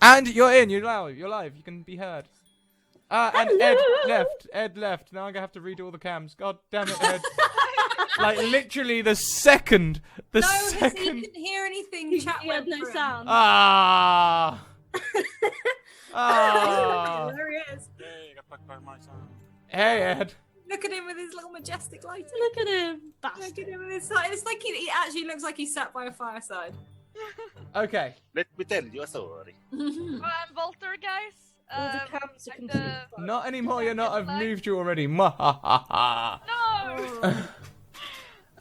And you're in. You're live. You're live. You can be heard. And Ed left. Now I'm gonna have to redo all the cams. God damn it, Ed. Like literally the second. He didn't hear anything. Chat He had no sound. Ah. There he is. Hey, got back by my son. Hey, Ed. Look at him with his little majestic lighting. Look at him, Look bastard. at him with his side. It's like he actually looks like he's sat by a fireside. Okay. Let me tell you a story. Well, I'm Volter, guys. All the cams are like completely the- Not anymore. You're not. I've moved you already. Mwahaha. No!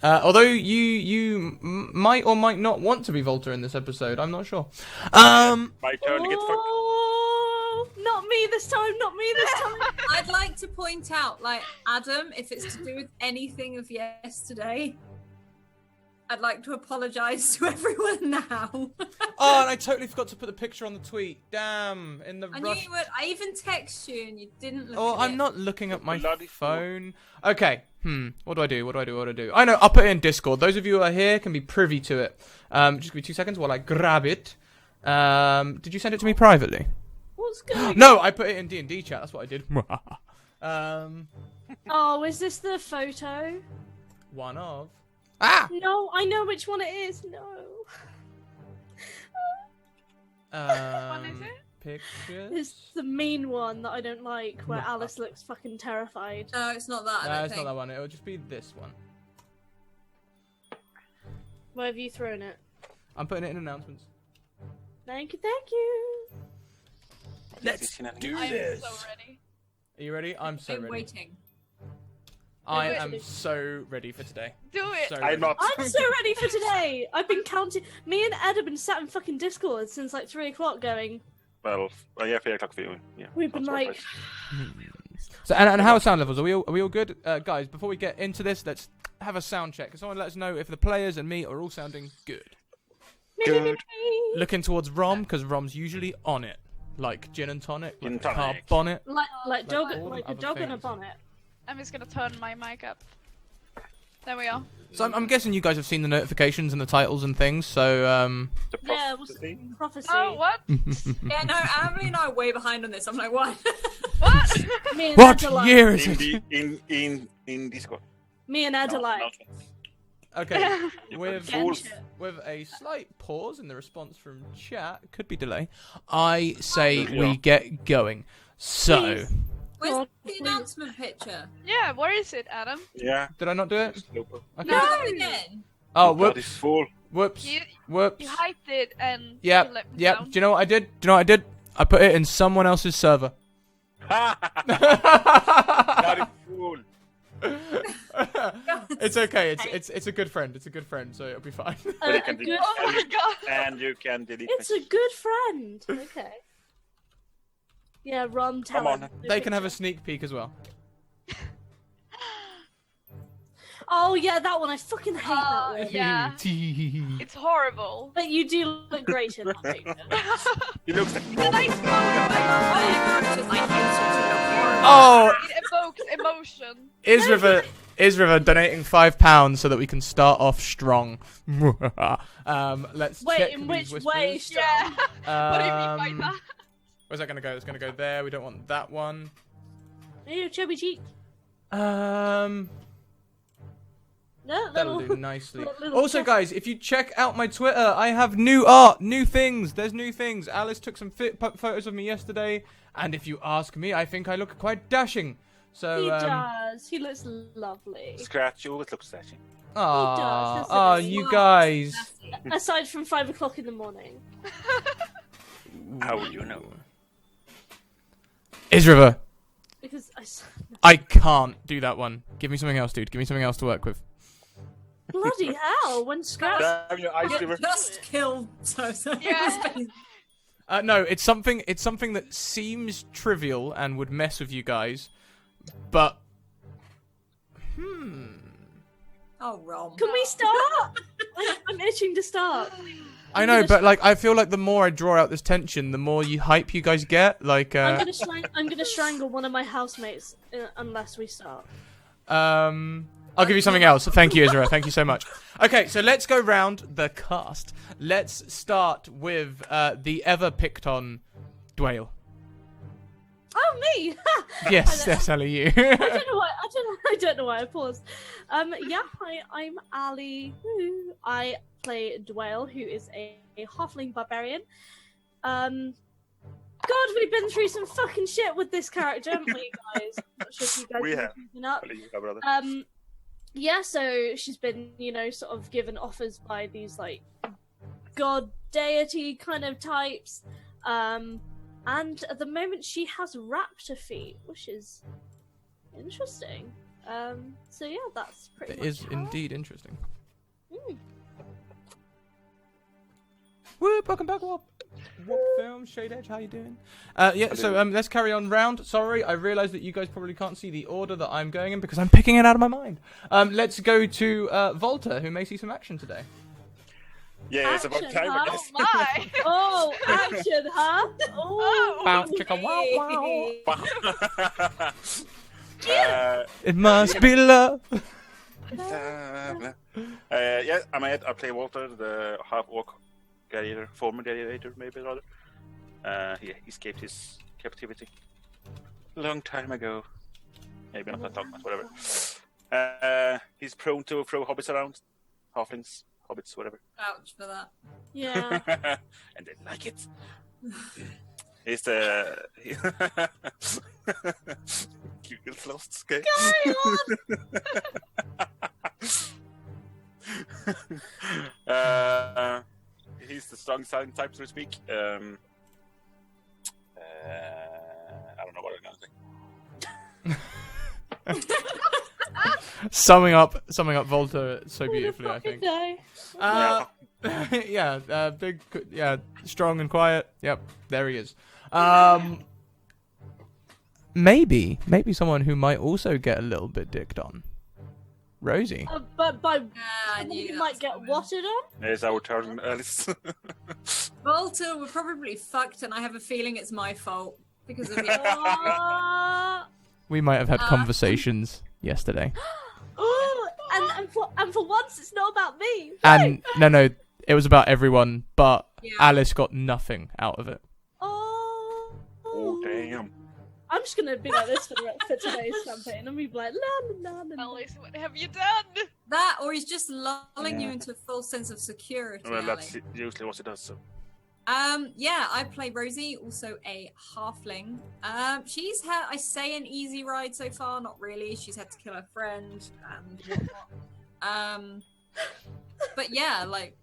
Although you might or might not want to be Volta in this episode, I'm not sure. Um, My turn to get fucked. Oh, not me this time, not me this time. I'd like to point out, like, Adam, if it's to do with anything of yesterday, I'd like to apologise to everyone now. oh, and I totally forgot to put the picture on the tweet. Damn, in the I knew rush. you would. I even texted you and you didn't look Oh, at I'm it. not looking at my Bloody fool. phone. Okay. What do I do? What do I do? What do I do? I know. I'll put it in Discord. Those of you who are here can be privy to it. Just give me 2 seconds while I grab it. Did you send it to me privately? What's going on? No, I put it in D&D chat. That's what I did. Oh, is this the photo? One of. Ah. No, I know which one it is. No. What is it? Pictures. It's the mean one that I don't like, where Alice looks fucking terrified. No, it's not that. I No, don't it's not think. that one. It'll just be this one. Where have you thrown it? I'm putting it in announcements. Thank you, thank you. Let's do I'm this. so ready. Are you ready? I'm so Been ready. waiting. I Wait. am so ready for today. Do it! So I'm ready. not. I'm so ready for today. I've been counting. Me and Ed have been sat in fucking Discord since like 3 o'clock going. Well, yeah, 3 o'clock for you. Yeah. We've been that's like, right. So and how are sound levels? Are we all good, guys? Before we get into this, let's have a sound check. Can someone let us know if the players and me are all sounding good? Good. Looking towards Rom because Rom's usually on it, like gin and tonic, Gin like and tonic. carb bonnet. like dog, all like the a other dog in a things. bonnet. I'm just gonna turn my mic up. There we are. So I'm guessing you guys have seen the notifications and the titles and things. So The Yeah, what's prophecy. prophecy? Oh, what? Yeah, no, Emily and I are way behind on this. I'm like, what? What? Me and what Ed are like, year is In it? the in Discord. Me and Ed are like, Okay, with Fools. with a slight pause in the response from chat, could be delay. I say Yeah. we get going. So Please. Where's God, the please. announcement picture? Yeah, where is it, Adam? Yeah. did I not do it? Super. Okay. No. Do it again. Oh, Bloody whoops, fool. whoops, You whoops. you hyped it and Yep, you let me yep. down. Do you know what I did? Do you know what I did? I put it in someone else's server. Bloody fool. It's okay. It's a good friend. It's a good friend, so it'll be fine. But you a can good, delete, Oh my god! and you can delete it's a good friend. Okay. Yeah, Ron, tell Come on. him. They can have a sneak peek as well. Oh yeah, that one. I fucking hate that one. Yeah. It's horrible. But you do look great in that picture. He looks like Nice Oh, It evokes emotion. Is River donating £5 so that we can start off strong. Let's Wait, check in these which whispers. way? Yeah. What do you mean by that? Where's that gonna go? It's gonna go there. We don't want that one. Ew, chubby cheek. Um, No, that'll little. do nicely. little Also, chest. guys, if you check out my Twitter, I have new art, new things. There's new things. Alice took some photos of me yesterday, and if you ask me, I think I look quite dashing. So, He does. He looks lovely. Scratch. You always look scratchy. Aw, does, aw, doesn't he? you guys. Aside from 5 o'clock in the morning. How would you know? Is River. Because I can't do that one. Give me something else, dude. Give me something else to work with. bloody hell, when Scratch. Damn your ice river. Just killed Sosa. Yeah. No, it's something that seems trivial and would mess with you guys, but Oh, Rom. Can we start? I'm itching to start. I know, but like I feel like the more I draw out this tension, the more you hype you guys get. Like, I'm gonna strangle one of my housemates unless we start. I I'll give you something else. Thank you, Isra. Thank you so much. Okay, so let's go round the cast. Let's start with the ever picked on Dwayne. Oh, me! Yes, that's Ali, you. I don't know why I paused. Yeah, hi, I'm Ali. I play Dwayne, who is a halfling barbarian. God, we've been through some fucking shit with this character, haven't we, guys? I'm not sure if you guys We are have. keeping up. Well, you have, brother. Yeah, so she's been, sort of given offers by these, like, god deity kind of types. And at the moment she has raptor feet, which is interesting. So yeah, that's pretty It much is how- indeed interesting. Mm. Woo, welcome back, Wop. Wop Film, Shade Edge, how you doing? Yeah, so let's carry on round. Sorry, I realise that you guys probably can't see the order that I'm going in because I'm picking it out of my mind. Let's go to Volta, who may see some action today. Yeah, it's about Action, time, I huh? guess. My. Oh, action, huh? Oh, Bounce, chicka, wow, wow. uh, It must be love. yeah, I'm Ed. I play Walter, the half-orc gladiator, former gladiator, maybe rather. He escaped his captivity a long time ago. Maybe not that long, but whatever. He's prone to throw hobbits around, halflings, hobbits, whatever, Ouch for that. yeah. and they like it. He's the Google's lost, okay? He's the strong silent type, so to speak. I don't know what I'm gonna say. Summing up Volta so beautifully, I think. Day. Yeah, big, yeah, strong and quiet. Yep, there he is. Maybe someone who might also get a little bit dicked on. Rosie. But by I someone knew who that might was get coming. watered on? There's our turn, Alice. Volta, we're probably fucked, and I have a feeling it's my fault because of you. We might have had conversations yesterday. Oh, and for once, it's not about me. And no, it was about everyone, but Yeah. Alice got nothing out of it. Oh, Oh, damn. I'm just gonna be like this for today's campaign, and be like, la la la la. Alice, what have you done? That, or he's just lulling you Yeah. into a false sense of security. Well, Ali. that's usually what it does, so. Yeah, I play Rosie, also a halfling. She's had, I say, an easy ride so far. Not really. She's had to kill her friend and whatnot. But yeah, like,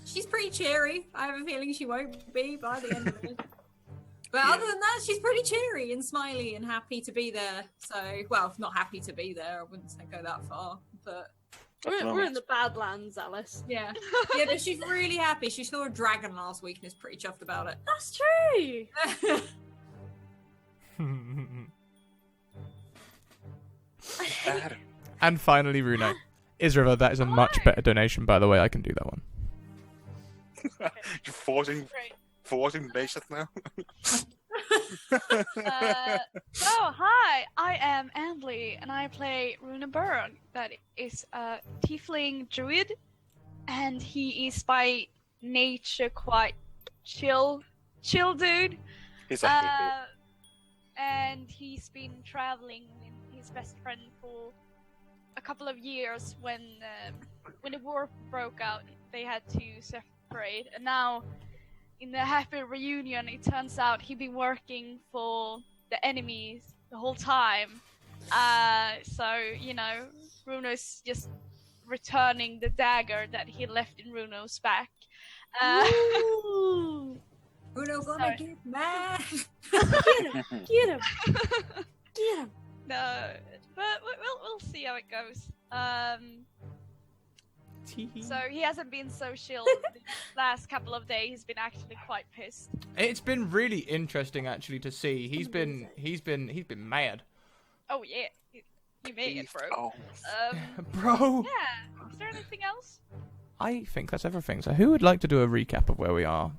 she's pretty cheery. I have a feeling she won't be by the end of it. But Yeah. other than that, she's pretty cheery and smiley and happy to be there. So, well, not happy to be there. I wouldn't say go that far, but We're in the Badlands, Alice. yeah, yeah. But she's really happy. She saw a dragon last week and is pretty chuffed about it. That's true. I hate And finally, Runa. Isriva, that is a much better donation, by the way. I can do that one. You're forcing Great. nations now? Hi, I am Andley, and I play Runa Berg. That is a tiefling druid, and he is by nature quite chill dude. He's a hippie. And he's been traveling with his best friend for a couple of years. When the war broke out, they had to separate, and now in the happy reunion, it turns out he'd been working for the enemies the whole time. So, Runo's just returning the dagger that he left in Runo's back. Ooh. Bruno gonna Sorry. get mad. Get him. Get him. No, but we'll see how it goes. So he hasn't been so chill the last couple of days. He's been actually quite pissed. It's been really interesting, actually, to see. He's been mad, Oh yeah, you made it, bro. Oh. bro. Yeah. Is there anything else? I think that's everything. So, who would like to do a recap of where we are?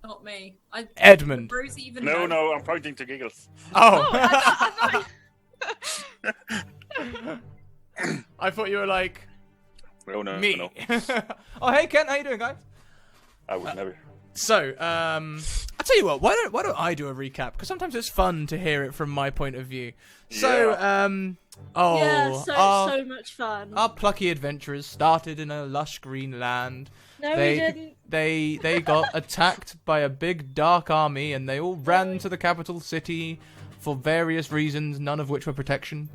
Not me. Edmund. Bruce even No, knows. no, I'm pointing to Giggles. Oh. I thought you were like Oh no, me. no. Oh, hey Ken, how you doing, guys? I would never. So, I'll tell you what. Why don't I do a recap? Because sometimes it's fun to hear it from my point of view. So, Yeah, so much fun. our plucky adventurers started in a lush green land. No, we didn't. They got attacked by a big dark army, and they all ran to the capital city for various reasons, none of which were protection.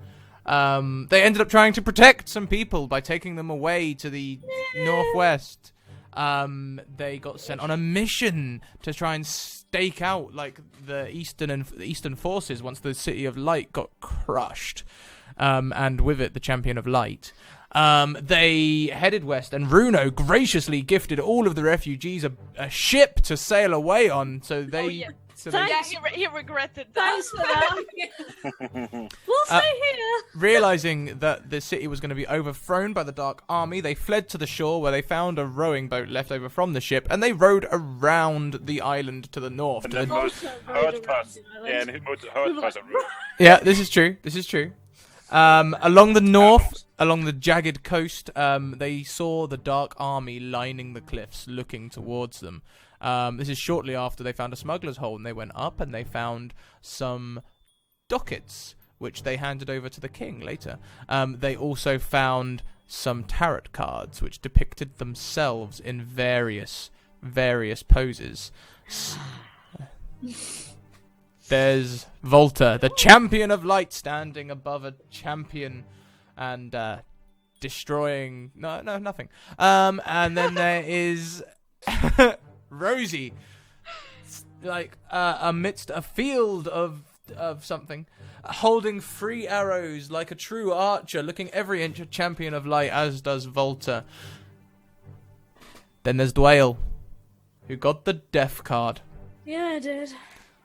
They ended up trying to protect some people by taking them away to the northwest. They got sent on a mission to try and stake out like the eastern forces once the City of Light got crushed, and with it the Champion of Light. They headed west, and Runo graciously gifted all of the refugees a ship to sail away on. So they. Oh, yeah. So Thanks. Yeah, he regretted that. Thanks for that. We'll stay here. Realizing that the city was going to be overthrown by the Dark Army, they fled to the shore where they found a rowing boat left over from the ship, and they rowed around the island to the north. And to the the- most hurt part. Yeah, and the most hurt part of Runo. Yeah, this is true. This is true. Along the north, along the jagged coast, they saw the Dark Army lining the cliffs, looking towards them. This is shortly after they found a smuggler's hole, and they went up and they found some ducats, which they handed over to the king later. They also found some tarot cards, which depicted themselves in various poses. There's Volta, the champion of light, standing above a champion and destroying... No, nothing. And then there is Rosie, like amidst a field of something, holding 3 arrows like a true archer, looking every inch a champion of light, as does Volta. Then there's Dwayne, who got the death card. Yeah, I did.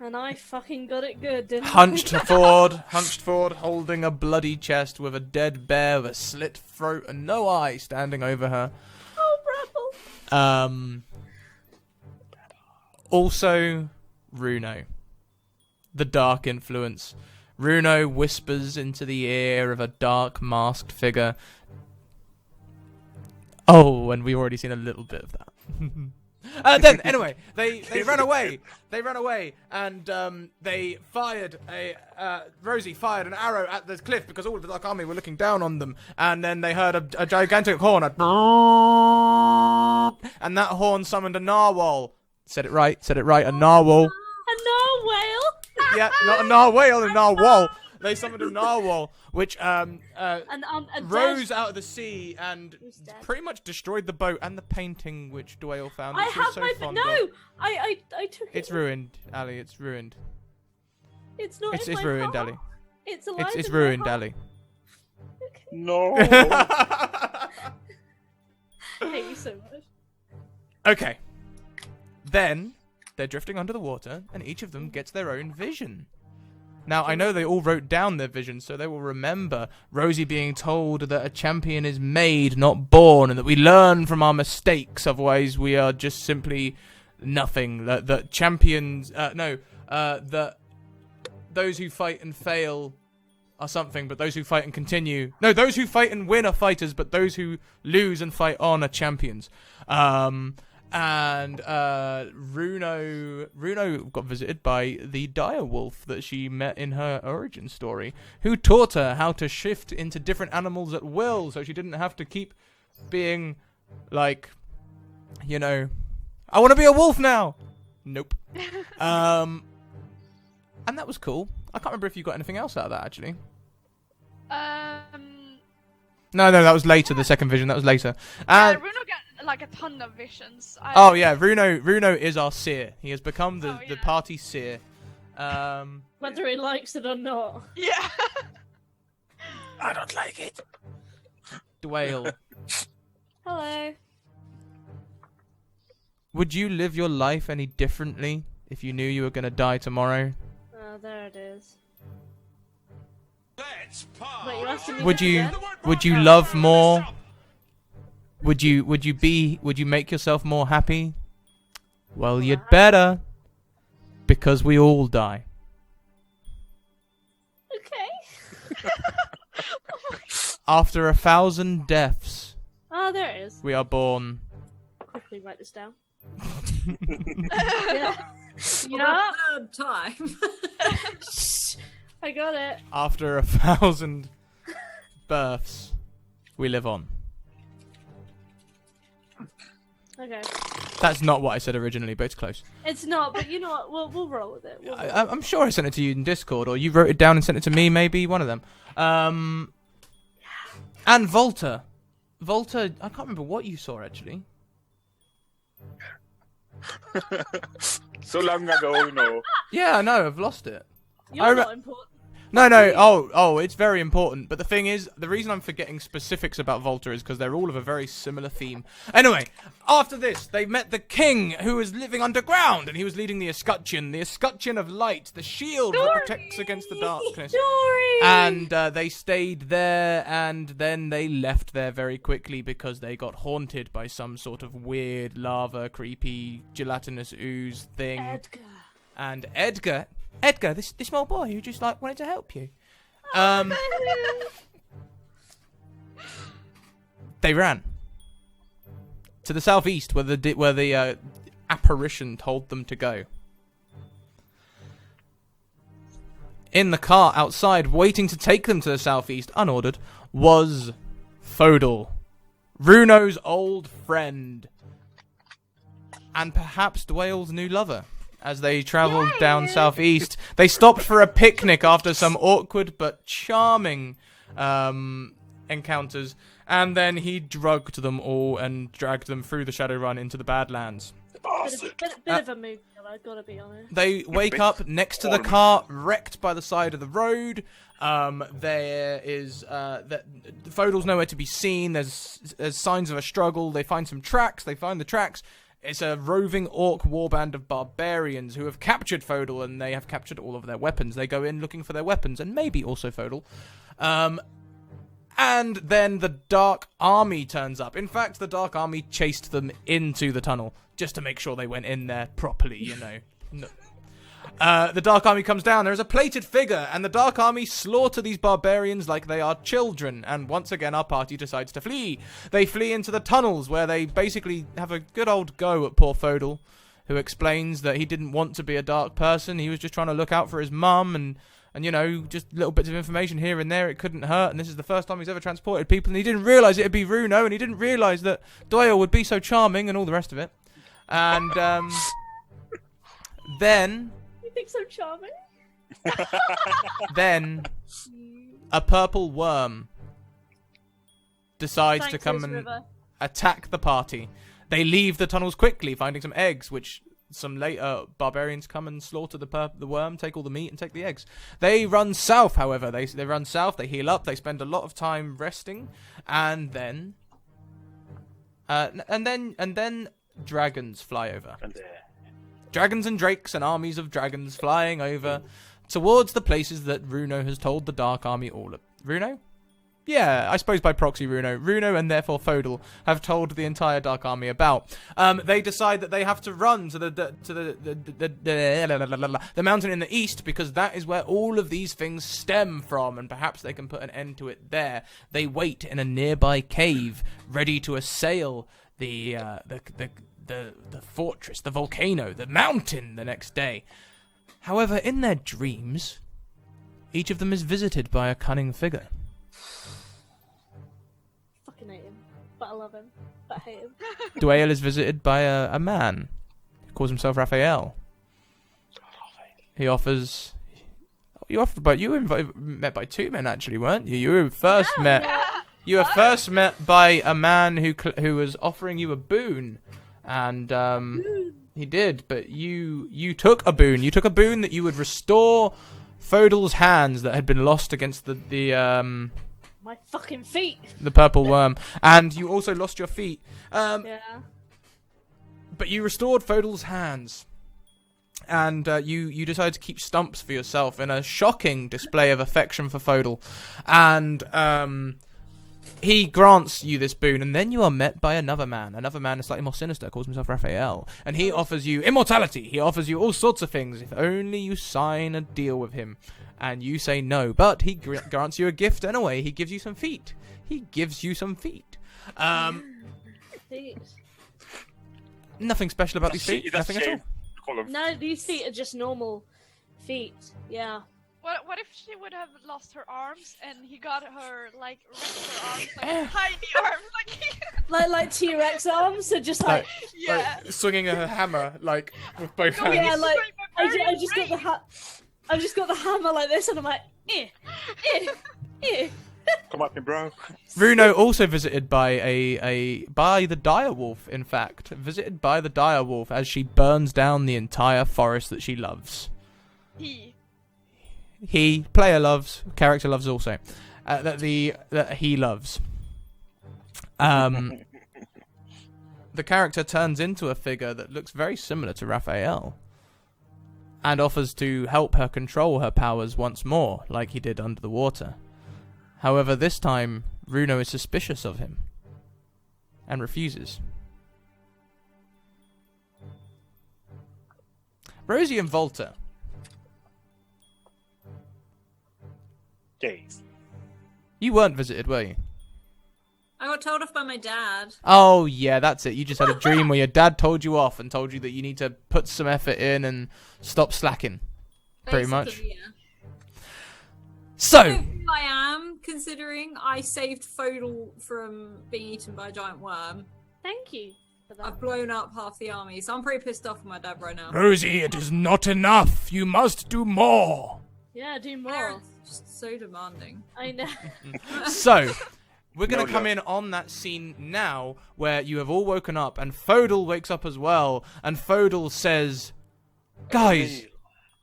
And I fucking got it good, didn't Hunched forward, holding a bloody chest with a dead bear with a slit throat and no eye standing over her. Oh, Brapple. Also, Runo, the dark influence. Runo whispers into the ear of a dark masked figure. Oh, and we've already seen a little bit of that. Then, anyway, they ran away. They ran away, and they fired Rosie fired an arrow at the cliff because all of the Dark Army were looking down on them. And then they heard a gigantic horn, and that horn summoned a narwhal. Said it right, a narwhal. A narwhal. Yeah, not a narwhal, a narwhal. They summoned a narwhal, which rose out of the sea and pretty much destroyed the boat and the painting which Dwayne found. I Which was have so my fond no. of. I took it. It's ruined, Ali. It's ruined. It's not. It's in my ruined, heart. Ali. It's alive. It's in my ruined, heart. Ali. Okay. No. I hate you so much. Okay. Then they're drifting under the water, and each of them gets their own vision. Now, I know they all wrote down their vision, so they will remember Rosie being told that a champion is made, not born, and that we learn from our mistakes, otherwise we are just simply nothing. That champions... that those who fight and fail are something, but those who fight and continue... No, those who fight and win are fighters, but those who lose and fight on are champions. And Runo got visited by the dire wolf that she met in her origin story, who taught her how to shift into different animals at will, so she didn't have to keep being like, I want to be a wolf now. Nope. And that was cool. I can't remember if you got anything else out of that, actually. No, that was later. The second vision, that was later. Runo got like a ton of visions. Oh yeah, Runo is our seer. He has become the party seer. Whether he likes it or not. Yeah. I don't like it. Dwayne, Hello. would you live your life any differently if you knew you were gonna die tomorrow? Oh, there it is. Wait, you asking me Would this you again? would you love more? Would you make yourself more happy? Well, you'd better, because we all die. Okay. After 1,000 deaths, Oh, there it is. we are born. Quickly write this down. Yeah. You know, Third time. I got it. After 1,000 births, we live on. Okay. That's not what I said originally, but it's close. It's not, but you know what? We'll roll with it. I'm sure I sent it to you in Discord, or you wrote it down and sent it to me, maybe one of them. And Volta. Volta, I can't remember what you saw, actually. So long ago, no. Yeah, I know, I've lost it. You're not important. No, it's very important. But the thing is, the reason I'm forgetting specifics about Volta is because they're all of a very similar theme. Anyway, after this, they met the king, who was living underground, and he was leading the escutcheon of light, the shield that protects against the darkness. Story! And they stayed there, and then they left there very quickly because they got haunted by some sort of weird lava, creepy, gelatinous ooze thing. Edgar. And Edgar, this small boy who just like wanted to help you. They ran to the southeast where the apparition told them to go. In the car outside, waiting to take them to the southeast, unordered, was Fodal, Runo's old friend, and perhaps Dwayle's new lover. As they travelled down southeast, they stopped for a picnic after some awkward but charming encounters, and then he drugged them all and dragged them through the Shadowrun into the Badlands. Bit of a mood killer, gotta be honest. They wake up next to the car, wrecked by the side of the road. There is Fodal's nowhere to be seen. There's signs of a struggle. They find some tracks. They find the tracks. It's a roving orc warband of barbarians who have captured Fodal, and they have captured all of their weapons. They go in looking for their weapons, and maybe also Fodal. And then the Dark Army turns up. In fact, the Dark Army chased them into the tunnel, just to make sure they went in there properly, you know. No. The Dark Army comes down, there is a plated figure, and the Dark Army slaughter these barbarians like they are children, and once again our party decides to flee. They flee into the tunnels, where they basically have a good old go at poor Fodal, who explains that he didn't want to be a dark person, he was just trying to look out for his mum, and you know, just little bits of information here and there, it couldn't hurt, and this is the first time he's ever transported people, and he didn't realise it'd be Runo, and he didn't realise that Doyle would be so charming, and all the rest of it. And, then... You think so charming? Then a purple worm decides to come and attack the party. They leave the tunnels quickly, finding some eggs, which some later barbarians come and slaughter the worm, take all the meat, and take the eggs. They run south, however. They run south, they heal up, they spend a lot of time resting, and then dragons fly over. Dragons and drakes and armies of dragons flying over towards the places that Runo has told the Dark Army all of. Runo? Yeah, I suppose by proxy Runo. Runo and therefore Fodal have told the entire Dark Army about. They decide that they have to run to the mountain in the east because that is where all of these things stem from, and perhaps they can put an end to it there. They wait in a nearby cave, ready to assail the fortress, the volcano, the mountain the next day. However, in their dreams, each of them is visited by a cunning figure. Fucking hate him. But I love him. But I hate him. Dwayne is visited by a man who calls himself Raphael. He offers... You were met by two men, actually, weren't you? You were first met... You were first met by a man who was offering you a boon. And he did, but you took a boon. You took a boon that you would restore Fodal's hands that had been lost against my fucking feet. The purple worm, and you also lost your feet. Yeah. But you restored Fodal's hands, and you decided to keep stumps for yourself in a shocking display of affection for Fodal, and he grants you this boon, and then you are met by another man slightly more sinister, calls himself Raphael, and he offers you immortality. He offers you all sorts of things if only you sign a deal with him. And you say no, but he grants you a gift anyway. He gives you some feet. he gives you some feet. Feet. Nothing special about these feet. Nothing at all. No, these feet are just normal feet. Yeah. What if she would have lost her arms and he got her like regular arms, like tiny arms, like T-Rex arms, so just like yeah. Like swinging a hammer like with both hands. yeah, like I just got the hammer like this, and I'm like, eh. Come at me, bro. Runo also visited by by the direwolf. In fact, visited by the direwolf as she burns down the entire forest that she loves. He player loves, character loves also. That he loves. The character turns into a figure that looks very similar to Raphael, and offers to help her control her powers once more, like he did under the water. However, this time, Runo is suspicious of him, and refuses. Rosie and Volta. Days. You weren't visited, were you? I got told off by my dad. Oh, yeah, that's it. You just had a dream where your dad told you off and told you that you need to put some effort in and stop slacking. Pretty much. Basically, yeah. So, I don't know who I am, considering I saved Fodal from being eaten by a giant worm. Thank you for that. I've blown up half the army, so I'm pretty pissed off with my dad right now. Rosie, it is not enough. You must do more. Yeah, do more. Parents just so demanding. I know. So, we're going No, to come in on that scene now where you have all woken up and Fodal wakes up as well. And Fodal says, guys,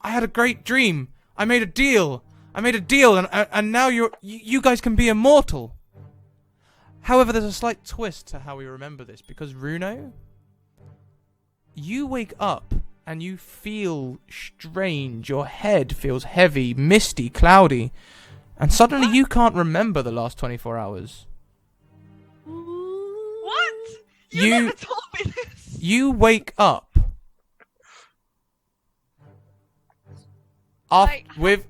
I had a great dream. I made a deal. And now you guys can be immortal. However, there's a slight twist to how we remember this, because Runo, you wake up and you feel strange. Your head feels heavy, misty, cloudy, and suddenly you can't remember the last 24 hours. What? You never told me this. You wake up Like, with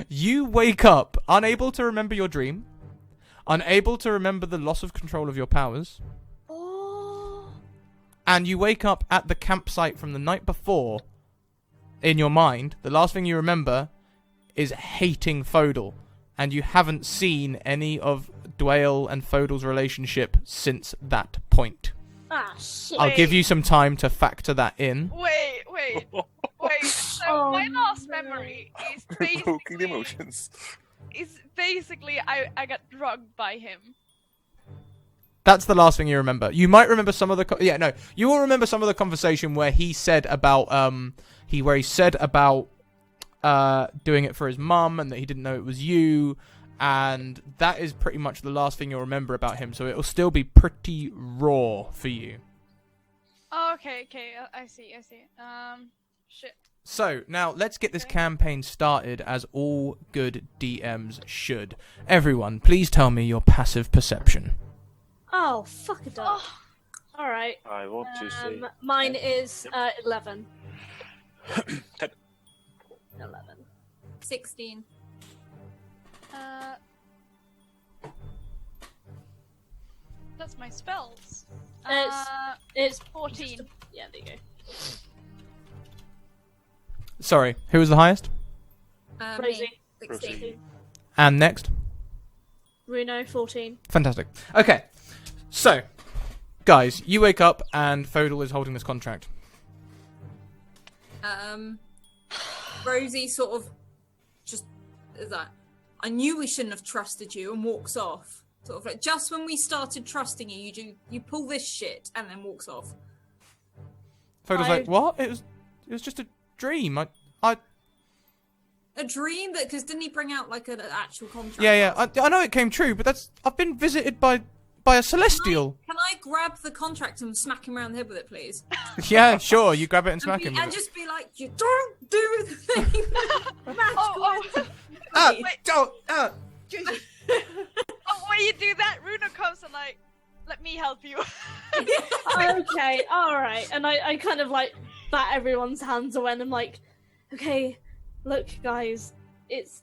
you wake up unable to remember your dream, unable to remember the loss of control of your powers, and you wake up at the campsite from the night before. In your mind, the last thing you remember is hating Fodal, and you haven't seen any of Dwayne and Fodal's relationship since that point. Ah, shit. I'll give you some time to factor that in. Wait. So my last memory is Provoking the basically emotions. I got drugged by him. That's the last thing you remember. You might remember some of the you will remember some of the conversation where he said about doing it for his mum and that he didn't know it was you, and that is pretty much the last thing you'll remember about him. So it'll still be pretty raw for you. Oh, okay, I see. Shit. So now let's get this campaign started, as all good DMs should. Everyone, please tell me your passive perception. Oh, fuck it up. Alright. I want to say. Mine is 11. 10. 11. 16. That's my spells. It's 14. Yeah, there you go. Sorry, who was the highest? Rosie. Me, 16. Rosie. And next? Runo, 14. Fantastic. Okay, so, guys, you wake up and Fodal is holding this contract. Rosie sort of just is that. I knew we shouldn't have trusted you, and walks off. Sort of like, just when we started trusting you, you pull this shit and then walks off. Fodal's like, what? It was just a dream. I A dream that, because didn't he bring out like an actual contract? Yeah. I know it came true, but I've been visited by a celestial. Can I grab the contract and smack him around the head with it, please? Yeah, sure. You grab it and smack him. And just be like, you don't do the thing. Don't. Oh, when you do that, Runa comes and like, let me help you. Okay, alright. And I kind of like bat everyone's hands away and I'm like, okay, look guys, it's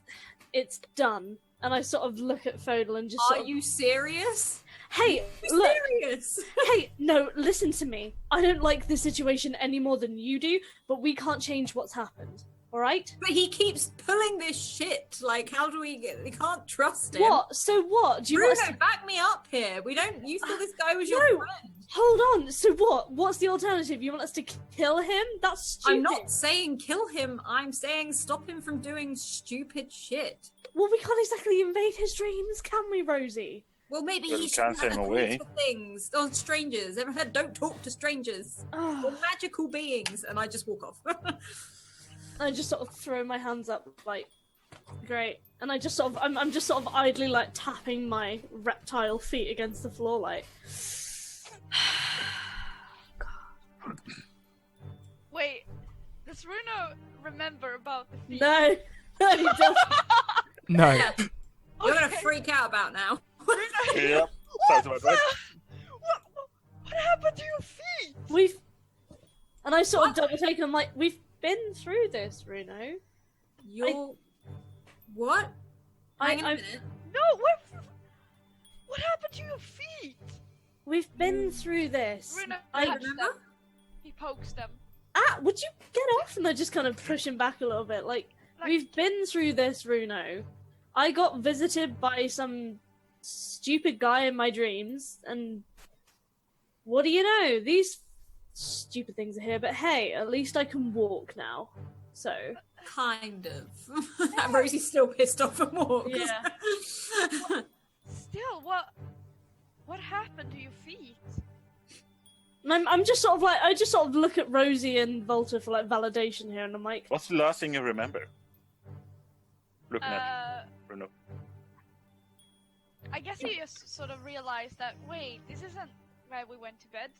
done. And I sort of look at Fodal and just Are sort of, you serious? hey, Are you look, serious? hey, no, listen to me. I don't like the situation any more than you do, but we can't change what's happened. All right? But he keeps pulling this shit. Like, how do we can't trust him. What? So what? Do you Bruno, want us back me up here. You thought this guy was your No. friend. Hold on. So what? What's the alternative? You want us to kill him? That's stupid. I'm not saying kill him. I'm saying stop him from doing stupid shit. Well, we can't exactly invade his dreams, can we, Rosie? Well, maybe Well, he you should can't send him away. for things on strangers. Ever heard? Don't talk to strangers or Oh, magical beings. And I just walk off. I just sort of throw my hands up, like, great. And I just sort of, I'm just sort of idly, like, tapping my reptile feet against the floor, like. Wait, does Bruno remember about the feet? No, no, he doesn't. No. Yeah. You're gonna Okay. freak out about now. Yep. Sounds about right. What happened to your feet? And I sort of double take, and I'm like, we've been through this, Bruno. You're what? Hang on a I- minute. No, what happened to your feet? We've been through this. Bruno I touched remember. them. He pokes them. Would you get off? And I just kind of push him back a little bit. Like, we've been through this, Bruno. I got visited by some stupid guy in my dreams, and what do you know? These stupid things are here, but hey, at least I can walk now. So, Kind of. And Rosie's still pissed off and walks. yeah. Still, what happened to your feet? And I'm just sort of like, I just sort of look at Rosie and Volta for like validation here, and I'm like, What's the last thing you remember? Looking at Uh, Bruno. I guess he just sort of realized that, wait, this isn't where we went to bed.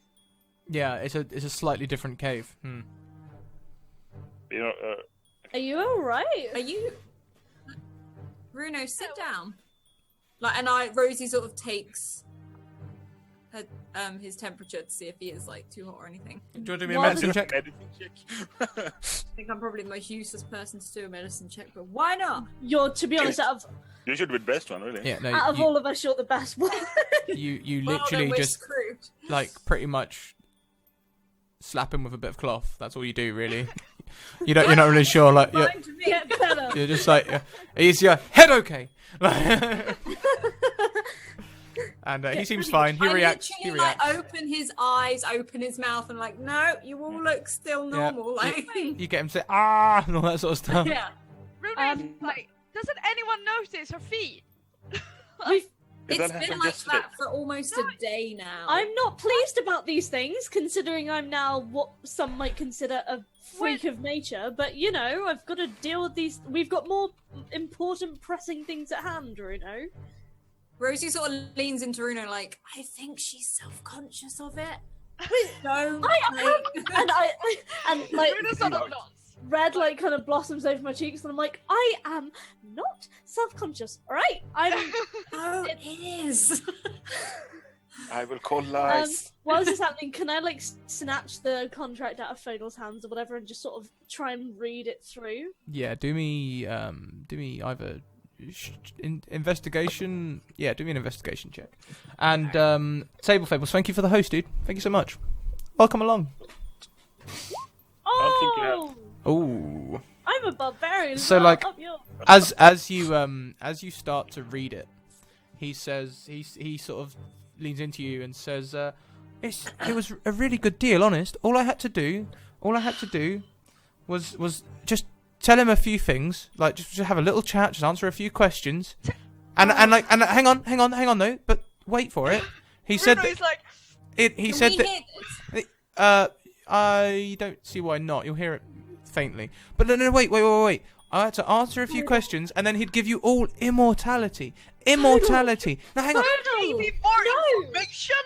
Yeah, it's a slightly different cave. You know, are you alright? Are you Bruno, sit down. Like, and Rosie sort of takes her, his temperature to see if he is like too hot or anything. Do you want to do me a What? medicine check? medicine check. I think I'm probably the most useless person to do a medicine check, but why not? You're, to be honest, You should be the best one, really. Yeah, no. out of you, all of us, you're the best one. you Well, literally then we're just screwed. like pretty much slap him with a bit of cloth. That's all you do, really. You're not really sure. Like you're, Fine to me. Get better. you're just like, is your head okay? And he seems fine. He I reacts. He literally, reacts. like, open his eyes, open his mouth, and like, no, you all look still normal. Like, You get him to say ah and all that sort of stuff. yeah. Bruno's like, doesn't anyone notice her feet? We've, It's that been happened like yesterday? that for almost a day now. I'm not pleased about these things, considering I'm now what some might consider a freak of nature. But you know, I've got to deal with these. We've got more important, pressing things at hand, Bruno. Rosie sort of leans into Runo like, I think she's self-conscious of it. Don't. And and like Bruno sort of nods. red like kind of blossoms over my cheeks, and I'm like, I am not self-conscious. All right, I'm. Oh, it is. I will call lies. While this is happening, can I like snatch the contract out of Fodal's hands or whatever, and just sort of try and read it through? Yeah, do me either investigation. Yeah, do me an investigation check. And Table Fables, thank you for the host, dude. Thank you so much. Welcome along. don't think you have- Oh, Oh, I'm a barbarian. So, well, like- up yours. as you start to read it, he says he sort of leans into you and says, it was a really good deal, honest. All I had to do was just tell him a few things, like just have a little chat, just answer a few questions, and hang on though, but wait for it. He said Bruno is like, he Can said we that. hear this? I don't see why not. You'll hear it faintly. But no, wait. I had to answer a few questions, and then he'd give you all immortality. Immortality. Now, hang on. maybe more information?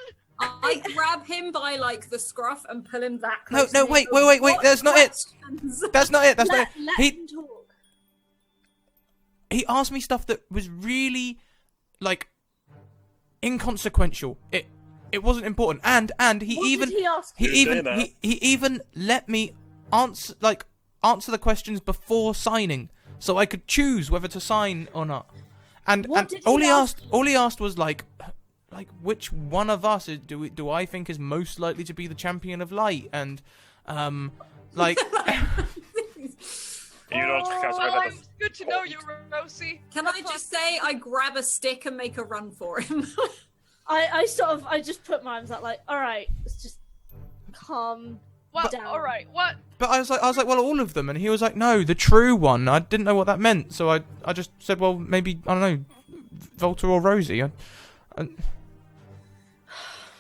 I grab him by like the scruff and pull him that No, close. to no, me. wait. What That's not it. questions? That's not it. That's not it. Let He him talk. he asked me stuff that was really, like, inconsequential. It wasn't important. And he What even did he ask? he You even say that. he even let me answer the questions before signing, so I could choose whether to sign or not. And What and did all he he ask asked, all he asked was like which one of us do I think is most likely to be the champion of light? And like. You don't classify Well, that it's as good to know you, Rosie. Can I just say I grab a stick and make a run for him? I just put my arms out like, all right, let's just calm What? down. All right. What? But I was like, well, all of them, and he was like, no, the true one. I didn't know what that meant, so I just said, well, maybe I don't know, Volta or Rosie.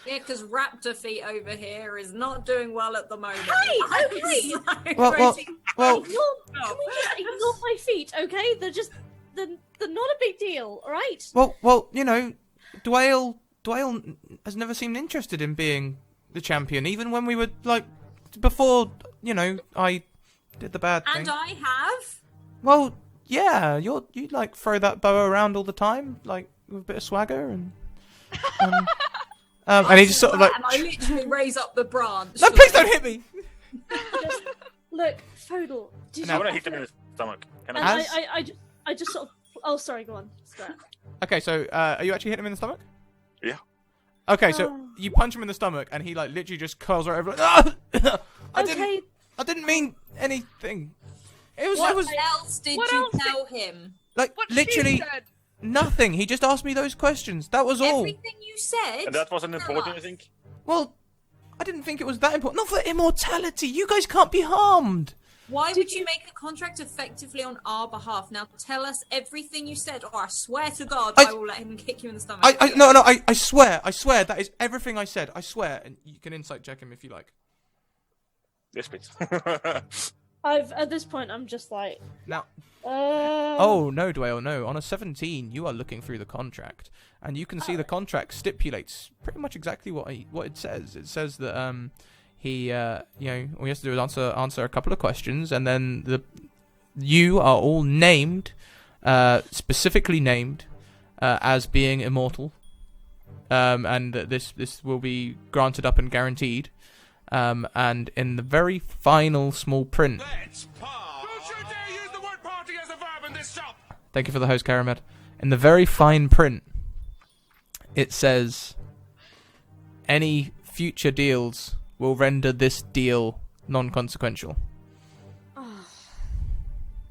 Yeah, because Raptor Feet over here is not doing well at the moment. Hey, okay. Well, Rosie, Can we just ignore my feet, okay? They're not a big deal, all right? well, you know, Dwayne has never seemed interested in being the champion, even when we were like before. You know, I did the bad thing. and I have. Well, yeah, you like throw that bow around all the time, like with a bit of swagger, and and he just sort of like, And I literally raise up the branch. no, please don't hit me. Just, look, Fodor, did I you want to hit him in the stomach. Can And I? As- I just sort of. Oh, sorry. Go on. Scrap. Okay, so are you actually hitting him in the stomach? Yeah. Okay, so Oh. you punch him in the stomach, and he like literally just curls right over. Like, "Ah!" Okay. I didn't mean anything. It was What else did What you else did- tell him? like What literally she said. nothing. He just asked me those questions. That was all. Everything you said. And that wasn't Tell important, I us. think. Well, I didn't think it was that important. Not for immortality. You guys can't be harmed. Why would you make a contract effectively on our behalf? Now tell us everything you said, or I swear to God, I will let him kick you in the stomach. I swear that is everything I said. I swear, and you can insight check him if you like. Yes, please. At this point, I'm just like. Now, Oh. oh no, Dwayne, no. On a 17, you are looking through the contract, and you can see the contract stipulates pretty much exactly what it says. It says that he all he has to do is answer a couple of questions, and then you are all named, specifically named, as being immortal, and that this will be granted up and guaranteed. And in the very final small print. Let's part. Don't you dare use the word party as a verb in this shop. Thank you for the host, Karamed. In the very fine print, it says, any future deals will render this deal non-consequential.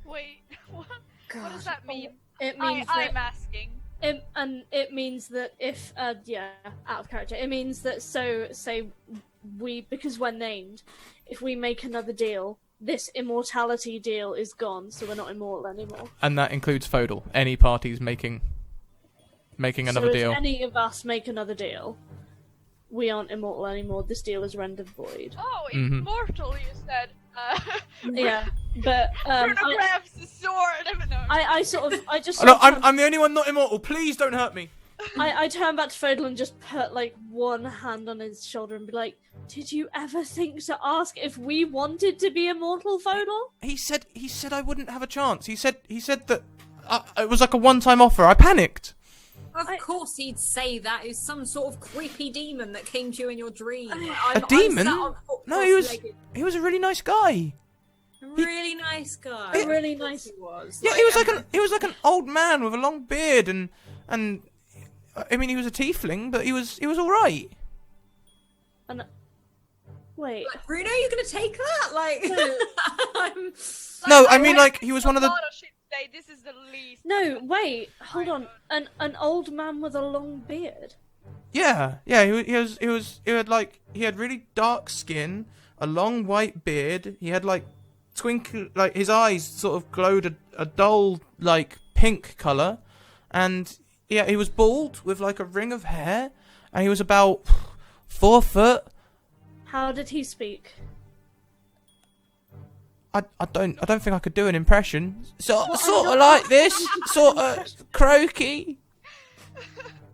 Wait. What? God. What does that mean? It means I'm that. asking. It means that if out of character. It means that say because we're named, if we make another deal, this immortality deal is gone, so we're not immortal anymore. And that includes Fodal. Any parties making another so deal. if any of us make another deal, we aren't immortal anymore. This deal is rendered void. Oh, Mhm. immortal, you said. Yeah, but Bruno grabs the sword. No. I just Oh, no, I'm the only one not immortal. Please don't hurt me. I turn back to Fodal and just put like one hand on his shoulder and be like, "Did you ever think to ask if we wanted to be immortal, Fodal?" He said I wouldn't have a chance. He said that it was like a one-time offer. I panicked. Of course he'd say that. It's some sort of creepy demon that came to you in your dream. A demon? No, he was a really nice guy. Really nice guy. A really nice. He was. Yeah, he was like an old man with a long beard and I mean he was a tiefling, but he was all right. And wait, Like, Bruno, you're gonna take that? Like, I'm... No, I mean like he was one of the. A lot of shit today. This is the least. no, wait, hold on. An old man with a long beard. Yeah. He had really dark skin, a long white beard. He had like twinkle, like his eyes sort of glowed a dull like pink color, and yeah, he was bald with like a ring of hair, and he was about 4 foot. How did he speak? I don't think I could do an impression. Sort of like this, sort of croaky.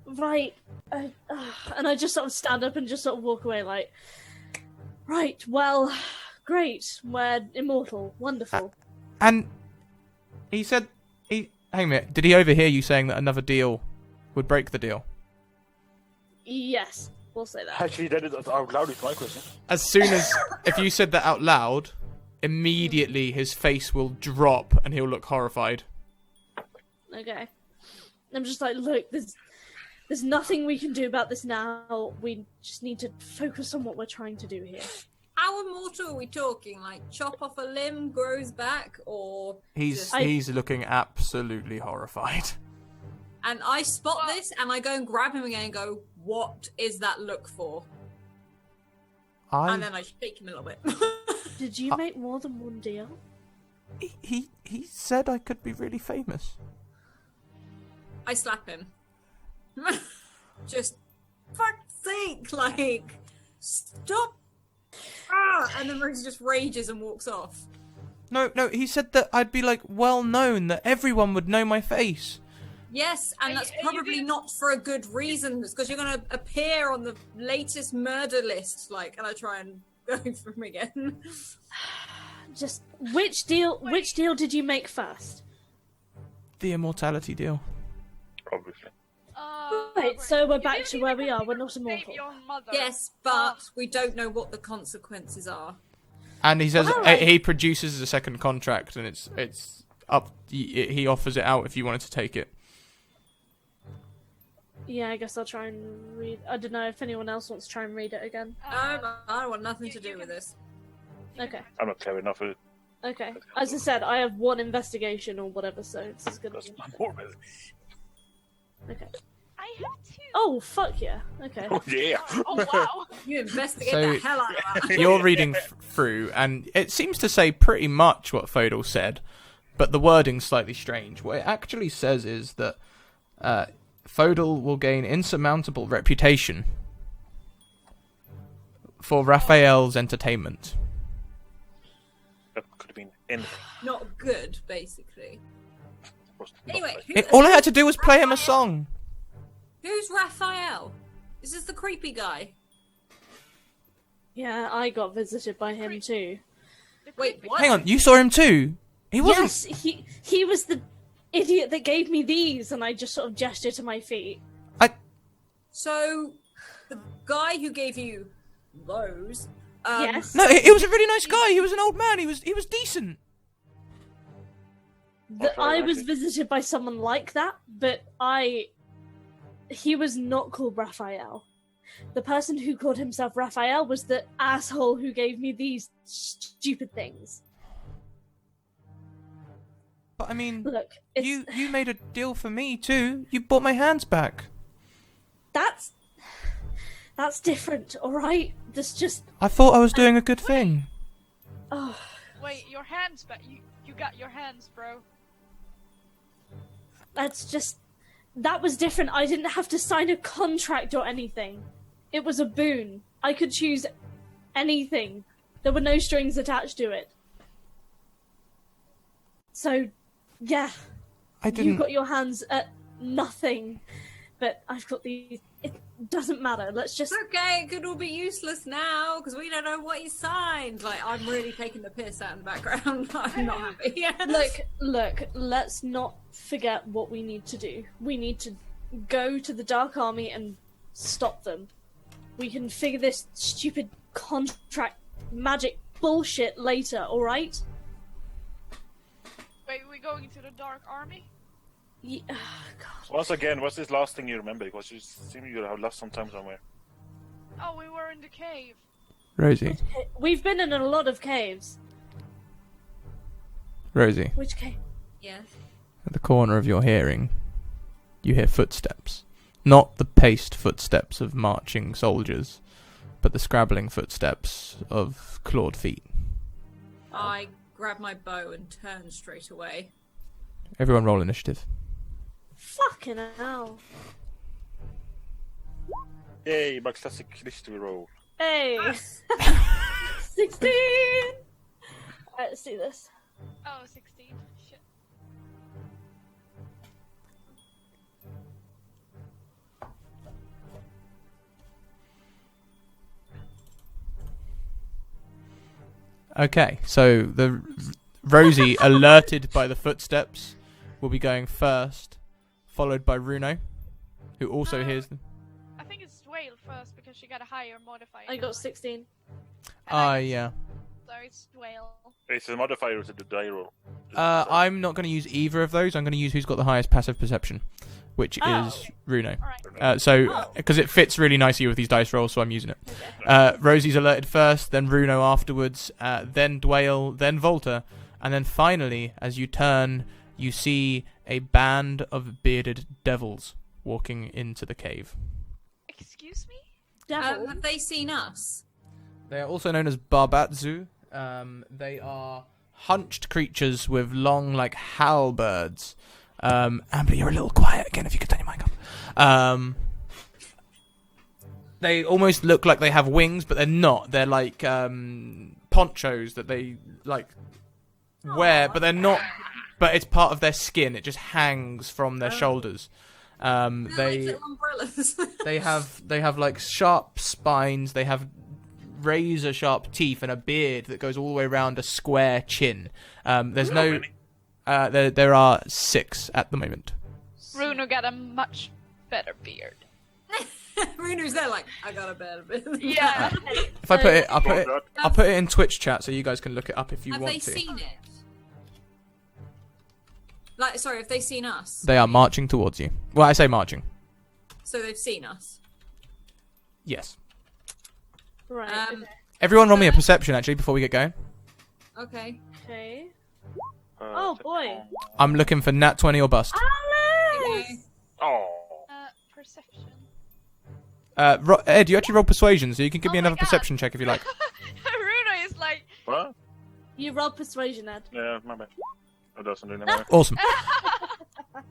Right, and I just sort of stand up and just sort of walk away like, right, well, great, we're immortal, wonderful. And he said, hang a minute, did he overhear you saying that another deal would break the deal? Yes, we'll say that. Actually, that is out loud is my question. As soon as, if you said that out loud, immediately his face will drop and he'll look horrified. Okay. I'm just like, look, there's nothing we can do about this now. We just need to focus on what we're trying to do here. How immortal are we talking? Like, chop off a limb, grows back, or... He's looking absolutely horrified. And I spot this, and I go and grab him again and go, what is that look for? And then I shake him a little bit. Did you make more than one deal? He said I could be really famous. I slap him. Just, fuck's sake, like, stop. And then Rosie just rages and walks off. No, he said that I'd be, like, well known, that everyone would know my face. Yes, and that's probably not for a good reason. It's because you're going to appear on the latest murder list, like, and I try and go for him again. Just, which deal did you make first? The immortality deal. Obviously. Right, so we're back to where we are. We're not immortal. Yes, but we don't know what the consequences are. And he says Alright. he produces a second contract, and it's up. He offers it out if you wanted to take it. Yeah, I guess I'll try and read. I don't know if anyone else wants to try and read it again. No, I want nothing to do with this. Okay. I'm not clever enough for it. Okay. As I said, I have one investigation or whatever, so it's as good That's as. more better. Okay. I have 2. Oh, fuck yeah. Okay. Oh yeah. Oh wow. You investigate So- the hell out of that. You're reading through, and it seems to say pretty much what Fodor said, but the wording's slightly strange. What it actually says is that Fodor will gain insurmountable reputation for Raphael's entertainment. That could have been anything. Not good, basically. Was not Anyway, like- All I had to do was play him a song. who's Raphael? Is this the creepy guy? Yeah, I got visited by him too. Wait, what? Hang on, you saw him too? He wasn't. Yes, he was the idiot that gave me these, and I just sort of gestured to my feet. So, the guy who gave you those... Yes. No, he was a really nice guy. He was an old man. He was decent. That I was visited by someone like that, but he was not called Raphael. The person who called himself Raphael was the asshole who gave me these stupid things. But I mean, Look, you made a deal for me too. You bought my hands back. That's different, alright? That's just... I thought I was doing a good thing. Oh, Wait, your hands back. You got your hands, bro. that's just... That was different. I didn't have to sign a contract or anything. It was a boon. I could choose anything. There were no strings attached to it. So, yeah. I You didn't. got your hands at nothing. But I've got these... It doesn't matter. Let's just... It's okay, it could all be useless now, because we don't know what he signed. Like, I'm really taking the piss out in the background. I'm not happy. Look, let's not forget what we need to do. We need to go to the Dark Army and stop them. We can figure this stupid contract magic bullshit later, alright? Wait, we're going to the Dark Army? Yeah, God. Once again, what's this last thing you remember? Because you seem you have lost some time somewhere. Oh, we were in the cave. Rosie. We've been in a lot of caves. Rosie. Which cave? Yes. At the corner of your hearing, you hear footsteps. Not the paced footsteps of marching soldiers, but the scrabbling footsteps of clawed feet. I grab my bow and turn straight away. Everyone roll initiative. Fucking hell. Yay, my classic history roll. Hey! 16! Alright, let's do this. Oh, 16. Shit. Okay, so the Rosie, alerted by the footsteps, will be going first, followed by Runo, who also hears them. I think it's Dwayne first because she got a higher modifier. I got 16. Yeah. So it's Dwayne. It's a modifier to the die roll. I'm not going to use either of those. I'm going to use who's got the highest passive perception. which Oh. is Runo. Alright. So, because it fits really nicely with these dice rolls, so I'm using it. Rosie's alerted first, then Runo afterwards, then Dwayne, then Volta, and then finally, as you turn, you see a band of bearded devils walking into the cave. Excuse me? Devil. Have they seen us? They are also known as Barbatzu. They are hunched creatures with long, like, halberds. Amber, you're a little quiet again if you could turn your mic up. They almost look like they have wings, but they're not. They're like ponchos that they like wear, but they're not. But it's part of their skin. It just hangs from their shoulders. They're like They little umbrellas. they have like sharp spines. They have razor sharp teeth and a beard that goes all the way around a square chin. There's no. There are 6 at the moment. Bruno got a much better beard. Runer's there like, I got a better bit. Yeah. If I put it, I'll put it. Well, I'll put it in Twitch chat so you guys can look it up if you Have want they to. seen it? Like, sorry, have they seen us? They are marching towards you. Well, I say marching. So they've seen us. Yes. Right. Um, Everyone roll me a perception actually before we get going. Okay. Okay. Oh boy. I'm looking for nat 20 or bust. Alice! Oh. Perception. Ed, you actually roll persuasion, so you can give me Oh my another God. perception check if you like. Bruno is like. What? You rolled persuasion, Ed. Yeah, my bad. It doesn't do no Awesome.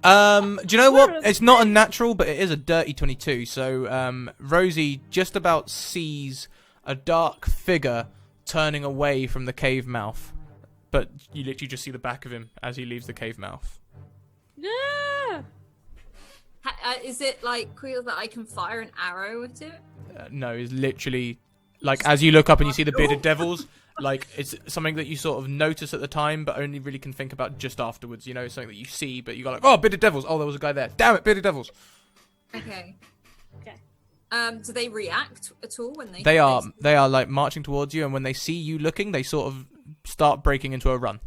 Do you know what? It's not a natural, but it is a dirty 22. So Rosie just about sees a dark figure turning away from the cave mouth, but you literally just see the back of him as he leaves the cave mouth. Yeah. Is it like queer that I can fire an arrow at it? No, it's literally like as you look up and you see the bearded devils. Like, it's something that you sort of notice at the time, but only really can think about just afterwards. You know, something that you see, but you go like, oh, bearded devils. Oh, there was a guy there. Damn it, bearded devils. Okay. Okay. Do they react at all when they? They are like marching towards you, and when they see you looking, they sort of start breaking into a run.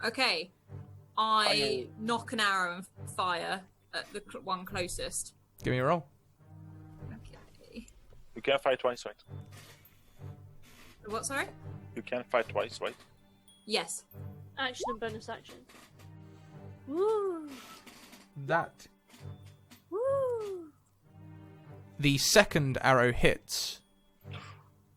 Okay. I knock an arrow and fire at the one closest. Give me a roll. Okay. You can fight twice, right? What? Sorry. You can fight twice, right? Yes. Action and bonus action. Woo. That Woo. the second arrow hits,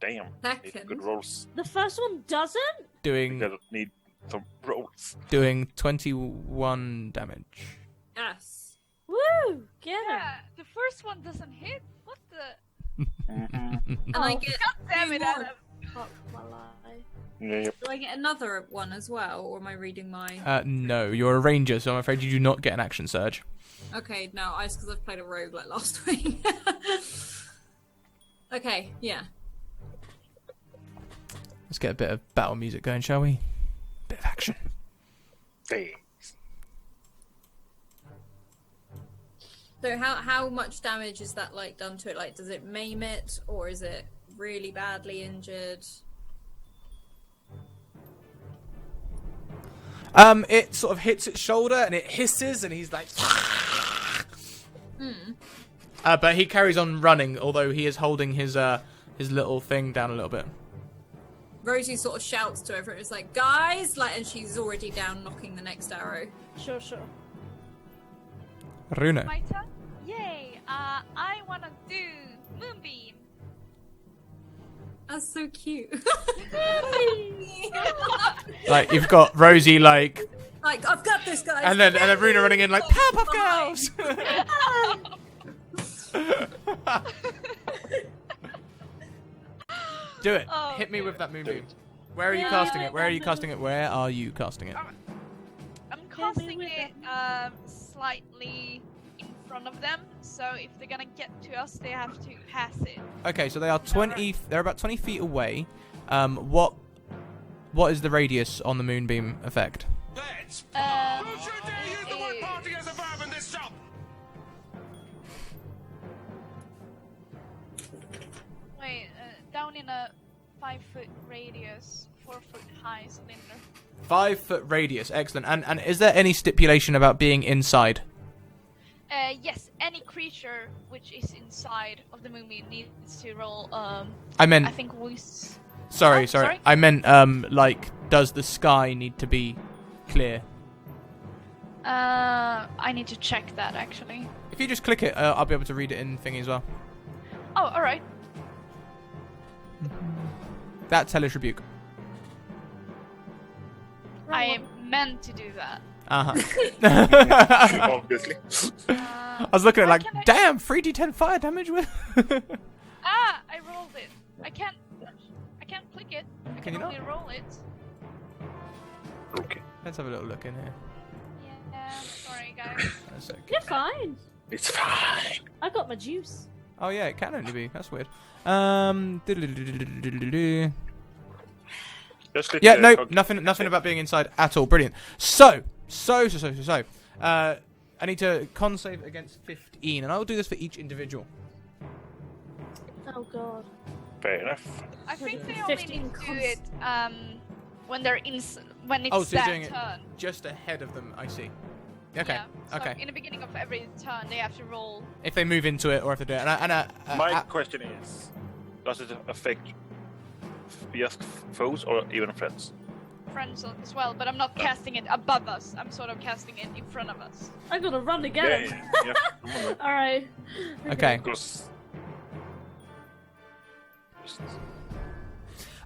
Damn. Need Second. good rolls. The first one doesn't? You doing gotta need some rolls. 21 damage. Yes. Woo. Get him. Yeah, the first one doesn't hit. What the? And I Oh. get. God damn it, two more. Adam. Fuck my life. Yep. Do I get another one as well, or am I reading my? No, you're a ranger, so I'm afraid you do not get an action surge. Okay, no, it's because I've played a rogue like last week. Okay, yeah. Let's get a bit of battle music going, shall we? Bit of action. Thanks. So how much damage is that like done to it? Like, does it maim it, or is it really badly injured? It sort of hits its shoulder and it hisses, and he's like. But he carries on running, although he is holding his little thing down a little bit. Rosie sort of shouts to everyone, it's like, guys, like, and she's already down knocking the next arrow. Sure, sure. Runa. My turn? Yay! I wanna do Moonbeam. That's so cute. Like, you've got Rosie, like, Like, I've got this, guys. and then Runa running in like, Powerpuff Girls! Do it. Oh, Hit me dear. with that moonbeam. Where are you casting it? Where are you casting it? Where are you casting it? I'm casting it slightly in front of them, so if they're gonna get to us, they have to pass it. Okay, so they are 20. They're about 20 feet away. What is the radius on the moonbeam effect? Let's. Um, Who should dare use the word party as a verb in this shop? Wait, down in a 5-foot radius, 4-foot high cylinder. 5 foot radius. Excellent. And is there any stipulation about being inside? Yes, any creature which is inside of the moonbeam needs to roll. I meant. I think we. Sorry. Sorry? I meant. Like, does the sky need to be clear? I need to check that actually. If you just click it, I'll be able to read it in thingy as well. Oh, all right. That's Hellish Rebuke. I meant to do that. Obviously. I was looking at it like, can I- damn, 3d10 fire damage with. I rolled it. I can't click it. I Can can you only roll it. Okay. Let's have a little look in here. Yeah, sorry guys. That's okay. You're fine. It's fine. I got my juice. Oh yeah, it can only be. That's weird. diddle-diddle-diddle-diddle-diddle. Just click Yeah, the no, cog- nothing about being inside at all. Brilliant. So. I need to con save against 15, and I will do this for each individual. Oh god. Fair enough. I think they only 15 need to do cons- it when they're when it's Oh, so you're that doing it turn. just ahead of them. I see. Okay. Yeah. So Okay. in the beginning of every turn, they have to roll. If they move into it, or if they do it, My question is, does it affect just foes or even friends? Friends as well, but I'm not casting it above us. I'm sort of casting it in front of us. I gotta run to get him. Yeah. Alright. Okay. Because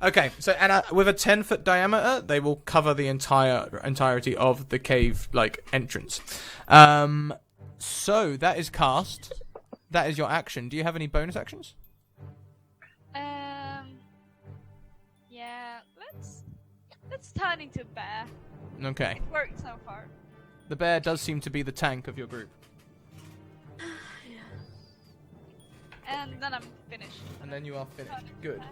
Okay, so with a 10-foot diameter, they will cover the entirety of the cave entrance. So that is cast. That is your action. Do you have any bonus actions? Yeah. Let's turn into a bear. Okay. It worked so far. The bear does seem to be the tank of your group. And then I'm finished. And then you are finished. Good.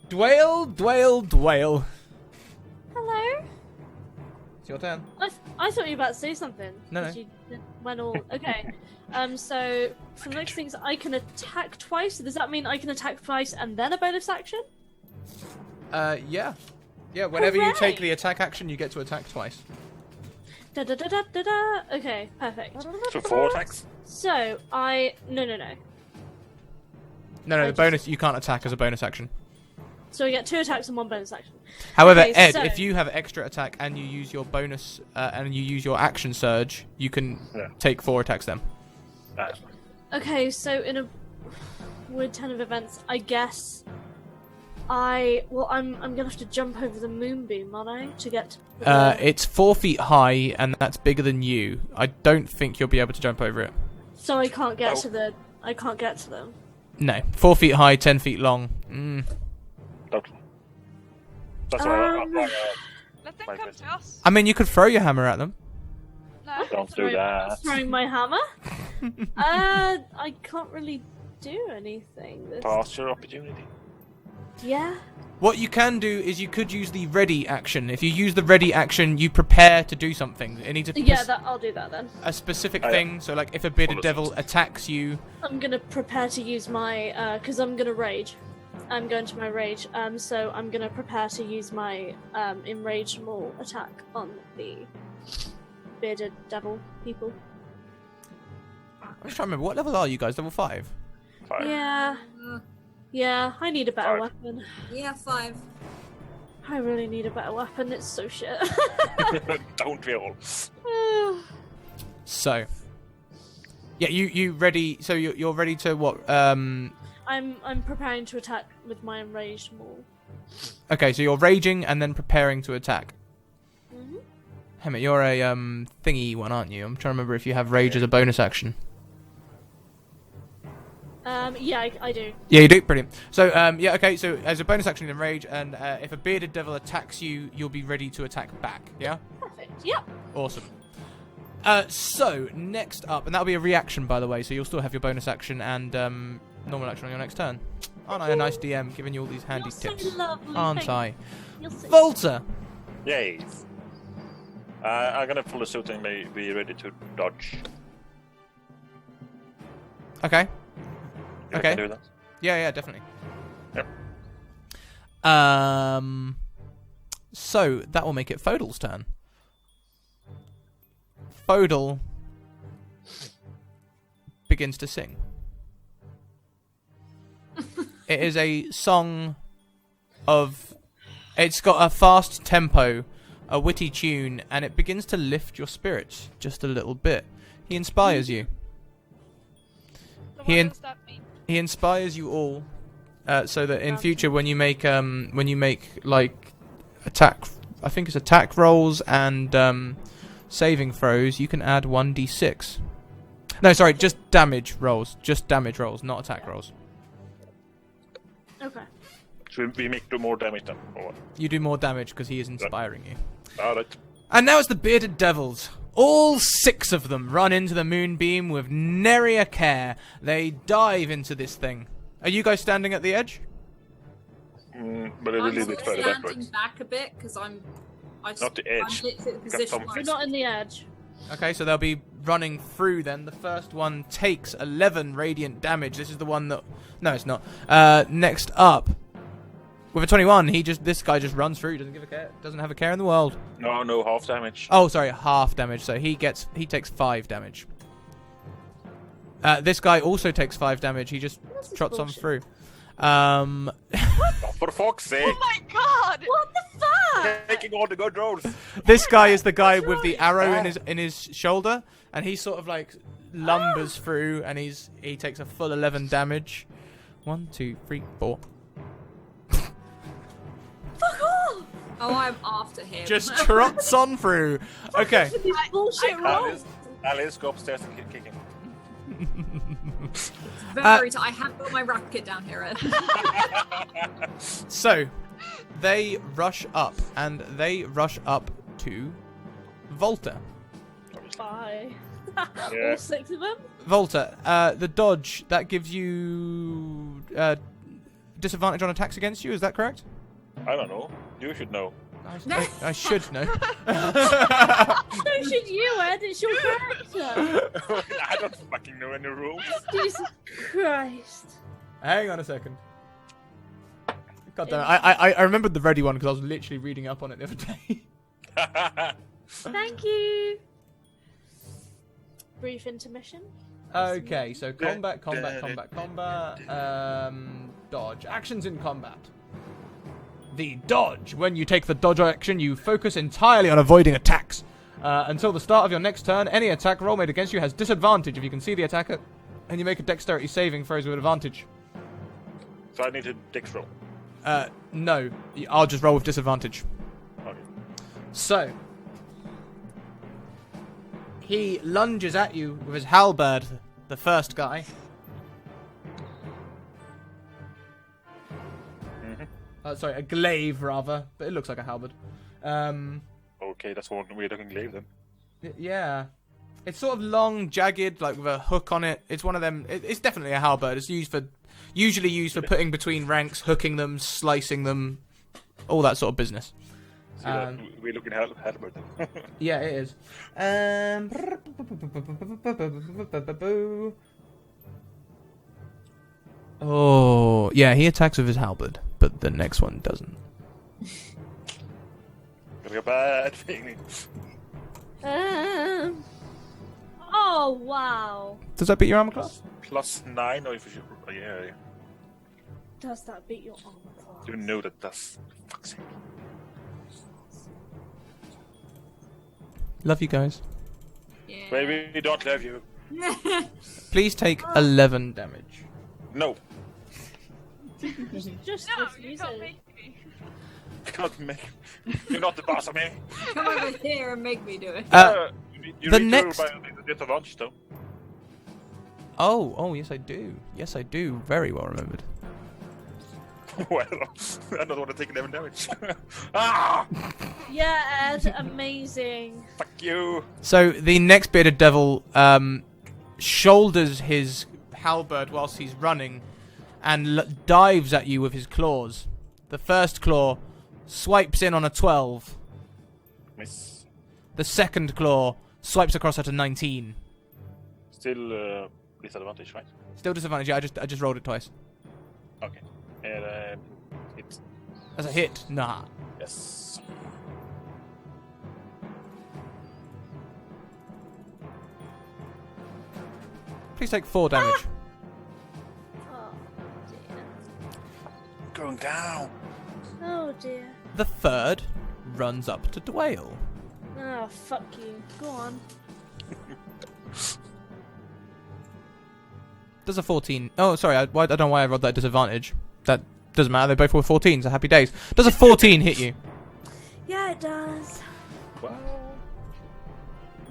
Dwale. Hello? It's your turn. I thought you were about to say something. No. 'cause you went all... Okay. So, for the next things, I can attack twice. Does that mean I can attack twice and then a bonus action? Yeah. Yeah, whenever you take Hooray! the attack action, you get to attack twice. Da da da da da da. Okay, perfect. so 4 attacks. So, No. No, I the just- bonus, you can't attack as a bonus action. So I get 2 attacks and 1 bonus action. However, Okay, Ed, so- if you have extra attack and you use your bonus and you use your action surge, you can Yeah. take 4 attacks then. Okay, so in a weird turn of events, I guess I'm gonna have to jump over the moonbeam, aren't I, to get to the... It's 4 feet high and that's bigger than you. I don't think you'll be able to jump over it. So I can't get Oh. to the... I can't get to them. No, 4 feet high, 10 feet long. Totally. That's Um, why Let them My come question. to us. I mean, you could throw your hammer at them. No. don't do that. Throwing my hammer? I can't really do anything. Pass your opportunity. Yeah? What you can do is you could use the ready action. If you use the ready action, you prepare to do something. It needs I'll do that then. a specific Oh, yeah. thing. So, like, if a bearded Follow devil suit. attacks you, I'm gonna prepare to use my, because I'm gonna rage. I'm going to my rage, so I'm gonna prepare to use my, enraged maul attack on the bearded devil people. I'm just trying to remember, what level are you guys? Level 5? 5. Yeah, yeah, I need a better 5. weapon. Yeah, 5. I really need a better weapon, it's so shit. Don't we all? So, yeah, you ready? So you're ready to what? I'm preparing to attack with my enraged maul. Okay, so you're raging and then preparing to attack. Mm-hmm. Hemmett, you're a thingy one, aren't you? I'm trying to remember if you have rage as a bonus action. Yeah, I do. Yeah, you do. Brilliant. So, yeah, okay. So, as a bonus action, you can rage, and if a bearded devil attacks you, you'll be ready to attack back. Yeah. Perfect. Yep. Awesome. So next up, and that'll be a reaction, by the way. So you'll still have your bonus action and normal action on your next turn. Aren't I a nice DM, giving you all these handy You're tips? so lovely. Aren't I? You're so... Volta. Yes. I'm gonna follow suit and be ready to dodge. Okay. If Okay. I can do that. Yeah, definitely. Yep. So that will make it Fodal's turn. Fodal begins to sing. It is a song of... It's got a fast tempo, a witty tune, and it begins to lift your spirits just a little bit. He inspires you. So He what in- does that mean? He inspires you all, so that in future when you make like attack rolls and saving throws, you can add 1d6. No, sorry, just damage rolls, not attack rolls. Okay. Should we do more damage then? Or what? You do more damage because he is inspiring you. Alright. And now it's the bearded devils. All 6 of them run into the moonbeam with nary a care. They dive into this thing. Are you guys standing at the edge? But a I'm little sort bit of further standing backwards. back a bit because I just, Not the edge. I'm literally at the Got position some- where We're not in the edge. Okay, so they'll be running through then. The first one takes 11 radiant damage. This is the one that... No, it's not. Next up, with a 21, this guy just runs through. Doesn't give a care. Doesn't have a care in the world. No, half damage. Oh, sorry, half damage. So he takes 5 damage. This guy also takes 5 damage. He just This is trots on bullshit. through. Oh, for fuck's sake! Oh my god! What the fuck? Taking all the good rolls. This guy is the guy with the arrow in his shoulder, and he sort of like lumbers through, and he takes a full 11 damage. 1, 2, 3, 4. Fuck off! Oh, I'm after him. Just trots on through. Okay. With these bullshit rolls. Alice, go upstairs and kick him. Very I have got my racket down here, Ed. So, they rush up, and they rush up to Volta. Bye. Yeah. All 6 of them? Volta, the dodge, that gives you disadvantage on attacks against you, is that correct? I don't know. You should know. I should know. So should you, Ed. It's your character. I don't fucking know any rules. Jesus Christ. Hang on a second. God damn it. I remembered the ready one because I was literally reading up on it the other day. Thank you. Brief intermission. Okay, so combat. Dodge. Actions in combat. The dodge. When you take the dodge action, you focus entirely on avoiding attacks. Until the start of your next turn, any attack roll made against you has disadvantage if you can see the attacker, and you make a dexterity saving throws with advantage. So I need to dex roll. No, I'll just roll with disadvantage. Okay. So, he lunges at you with his halberd, the first guy. Sorry, a glaive rather, but it looks like a halberd. Okay, that's one weird looking glaive then. Yeah. It's sort of long, jagged, like with a hook on it. It's one of them. It's definitely a halberd. It's usually used for putting between ranks, hooking them, slicing them, all that sort of business. See that weird looking halberd then. Yeah, it is. Oh, yeah, he attacks with his halberd, but the next one doesn't. Got a bad feeling. Oh, wow. Does that beat your armor class? +9 or if you should... Oh, yeah. Does that beat your armor class? You know that does. Fuck's sake. Love you guys. Yeah. Baby, we don't love you. Please take 11 damage. No. Just No, refuse you can't it. make me. Can't make... You're not the boss of me. Come over here and make me do it. You the need next- to by a disadvantage though. Oh, yes I do. Yes I do. Very well remembered. Well, I don't want to take 11 damage. Ah! Yeah, Ed, amazing. Fuck you. So the next bearded devil shoulders his halberd whilst he's running and dives at you with his claws. The first claw swipes in on a 12. Miss. The second claw swipes across at a 19. Still disadvantage, right? Still disadvantage. Yeah, I just rolled it twice. Okay. And hit. As a hit, nah. Yes. Please take 4 damage. Oh dear. Going down. Oh dear. The third runs up to Dwayne. Oh fuck you. Go on. Does a 14... Oh, sorry, I don't know why I rolled that disadvantage. That doesn't matter, they both were 14s, so happy days. Does a 14 hit you? Yeah, it does. Wow.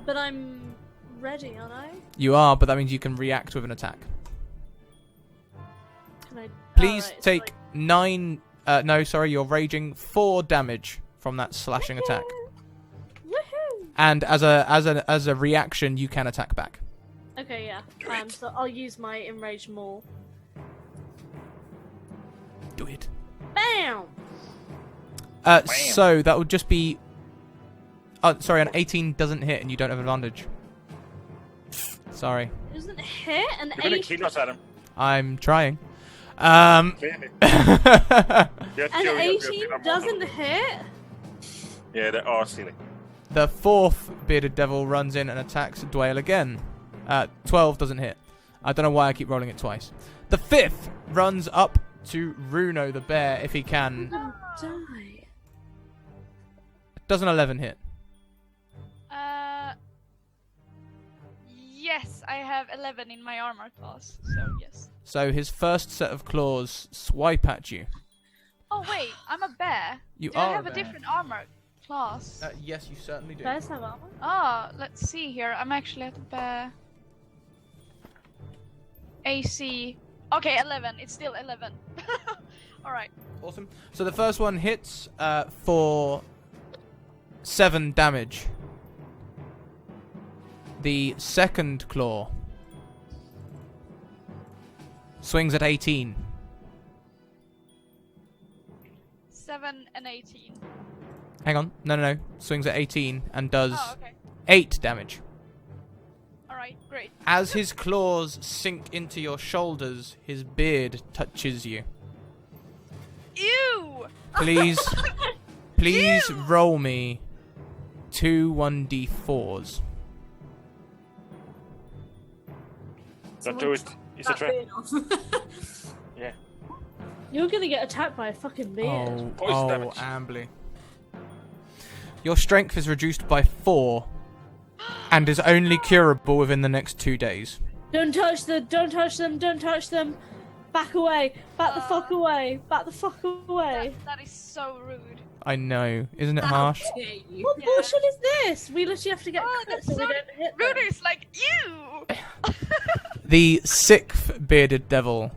But I'm ready, aren't I? You are, but that means you can react with an attack. Can I? Please Alright, so, take like, 9... no, sorry, you're raging 4 damage from that slashing attack. Woohoo! And as a reaction, you can attack back. Okay, yeah. So I'll use my enraged maul. Do it. Bam! So that would just be... sorry, an 18 doesn't hit and you don't have advantage. Sorry. It doesn't hit an You're gonna 8. kill us, Adam. I'm trying. Clearly. An 18 doesn't hit. Yeah, they are silly. The fourth bearded devil runs in and attacks Dwayne again. 12 doesn't hit. I don't know why I keep rolling it twice. The fifth runs up to Runo the bear if he can. I'm gonna die. Does an 11 hit? Yes, I have 11 in my armor class, so yes. So his first set of claws swipe at you. Oh wait, I'm a bear. You Do are I have a a bear. different armor class? Yes, you certainly do. Bears have armor. Ah, let's see here. I'm actually at the bear. AC. Okay, 11. It's still 11. Alright. Awesome. So the first one hits for 7 damage. The second claw swings at 18. 7 and 18. Hang on. No. Swings at 18 and does Oh, okay. 8 damage. Alright, great. As his claws sink into your shoulders, his beard touches you. Ew! Please roll me 2 1d4s. Don't do it. It's a That trap. beard off. Yeah. You're gonna get attacked by a fucking beard. Poison damage. Ambly. Your strength is reduced by 4 and is only curable within the next 2 days. Don't touch them! Don't touch them! Don't touch them! Back away! Back the fuck away! Back the fuck away! That is so rude. I know, isn't it How harsh? dare you. What Yeah. bullshit is this? We literally have to get Oh, crits that's so we so don't hit them. Rude is like, ew! The sixth bearded devil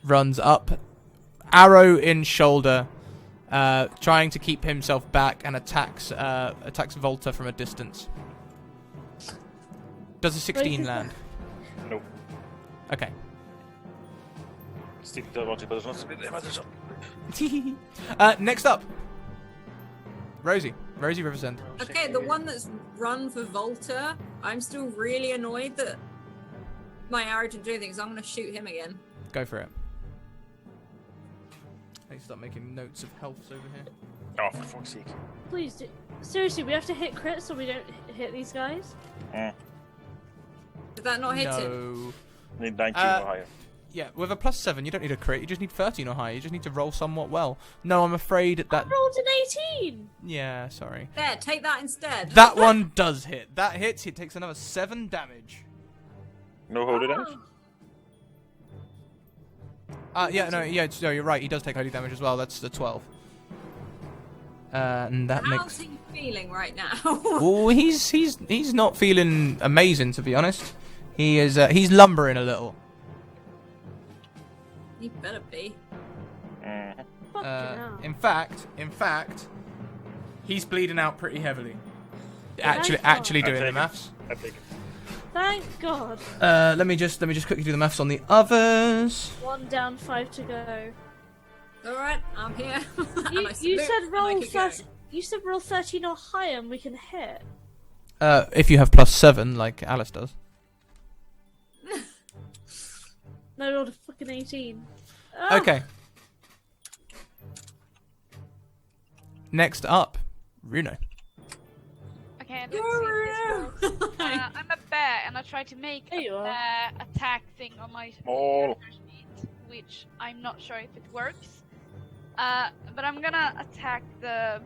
runs up, arrow in shoulder, trying to keep himself back and attacks Volta from a distance. Does a 16 is land? Nope. Okay. Still don't want to, but it's not split damage. Next up, Rosie Riversend. Okay, the one that's run for Volta, I'm still really annoyed that my arrow didn't do anything, so I'm going to shoot him again. Go for it. I need to start making notes of healths over here. Oh, for fuck's sake. Please do. Seriously, we have to hit crits so we don't hit these guys? Did that not hit him? No. Need 19 or higher. Yeah, with a +7, you don't need a crit. You just need 13 or higher. You just need to roll somewhat well. No, I'm afraid that. I rolled an 18! Yeah, sorry. There, take that instead. That one does hit. That hits. He takes another 7 damage. No holy damage? No, you're right. He does take holy damage as well. That's the 12. And that How's makes. he feeling right now? Oh, he's not feeling amazing, to be honest. He is. He's lumbering a little. He better be. Fucking hell. In fact, he's bleeding out pretty heavily. Thank Actually God. doing the take it. maths. I take it. Thank God. Let me just quickly do the maths on the others. 1 down, 5 to go. Alright, I'm here. And You, I you salute said and roll I keep going. you said roll 13 or higher and we can hit. If you have +7, like Alice does. No, I rolled a fucking 18. Ah! Okay. Next up, Runo. Okay. Okay, let's see if this works. I'm a bear, and I try to make There you a are. bear attack thing on my Small. sheet, which I'm not sure if it works. But I'm gonna attack the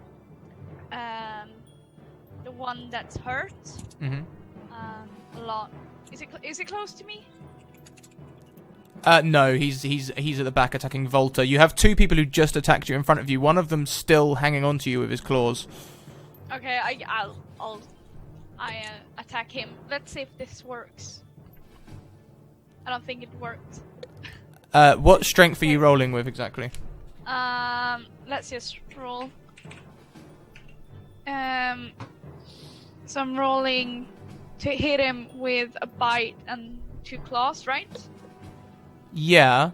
one that's hurt. Mhm. A lot. Is it close to me? No, he's at the back attacking Volta. You have two people who just attacked you in front of you. One of them still hanging on to you with his claws. Okay, I'll attack him. Let's see if this works. I don't think it worked. What strength are you rolling with exactly? Let's just roll. So I'm rolling to hit him with a bite and 2 claws, right? Yeah.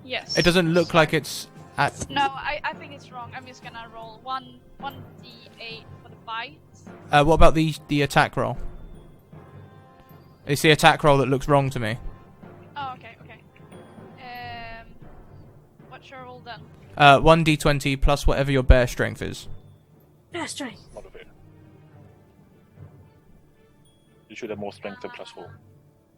Yes. It doesn't look like it's at. No, I think it's wrong. I'm just gonna roll 1d8 for the bite. What about the attack roll? It's the attack roll that looks wrong to me. Oh, okay. What's your roll then? 1d20 plus whatever your bear strength is. Bear strength. Modifier. You should have more strength than +4.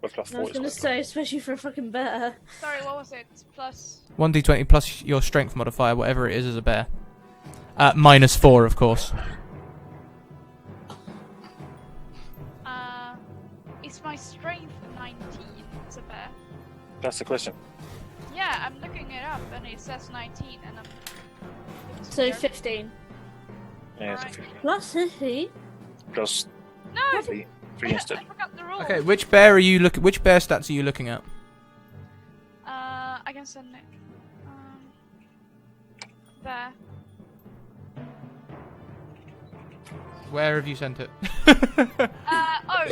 But +4 I was is gonna quite say, especially for a fucking bear. Sorry, what was it? Plus. 1d20 plus your strength modifier, whatever it is as a bear. -4, of course. Is my strength 19 as a bear? That's the question. Yeah, I'm looking it up and it says 19 and I'm. So scared. 15. Yeah, it's a Alright. 15. Plus 15? Plus No! 3 I instead. forgot the rule. Okay, which bear are you Which bear stats are you looking at? I can send it. There. Where have you sent it?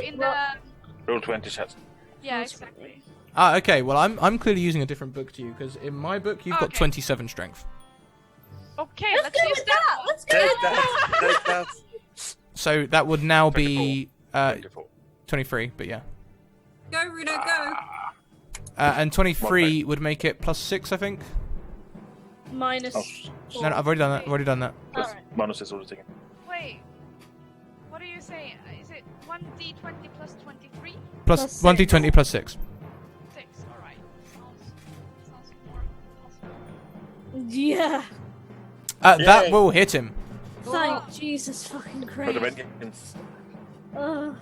In the. Roll 20 chat. Yeah, exactly. Okay. Well, I'm clearly using a different book to you because in my book you've got Okay. 27 strength. Okay, Let's let's go use with that. that! one. Let's go Take with that! that! Take that! So that would now be 24. 23, but yeah. Go, Runo, go. And 23 would make it +6, I think. Minus Oh, 4. No, I've already done that. I've already done that. plus Alright. bonus is already taken. Wait. What are you saying? Is it 1d20 plus 23? Plus Plus 1d20 6. plus 6. 6, alright. Sounds more possible. Yeah. That Yay. will hit him. Thank Jesus fucking For the Christ. vengeance. Ugh.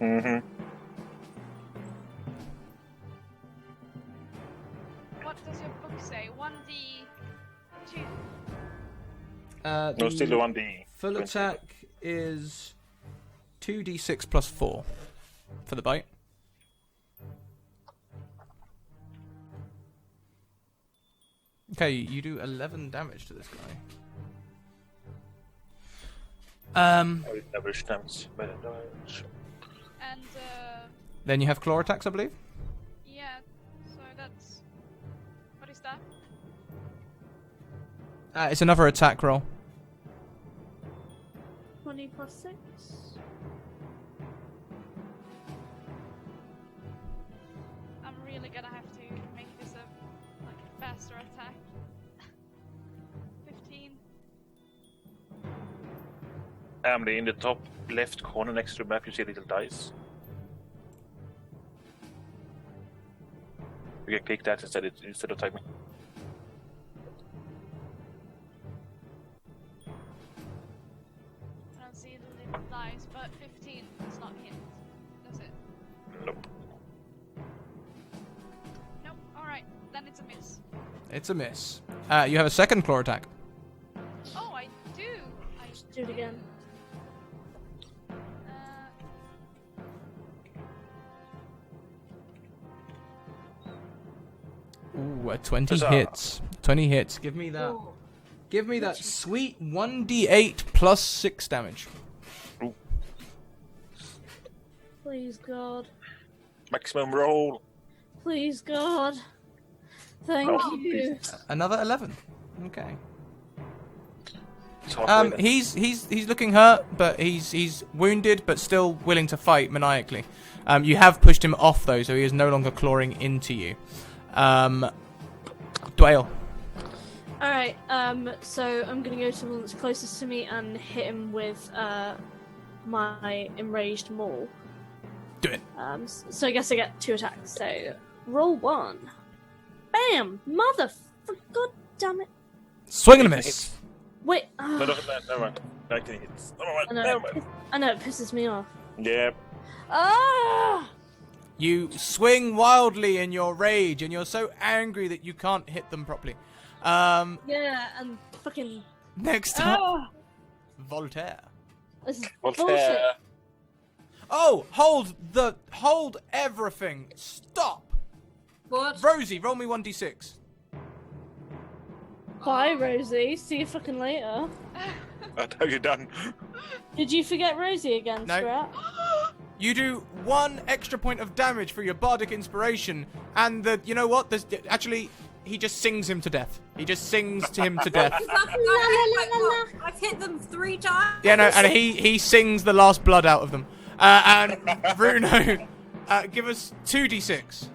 Mm-hmm. What does your book say? 1d2? No, still the 1d. Full 20. attack is 2d6 plus 4 for the bite. Okay, you do 11 damage to this guy. Average damage. Damage. And, Then you have claw attacks, I believe. yeah, so that's. What is that? It's another attack roll. 20 plus 6. I'm really gonna have to make this a faster attack. 15. In the top left corner next to the map, you see a little dice. You can click that instead of typing. I don't see the little dice, but 15 does not hit. Does it? Nope. Nope. Alright, then it's a miss. It's a miss. You have a second claw attack. Oh, I do! Just do it again. Ooh, a 20 Huzzah. hits. 20 hits. Give me that. Ooh. Give me that sweet 1d8 plus 6 damage. Please, God. Maximum roll. Please, God. Thank Oh, you. Another 11. Okay. It's halfway there. He's looking hurt, but he's wounded, but still willing to fight maniacally. You have pushed him off though, so he is no longer clawing into you. Dwale. Alright, so I'm gonna go to the one that's closest to me and hit him with my enraged maul. Do it. So I guess I get 2 attacks. So roll 1. Bam! God damn it! Swing and a miss. Wait. No, never mind. 19 hits. Never mind. I know it pisses me off. Yep. Ah! You swing wildly in your rage, and you're so angry that you can't hit them properly. Yeah, and fucking. Next up, Voltaire. This is Voltaire. bullshit. Oh, hold everything. Stop. What? Rosie, roll me 1d6. Bye, Rosie. See you fucking later. What have you done? Did you forget Rosie again, No. Scrat? You do 1 extra point of damage for your bardic inspiration, and you know what? Actually, he just sings him to death. He just sings to him to death. I've hit them 3 times. Yeah, no, and he sings the last blood out of them. And Bruno, give us 2d6.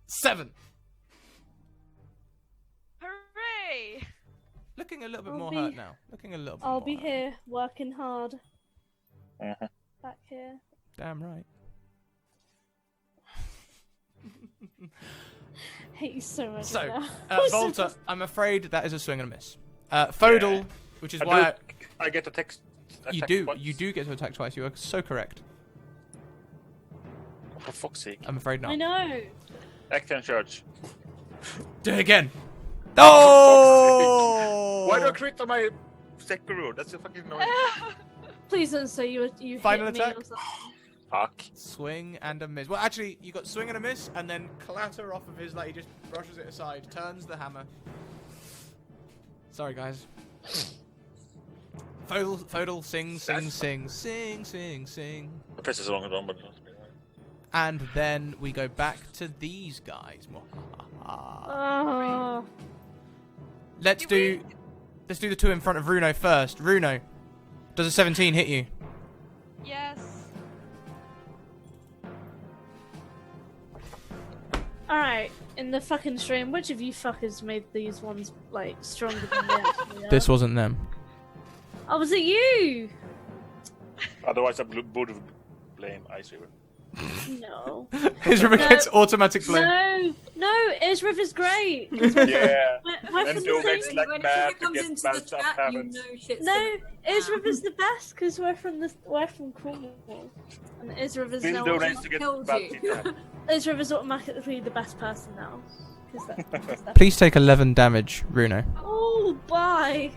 Seven. Hooray! Looking a little bit I'll more be- hurt now. Looking a little bit I'll more be hurt. here working hard. Uh-huh. Back here. Damn right. Hate you so much. So, now. Volta, I'm afraid that is a swing and a miss. Fodal, Yeah. which is why I get a text. you do get to attack twice. You are so correct. For fuck's sake. I'm afraid not. I know. Action charge. Do it again. Oh! Why do I crit on my second roll? That's so fucking annoying. Please don't say you Final hit me attack? or something. Fuck. Swing and a miss. Well, actually, you got swing and a miss, and then clatter off of his, like, he just brushes it aside, turns the hammer. Sorry, guys. Fodal, sing. The piss is long and on, but And then we go back to these guys. Oh. Let's do the 2 in front of Runo first. Runo, does a 17 hit you? Yes. Alright, in the fucking stream, which of you fuckers made these ones, like, stronger than they actually are? This wasn't them. Oh, was it you? otherwise I would blame Ice River. No. His river No. gets automatic blame. No, Is River's great. Yeah. We're from And the do same- next like when mad it to comes get into the bounced off chat, you heavens. know shit's No, gonna Is go down. River's the best because we're from Cornwall, and Is River's Still now donates to get killed bounced you. in heaven. Is River's automatically the best person now. Please take 11 damage, Runo. Oh, bye.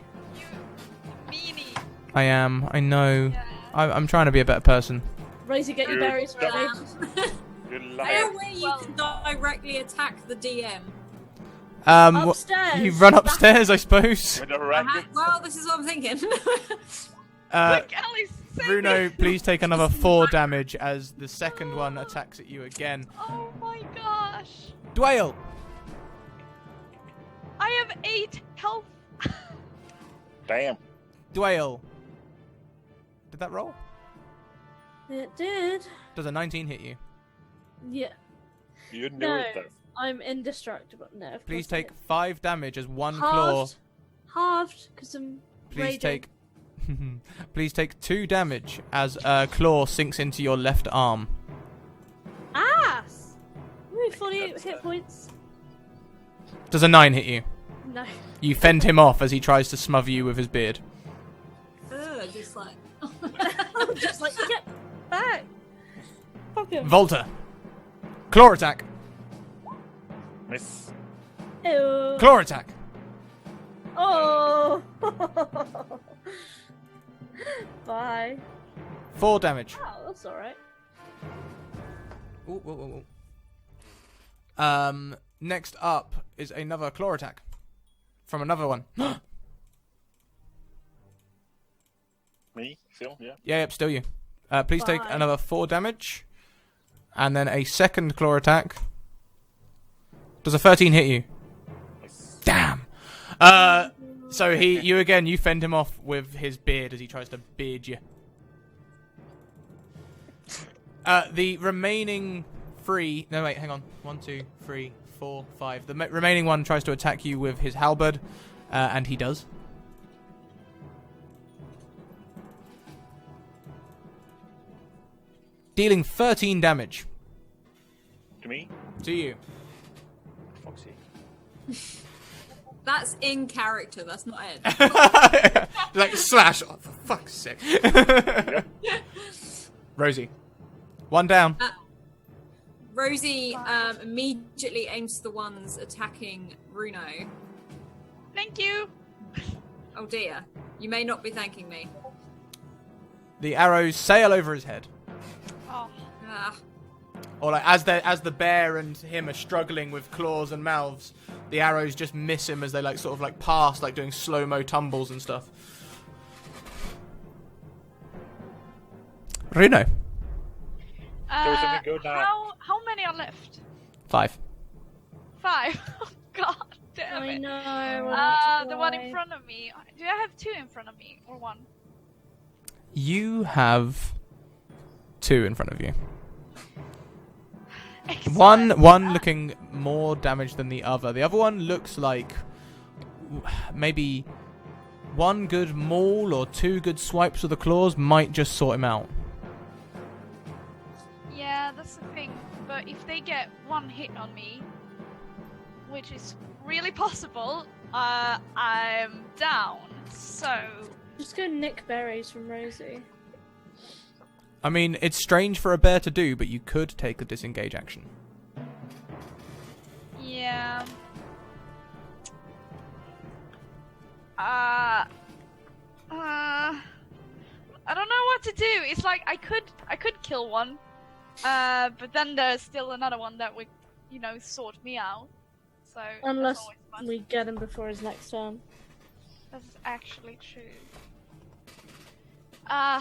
Meanie. I am. I know. Yeah. I'm trying to be a better person. Rosie, get your Dude, berries ready. You No liar. way you can directly attack the DM. Upstairs. You run upstairs, I suppose. With a racket. Well, this is what I'm thinking. Quick, Alice, save me. Bruno, please take another 4 damage as the second one attacks at you again. Oh my gosh. Dwayne! I have 8 health. Damn. Dwayne! Did that roll? It did. Does a 19 hit you? Yeah. You knew No. it though. I'm indestructible. No. of Please course I take 5 damage as 1 claw. Halved, because I'm Please raging. take. Please take 2 damage as a claw sinks into your left arm. Ass! Ooh, 48 hit points. Does a 9 hit you? No. You fend him off as he tries to smother you with his beard. Ugh, just like. I'm just like, get back. Fuck him. Volta. Claw attack. Miss. Ew. Claw attack. Oh. Bye. 4 damage. Oh, that's alright. Ooh, whoa, whoa, whoa. Next up is another claw attack from another one. Me? Still? Yeah. Yep, still you. Please take Bye. another 4 damage, and then a second claw attack. Does a 13 hit you? Miss. Damn. So you fend him off with his beard as he tries to beard you. The remaining 3. No, wait, hang on. 1, 2, 3, 4, 5. The remaining one tries to attack you with his halberd, and he does. Dealing 13 damage. To me? To you. Foxy. That's in character. That's not it. Like, slash. Oh, for fuck's sake. Rosie. 1 down. Rosie immediately aims to the ones attacking Bruno. Thank you. Oh dear. You may not be thanking me. The arrows sail over his head. Oh. Ah. Or like as the bear and him are struggling with claws and mouths, the arrows just miss him as they like sort of like pass, like doing slow-mo tumbles and stuff. Bruno. Go down. How many are left? 5. 5. Oh, God damn I it. know. The one in front of me. Do I have 2 in front of me or 1? You have 2 in front of you. Excellent. One looking more damaged than the other. The other one looks like maybe 1 good maul or 2 good swipes with the claws might just sort him out. Yeah, that's the thing. But if they get 1 hit on me, which is really possible, I'm down. So Just go nick berries from Rosie. I mean, it's strange for a bear to do, but you could take a disengage action. yeah. I don't know what to do. It's like I could kill one, but then there's still another one that would, sort me out. So Unless that's always fun. we get him before his next turn. That's actually true.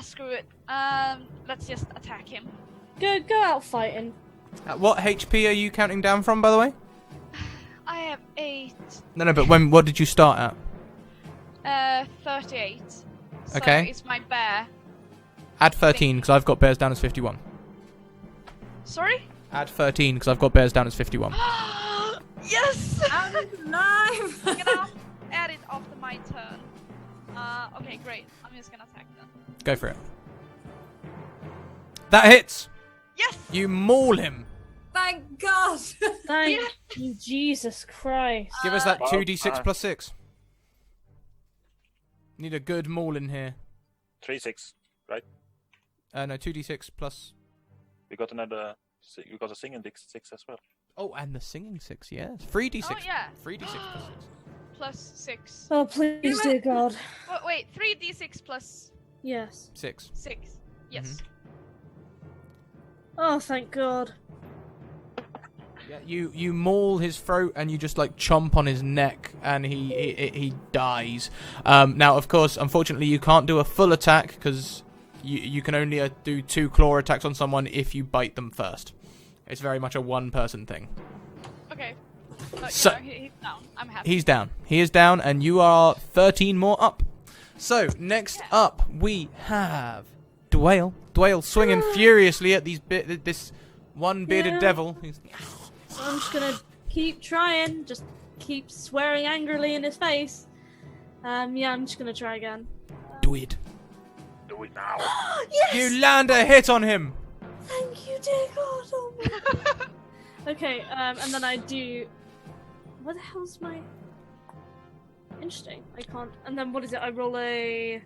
Screw it. Let's just attack him. Go out fighting. What HP are you counting down from, by the way? I have 8. No, but what did you start at? 38. Okay. So it's my bear. Add 13, because I've got bears down as 51. Sorry? Add 13, because I've got bears down as 51. Yes! No! I'm gonna add it after my turn. Okay, great. I'm just gonna attack them. Go for it. That hits! Yes! You maul him! Thank God! Thank you, Jesus Christ. Give us that Well, 2d6 plus 6. Need a good maul in here. 3, 6, right? No, 2d6 plus... We got another. We got a singing 6 as well. Oh, and the singing 6, yes. 3d6. Oh, yeah. 3d6 plus 6. Plus 6. Oh, please, dear God. Wait, 3d6 plus Yes. 6. 6. Yes. Oh, thank God. Yeah, you maul his throat and you just like chomp on his neck and he dies. Now, of course, unfortunately, you can't do a full attack because you can only do 2 claw attacks on someone if you bite them first. It's very much a one-person thing. Okay. But, So- he's down. I'm happy. He's down. He is down, and you are 13 more up. So, next up, we have Dwayne. Dwayne swinging furiously at this one bearded Yeah. devil. So I'm just gonna keep trying. Just keep swearing angrily in his face. Yeah, I'm just gonna try again. Do it. Do it now. Yes! You land a hit on him. Thank you, dear God. Oh my God. Okay, and then I do... What the hell's my... Interesting. I can't... And then what is it? I roll a...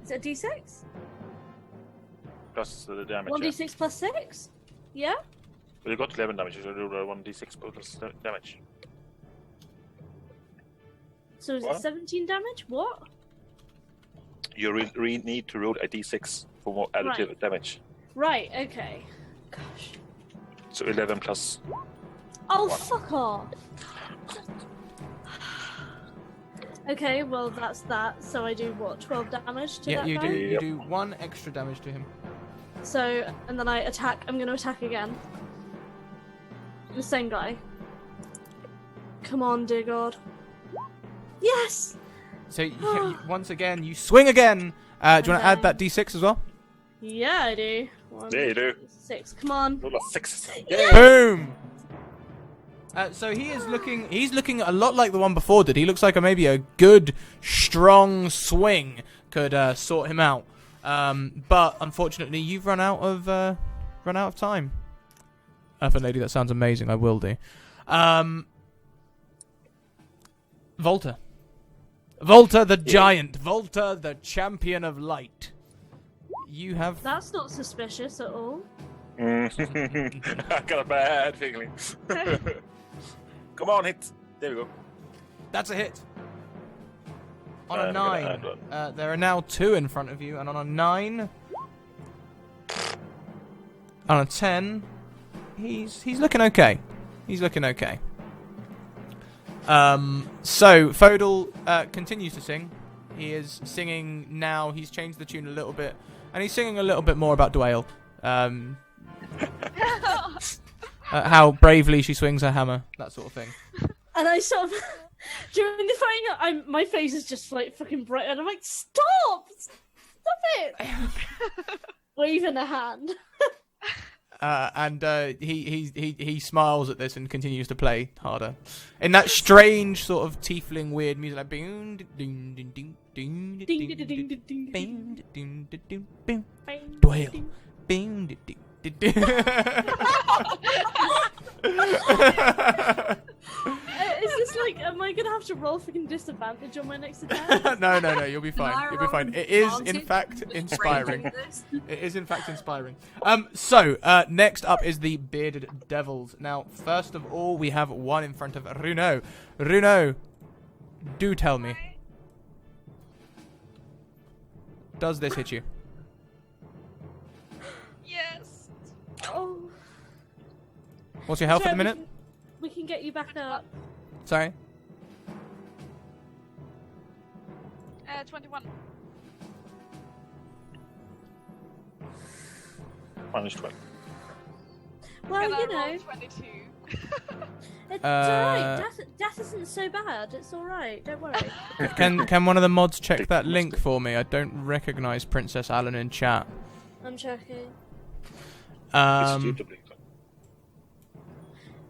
Is it a d6? Plus the damage. 1d6 plus 6? Yeah? Well, you got 11 damage. You should do 1d6 plus damage. So is What? it 17 damage? What? You need to roll a d6 for more additive Right. damage. Right, okay. Gosh. So 11 plus. Oh, fuck off! Okay, well that's that. So I do what, 12 damage to Yeah, that you guy? do. You Yep. do 1 extra damage to him. So, and then I attack. I'm gonna attack again. The same guy. Come on, dear God. Yes! So once again, you swing again. Do you want to add Okay. that d6 as well? Yeah, I do. 1, There you do. 6. Come on. Roll a 6. Boom. So he's looking a lot like the one before did. He looks like maybe a good, strong swing could sort him out. But unfortunately, you've run out of time. For a lady, that sounds amazing. I will do. Volta. Volta the giant. Volta the champion of light. You have... That's not suspicious at all. I got a bad feeling. Come on, hit. There we go. That's a hit. On a I'm gonna 9. add one. There are now 2 in front of you, and on a 9... On a 10... He's looking okay. He's looking okay. So, Fodal continues to sing. He is singing now. He's changed the tune a little bit. And he's singing a little bit more about Dwayne. How bravely she swings her hammer. That sort of thing. And I sort of, during the fighting, my face is just like fucking bright, and I'm like, stop it, waving a hand. And he smiles at this and continues to play harder in that strange sort of tiefling weird music like boom ding ding ding ding ding ding ding ding ding ding Dwayne boom ding ding. Is this like, am I gonna have to roll fucking disadvantage on my next attack? No, you'll be fine. You'll be fine. It is in fact Advantage? inspiring. It is in fact inspiring. So next up is the bearded devils. Now, first of all, we have one in front of Runo. Runo, do tell me, does this hit you? Yes. Oh. What's your health Sure, at the minute? We can get you back up. Sorry. 21. Minus 20. Well, And I you know, rolled 22. it's alright. Death isn't so bad. It's alright. Don't worry. Can one of the mods check that link for me? I don't recognise Princess Alan in chat. I'm checking.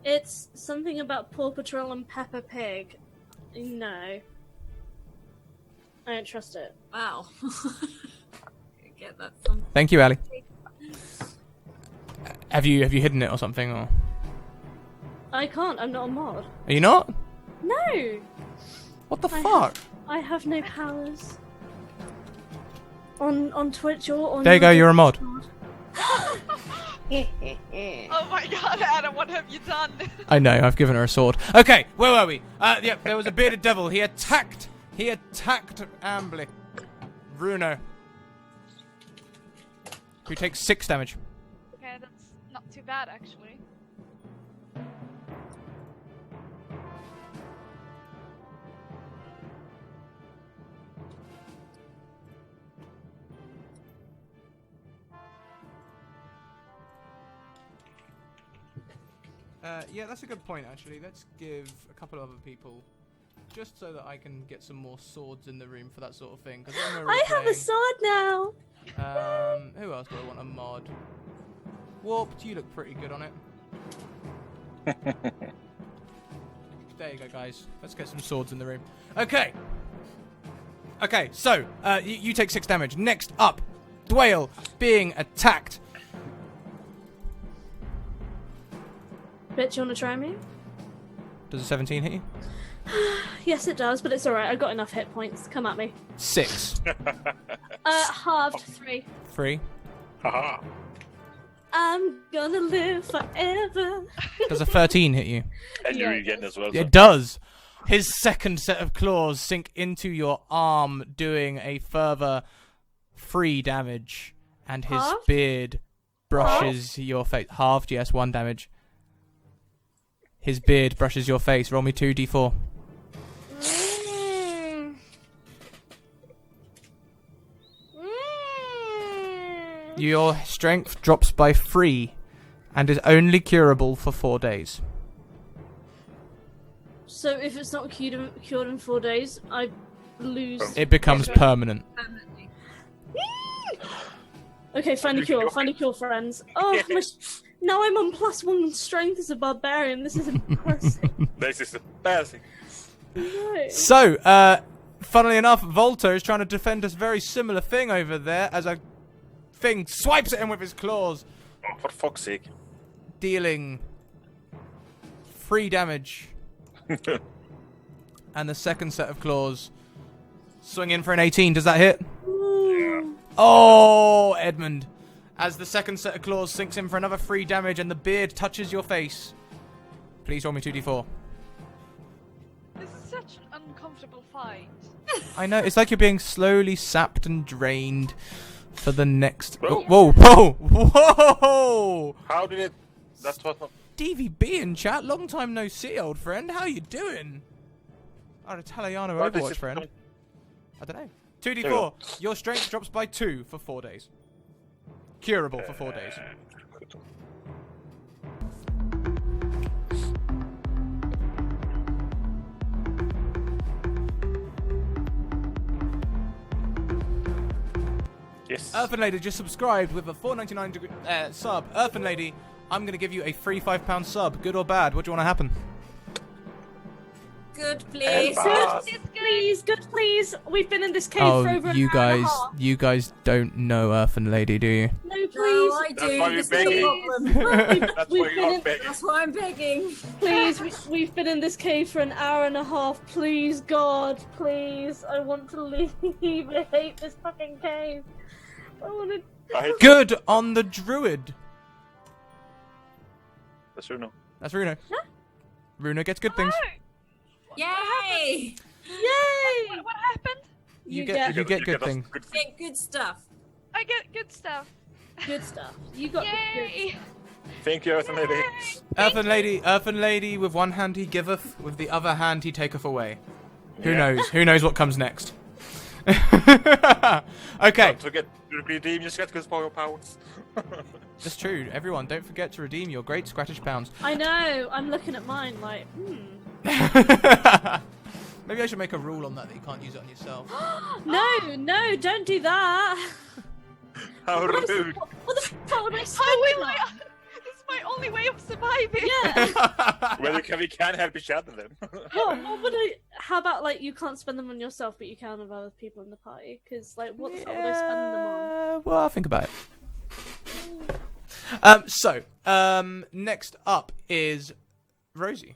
It's something about Paw Patrol and Peppa Pig. No. I don't trust it. Wow. Get that from. Thank you, Ali. Have you hidden it or something? Or I can't. I'm not a mod. are you not? No. What the I fuck? I have no powers. On Twitch or on. There you go. You're a mod. Oh my god, Adam, what have you done? I know. I've given her a sword. Okay, where were we? Yep. There was a bearded devil. He attacked Ambly. Bruno, who takes 6 damage. Okay, that's not too bad actually. Yeah, that's a good point, actually. Let's give a couple of other people, just so that I can get some more swords in the room for that sort of thing. 'Cause when we're I have a playing, sword now. who else do I want a mod? Warped, you look pretty good on it. There you go, guys. Let's get some swords in the room. Okay. Okay, so, you take 6 damage. Next up, Dwayne being attacked. Bitch, you wanna try me? Does a 17 hit you? Yes, it does, but it's alright. I've got enough hit points. Come at me. 6. Halved 3. 3. Haha. I'm gonna live forever. Does a 13 hit you? And you Yeah. regen as well. It does. His second set of claws sink into your arm, doing a further 3 damage. And his Halved? beard brushes your face. Halved, yes, 1 damage. His beard brushes your face. Roll me 2d4. Your strength drops by 3 and is only curable for 4 days. So if it's not cured in 4 days, I lose. It becomes permanent. Permanently. Okay, find a cure. Find a cure, friends. Oh, now I'm on +1 strength as a barbarian. This is impressive. This is embarrassing. No. So, funnily enough, Volta is trying to defend a very similar thing over there as a thing swipes at him with his claws, Oh, for fuck's sake. dealing 3 damage. And the second set of claws swing in for an 18. Does that hit? Ooh. Oh, Edmund. As the second set of claws sinks in for another 3 damage and the beard touches your face. Please roll me 2d4. This is such an uncomfortable fight. I know, it's like you're being slowly sapped and drained for the next... Whoa. Whoa, whoa, whoa! How did it... That's what... DVB in chat, long time no see, old friend. How you doing? Our Italiano Why does Overwatch it- friend. I don't know. There we 2d4. go. Your strength drops by 2 for 4 days. Curable for 4 days. Yes. Earthen Lady just subscribed with a $4.99 sub. Earthen Lady, I'm going to give you a free £5 sub. Good or bad? What do you want to happen? Good, please. Good, please. We've been in this cave for over an hour and a half. you guys don't know Earthen Lady, do you? No, No, please. I That's do. why you're This is the begging. problem. That's we've why been you're in- not begging. That's why I'm begging. Please, we've been in this cave for an hour and a half. Please, God, please. I want to leave. I hate this fucking cave. I want to. I hate Good on the druid. That's Runo. That's Runo. Runo gets good things. Yay! Yay! What happened? You get good things. Get good stuff. I get good stuff. good stuff. You got the good. Yay! Thank you, Earthen Lady. Earthen Lady, with one hand he giveth, with the other hand he taketh away. Who knows? Who knows what comes next? Okay, Don't forget to redeem your Scratchers for your powers. that's true. Everyone, don't forget to redeem your great Scrattish pounds. I know. I'm looking at mine like, Maybe I should make a rule on that you can't use it on yourself. No, don't do that. How rude. What the fuck would I say? How will I? This is my only way of surviving. Yeah. Well, we can help each other then. What would I? How about like you can't spend them on yourself, but you can on other people in the party? Because like, what the fuck would I spend them on? Well, I'll think about it. Next up is Rosie.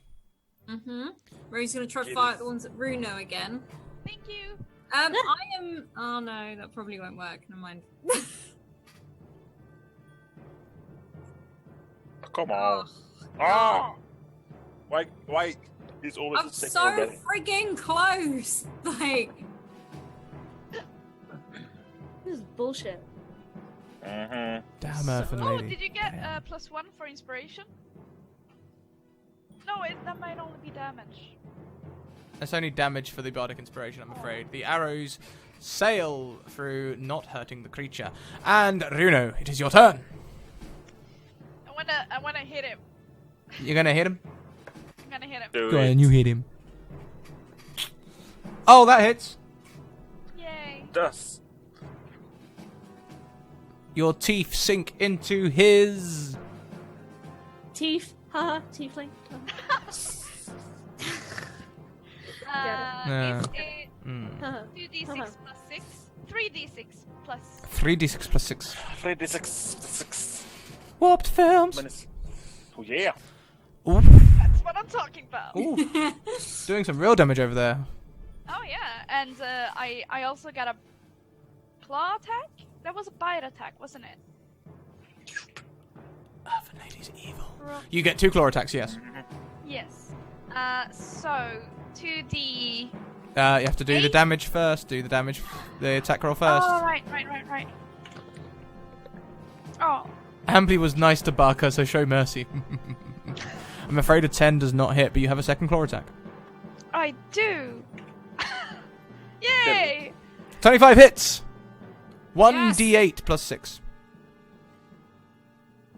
Rosie's gonna try to fight the ones at Runo again. Thank you. I am. Oh no, that probably won't work. Never mind. Come on. Ah! Why is always I'm the second so one better? friggin' close. Like, This is bullshit. Mm-hmm. Damn, Earthen Oh, Lady. did you get +1 for inspiration? No, that might only be damage. That's only damage for the Bardic Inspiration, I'm afraid. The arrows sail through, not hurting the creature. And Runo, it is your turn. I wanna hit him. You're gonna hit him? I'm gonna hit him. Do Go it. on, you hit him. Oh, that hits. Yay. Does. Your teeth sink into his... Teeth. Haha. Tiefling. Yeah. It's a Haha. 2d6 plus 6. 3d6 plus. 3d6 plus 6. 3d6. Warped films. Minutes. Oh yeah. Ooh. That's what I'm talking about. Ooh. Doing some real damage over there. Oh yeah, and I also got a claw attack. That was a bite attack, wasn't it? Earthen Lady's evil. You get 2 claw attacks, yes. Yes. So 2d. You have to do the damage first. Do the attack roll first. Oh right. Oh. Ambly was nice to Barker, so show mercy. I'm afraid a 10 does not hit, but you have a second claw attack. I do. Yay! 25 hits! 1d8 plus 6.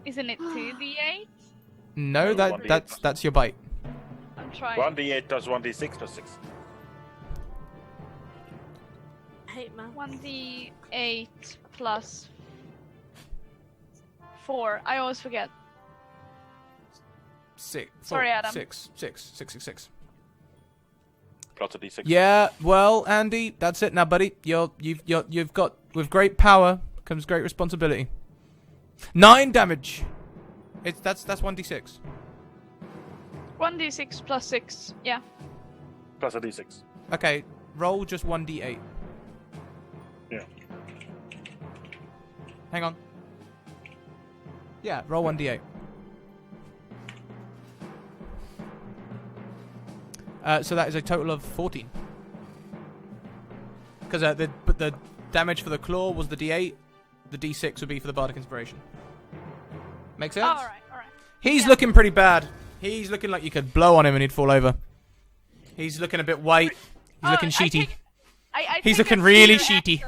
Isn't it 2d8? No, No, 1d8 that's your bite. I'm trying. 1d8 does 1d6 plus 6. I hate math. 1d8 plus 4. I always forget. 6. Sorry, Adam. 6. Plus a d6. Yeah, well, Andy, that's it now, buddy. You've got, with great power comes great responsibility. 9 damage. That's 1d6. 1d6 plus 6. Yeah. Plus a d6. Okay, roll just 1d8. Yeah. Hang on. Yeah, roll 1d8. So that is a total of 14. Because the damage for the claw was the d8, the d6 would be for the bardic inspiration. Make sense? Alright. He's looking pretty bad. He's looking like you could blow on him and he'd fall over. He's looking a bit white. He's looking sheety. He's looking really sheety.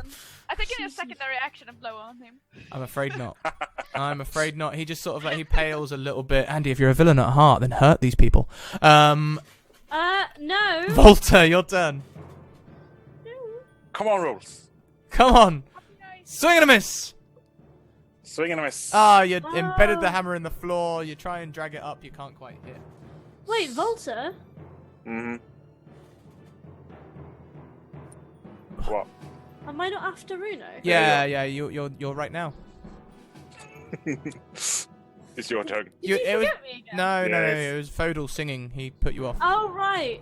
I think in a secondary action and blow on him. I'm afraid not. I'm afraid not. He just sort of like, he pales a little bit. Andy, if you're a villain at heart, then hurt these people. No. Volta, your turn. Come on, rolls. Come on. Swing and a miss. Swing and a miss. Ah, you embedded the hammer in the floor. You try and drag it up. You can't quite hit. Wait, Volta? Mm-hmm. What? Am I not after Runo? Yeah. You're right now. It's your turn. It was Forget me again? no. Yes. It was Fodal singing. He put you off. Oh, right.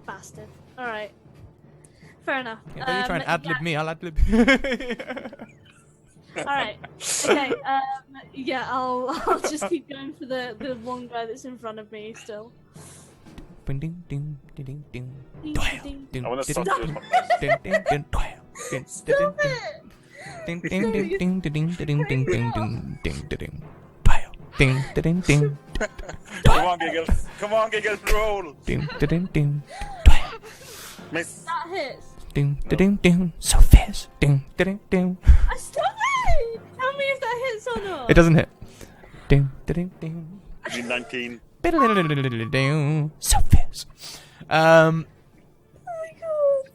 Bastard. Alright. Fair enough. Yeah, don't you try and ad-lib me. I'll ad-lib. Alright. Okay, yeah, I'll just keep going for the one guy that's in front of me still. Ding, ding, ding, ding, ding. Ding, Doyle. ding. Ding, I want to ding, stop ding, this. ding, ding, ding, Doyle. Ding, Stop ding, it! ding, ding, ding, ding, ding, ding, ding, ding, ding, ding, ding. Doyle. Ding, ding, ding. Come on, Giggles. Come on, Giggles. Roll. Ding, ding, ding. Doyle. Miss. That hits. Ding, ding, ding. So fierce. Ding, ding, ding. I stop it! Tell me if that hits or not. It doesn't hit. Ding, ding, ding. G19. So fierce. Oh my god.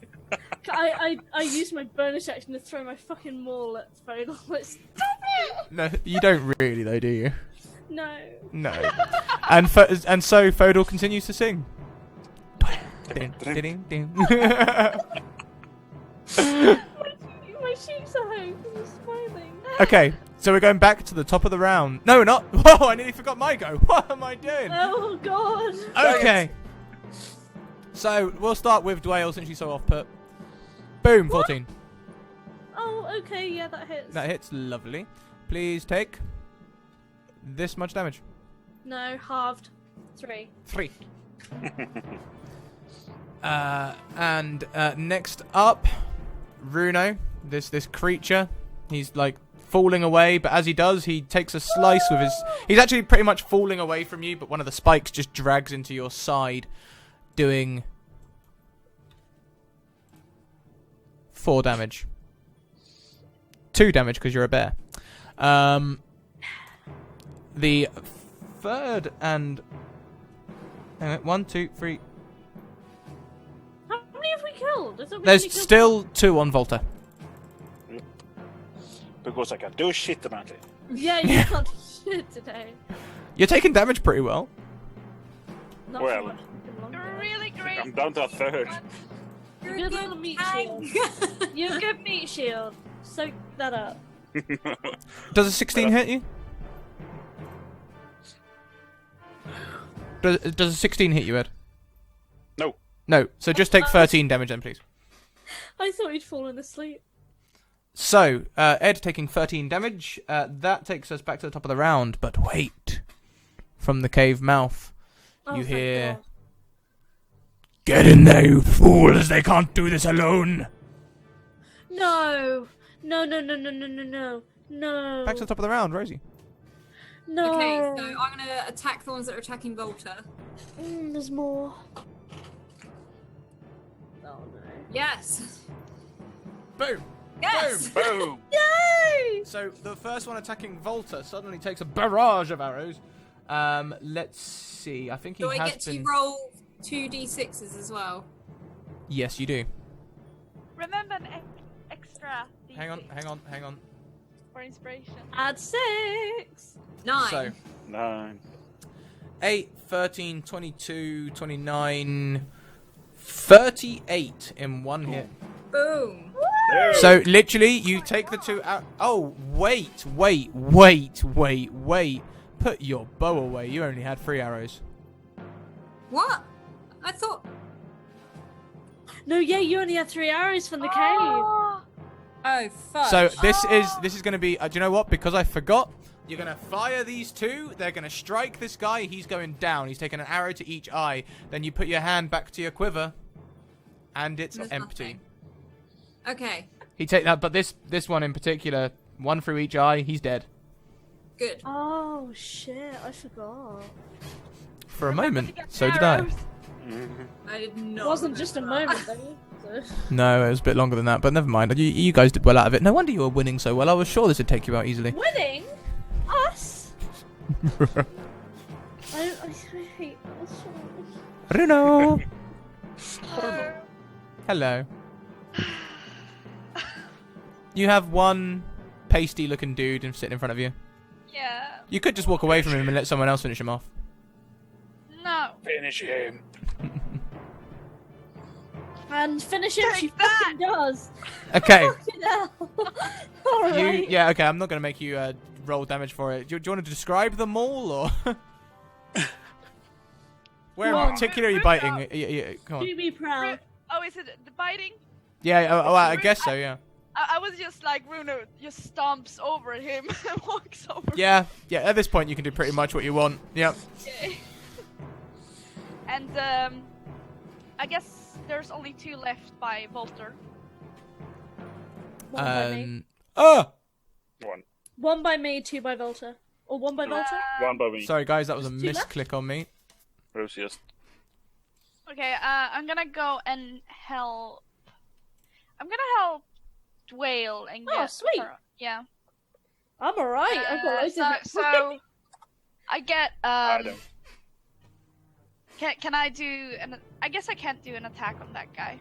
I used my bonus action to throw my fucking maul at Fodal. Like, stop it! No, you don't really though, do you? No. No. And so Fodal continues to sing. Ding, ding, ding. My cheeks are home from the smiling. Okay, so we're going back to the top of the round. No, we're not. Whoa, I nearly forgot my go. What am I doing? Oh god. Okay. So we'll start with Dwayne since she's so off put. Boom, 14. Oh, okay, yeah, that hits. That hits, lovely. Please take this much damage. No, halved. 3. 3. And next up, Runo, this creature. He's like falling away, but as he does, he takes a slice with his... He's actually pretty much falling away from you, but one of the spikes just drags into your side, doing 4 damage. 2 damage because you're a bear. The third and... Hang on, 1, 2, 3... How many have we killed? I thought we only There's killed still 2 on Volta. Because I can do shit about it. one. Yeah, you can't do shit today. You're taking damage pretty well. Not Well. so much fucking longer. Really great. I'm down to a third. You're Good a little good meat tank. shield. You have a good meat shield. Soak that up. Does a 16 hit you? Does a 16 hit you, Ed? No. No. So just take 13 damage then, please. I thought he'd fallen asleep. So, Ed taking 13 damage. That takes us back to the top of the round. But wait. From the cave mouth, Oh, you thank hear... God. Get in there, you fools! They can't do this alone! No. No, no, no, no, no, no, no. No. Back to the top of the round, Rosie. No. Okay, so I'm gonna attack the ones that are attacking Volta. There's more. Oh no. Yes. Boom! Yes. Boom! Yay! So, the first one attacking Volta suddenly takes a barrage of arrows. Let's see. I think he Do I has get been... to roll 2d6s as well? Yes, you do. Remember an extra. Hang on. for for inspiration. Add 6. 9. So 9. 8, 13, 22, 29, 38 in one hit. Boom. So literally, you take the 2 out. Oh, wait. Put your bow away. You only had 3 arrows. What? I thought. No, yeah, you only had 3 arrows from the cave. Oh, Oh, fuck. So this is going to be. Do you know what? Because I forgot. You're going to fire these 2. They're going to strike this guy. He's going down. He's taking an arrow to each eye. Then you put your hand back to your quiver, and it's There's empty. nothing. Okay. He take that, but this one in particular, 1 through each eye. He's dead. Good. Oh, shit, I forgot. For a moment, so did I. I did not. It wasn't just a moment, though. So. No, it was a bit longer than that, but never mind. You guys did well out of it. No wonder you were winning so well. I was sure this would take you out easily. Winning? Us? I hate us. Bruno! Hello. You have one pasty-looking dude sitting in front of you. yeah. You could just walk away from him and let someone else finish him off. No. Finish him. And finish it, she Take that! fucking does. Okay. Fucking hell. Alright. Yeah, okay, I'm not going to make you roll damage for it. Do you want to describe them all, or...? Where in Well, particular are you Bruno- biting? Yeah, come on. Do me proud. Oh, is it the biting? Yeah, I guess so, yeah. I was just like, Bruno just stomps over at him and walks over. Yeah, at this point you can do pretty much what you want. Yep. Okay. And I guess there's only 2 left by Volter. One by me. Oh! 1. 1 by me, 2 by Volta. Or 1 by Volta? 1 by me. Sorry guys, that was a There's 2 left? misclick on me. Rosie just. Okay, I'm gonna go and help. I'm gonna help Dwayne and Oh, get sweet. her. Yeah. I'm alright. I've got loads of so I get I don't. Can I do an? I guess I can't do an attack on that guy.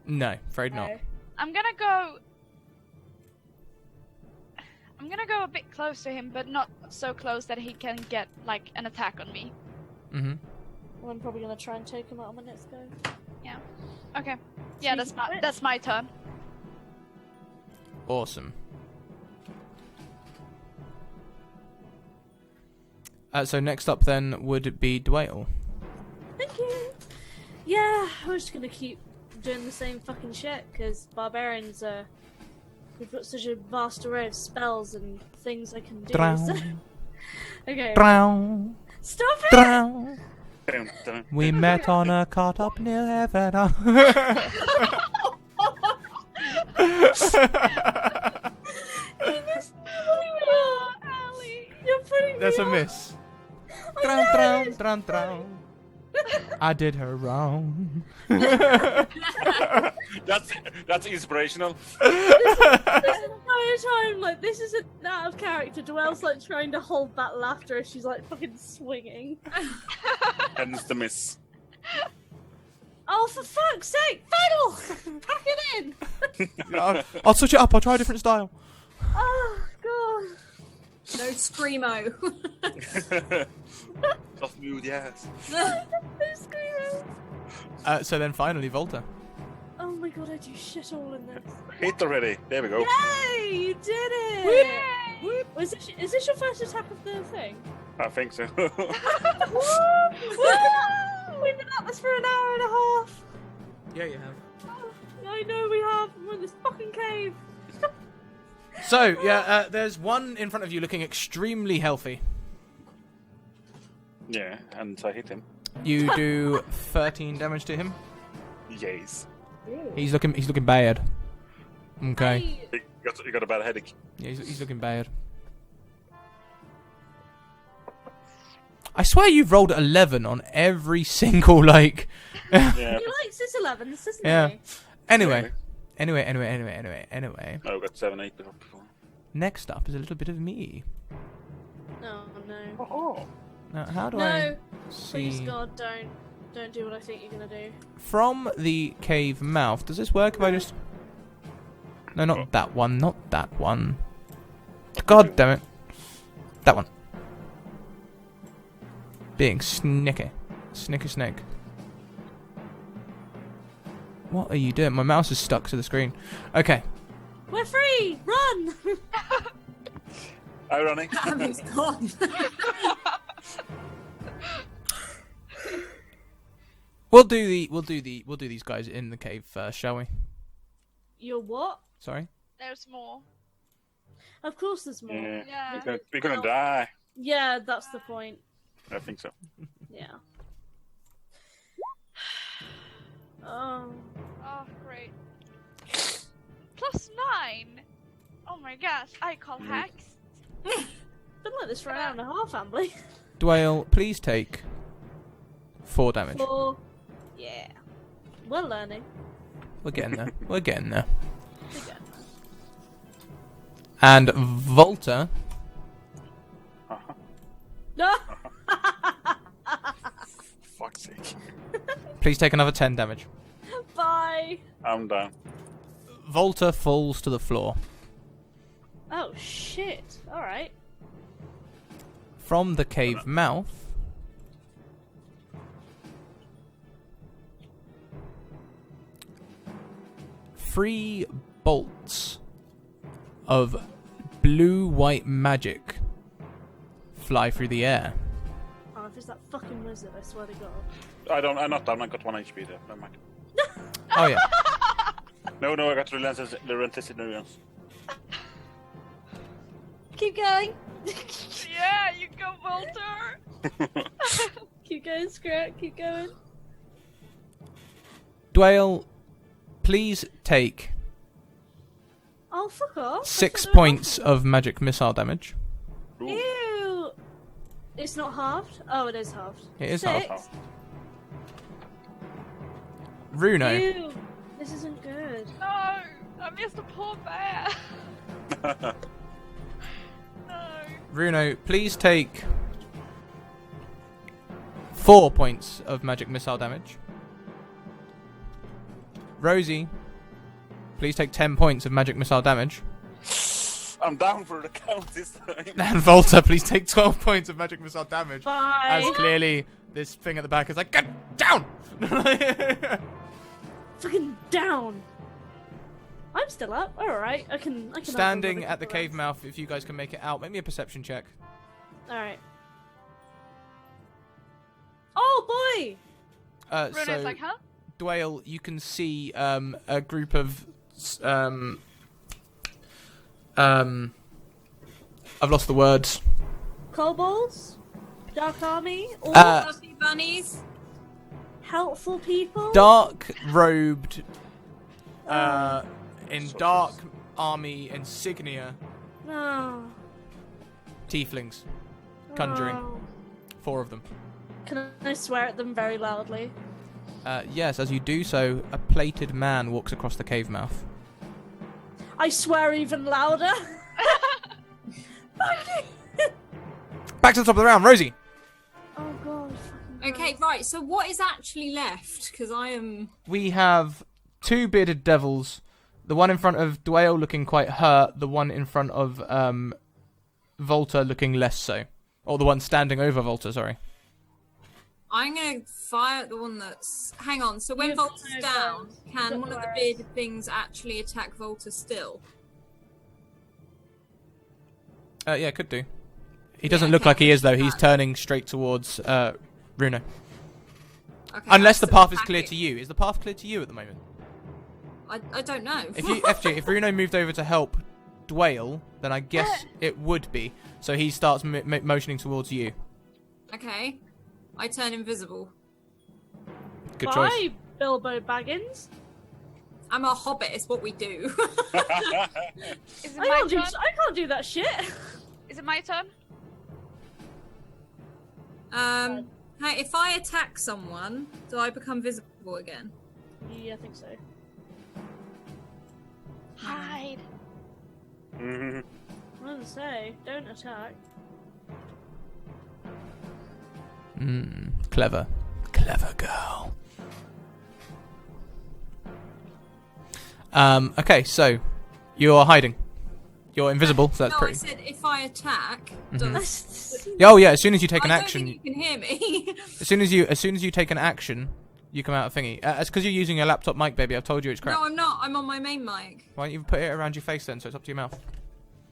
No, afraid not. I'm gonna go a bit close to him, but not so close that he can get like an attack on me. Mm-hmm. Well, I'm probably gonna try and take him out on my next go. Okay. Yeah, So you can that's my turn. Awesome. So next up then would be Dwayne. Thank you. Yeah, we're just gonna keep doing the same fucking shit because barbarians we've got such a vast array of spells and things I can do. So... okay. Drown, Stop it! drown. Dun, dun. We met on a cart up near heaven. You're putting That's me a off. miss. I Drown, know drown, it. drown, drown. I did her wrong. That's inspirational. This entire time, like, this is an out of character. Dwell's like trying to hold back laughter as she's like fucking swinging. Hence the miss. Oh, for fuck's sake! Fatal! Pack it in! I'll switch it up. I'll try a different style. Oh, God. No screamo. Just smooth, yes. I'm screaming. So then finally, Volta. Oh my God, I do shit all in this. Hit already. There we go. Yay! You did it! Is this your first attack of the thing? I think so. Woo! We've been at this for an hour and a half. Yeah, you have. I know we have. We're in this fucking cave. So yeah, there's one in front of you looking extremely healthy. Yeah, and I hit him. You do 13 damage to him. Yes. He's looking bad. Okay. Hey, You got a bad headache. Yeah, he's looking bad. I swear you've rolled 11 on every single like. Yeah. he likes his 11s, doesn't Yeah. he? Anyway. Anyway. I got 7, 8 before. Next up is a little bit of me. No, no. Oh. Now, how do No, I please see God, don't do what I think you're gonna do. from the cave mouth? Does this work if I just? No, not that one. Not that one. God damn it. That one. Being snicky. Snicky snake. What are you doing? My mouse is stuck to the screen. Okay. We're free! Run! Ironic. Damn, he's gone. We'll do these guys in the cave first, shall we? You're what? Sorry. There's more. Of course there's more. Yeah. Yeah. We're gonna die. Yeah, that's the point. I think so. Yeah. Oh. Oh, great. +9. Oh my gosh, I call hacks. Been like this for an hour and a half, family. Dwayne, please take 4 damage. 4. Yeah. We're learning. We're getting there. We're getting there. We're getting And Volta, Uh-huh. there. Fuck's sake. please take another 10 damage. Bye. I'm down. Volta falls to the floor. Oh shit. Alright. From the cave mouth, three bolts of blue-white magic fly through the air. Oh, if it's that fucking wizard, I swear to God. I'm not down. I got 1 HP there. Never mind. Oh yeah. No, I got relentless endurance. Keep going. Yeah, you go, Walter. Keep going, Scrat. Keep going. Dwayne, please take Oh, fuck off. 6 I thought they were points of magic missile damage. Ooh. Ew. It's not halved? Oh, it is halved. It is 6. halved. Runo, Ew. This isn't good. No, I missed a poor bear. No. Runo, please take 4 points of magic missile damage. Rosie, please take 10 points of magic missile damage. I'm down for the count this time. And Volta, please take 12 points of magic missile damage. Bye. As clearly, this thing at the back is like, get down! Fucking down. I'm still up. Alright. I can Standing at the cave mouth, if you guys can make it out, make me a perception check. Alright. Oh boy! Runa's So, like, huh? Dwayne, you can see a group of I've lost the words. Kobolds? Dark Army? All Fluffy bunnies. helpful people? Dark robed, in dark army insignia, No. tieflings, conjuring, Oh. 4 of them. Can I swear at them very loudly? Yes, as you do so, a plated man walks across the cave mouth. I swear even louder. Back to the top of the round, Rosie. Oh god. fucking Okay, right. So what is actually left? Because I am. We have 2 bearded devils. The one in front of Dwayne looking quite hurt. The one in front of Volta looking less so. Or the one standing over Volta, sorry. I'm gonna fire at the one that's. Hang on. So when You've Volta's no down, guns. can Got one of the arrows. bearded things actually attack Volta still? Yeah, could do. He doesn't look like he is, though. He's turning straight towards Runo. Okay, Unless the I'll still path is attack clear it. to you. Is the path clear to you at the moment? I don't know. If you FJ, if Runo moved over to help Dwayne, then I guess it would be. So he starts motioning towards you. Okay. I turn invisible. Good choice. Bye, Bilbo Baggins. I'm a hobbit. It's what we do. Is it I my can't, turn? I can't do that shit. Is it my turn? Hey, if I attack someone, do I become visible again? Yeah, I think so. Hide. Mhm. I was gonna say, don't attack. Clever. Clever girl. Okay, so you're hiding. You're invisible, so that's No, pretty. I said if I attack, Mhm. does... Oh yeah, as soon as you take an I don't action, think you can hear me. as soon as you take an action, you come out of thingy. It's because you're using a laptop mic, baby. I've told you it's crap. No, I'm not. I'm on my main mic. Why don't you put it around your face then, so it's up to your mouth?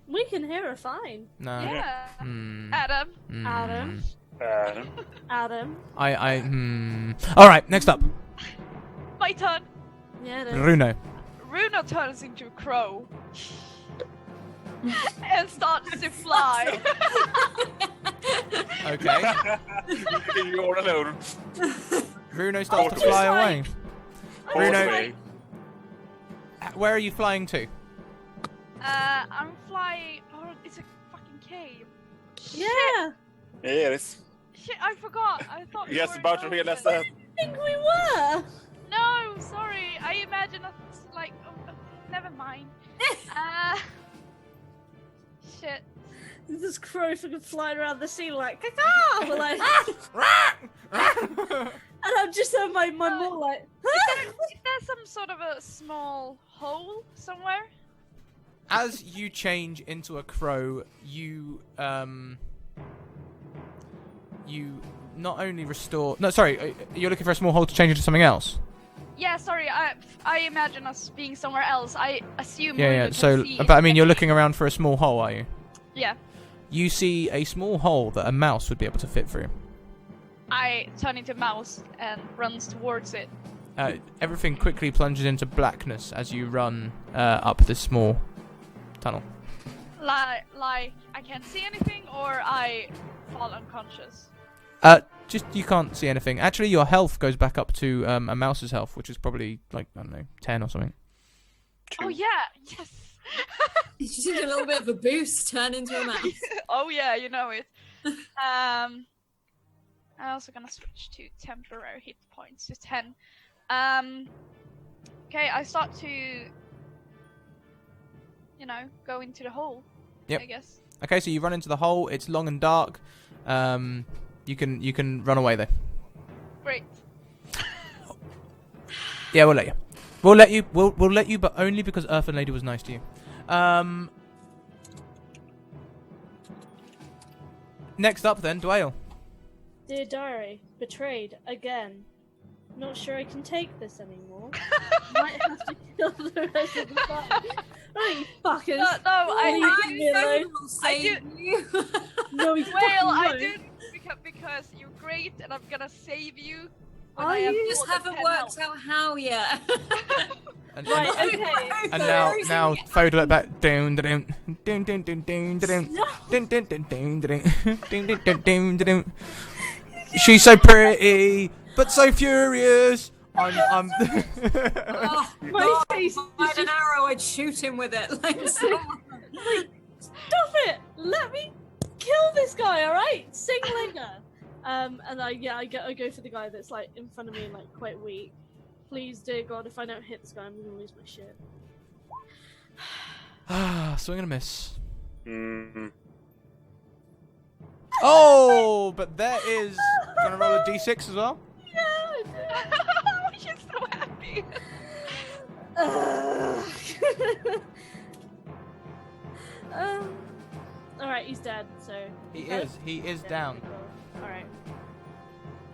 We can hear her fine. No. Yeah. Hmm. Adam. Hmm. Adam. Adam. All right, next up, My turn. Yeah, it is. Runo. Runa turns into a crow. And starts to fly. Okay. You're alone. Runo starts to Horse fly away. away. Bruno. Horse Where are you flying to? I'm flying. Oh, it's a fucking cave. Yeah. Yes. Shit, I forgot. I thought. we Yes, were about to in realize Ocean. that. I think we were. No, sorry. I imagine us like. Oh, never mind. Shit. This crow fucking flying around the sea like, caca! We're like, and I'm just on my mole like, Is there some sort of a small hole somewhere? As you change into a crow, you not only restore. No, sorry, you're looking for a small hole to change into something else. Yeah, sorry. I imagine us being somewhere else. I assume. Yeah, Runa yeah. can So, see but I mean, you're if- looking around for a small hole, are you? Yeah. You see a small hole that a mouse would be able to fit through. I turn into a mouse and runs towards it. Everything quickly plunges into blackness as you run up this small tunnel. Like I can't see anything, or I fall unconscious. Just you can't see anything. Actually, your health goes back up to a mouse's health, which is probably like, I don't know, 10 or something. Oh yeah, yes. You just need a little bit of a boost, turn into a mouse. Oh yeah, you know it. I'm also gonna switch to temporary hit points to 10. Okay, I start to, go into the hole. Yep. I guess. Okay, so you run into the hole. It's long and dark. You can run away though. Great. Yeah, we'll let you. We'll let you. We'll let you, but only because Earthen Lady was nice to you. Next up, then, Dwayne. dear diary, betrayed again. Not sure I can take this anymore. Might have to kill the rest of the party. Right, you fuckers. No, Leave me alone. will save you. No, you Well, I fucking do because you're great, and I'm gonna save you. when Are I have you? Just more than haven't 10 worked health. out how yet. And, Right, and, okay. and now Fode like that. Down, down, down, down, down, down, down, No. down, down, down, down, down, down, down, down, down. She's so pretty, but so furious. I'm. Oh, My God, face if is I had an just- arrow, I'd shoot him with it. Like, someone. Stop it! Let me kill this guy, alright? Sing later. And I go for the guy that's like in front of me and like quite weak. Please, dear God, if I don't hit this guy, I'm gonna lose my shit. Swing and a miss. Mm. Oh, but there is. Gonna roll a d6 as well. She's so happy. Alright, he's dead, so. He dead? is. He is Yeah, down. cool. Alright.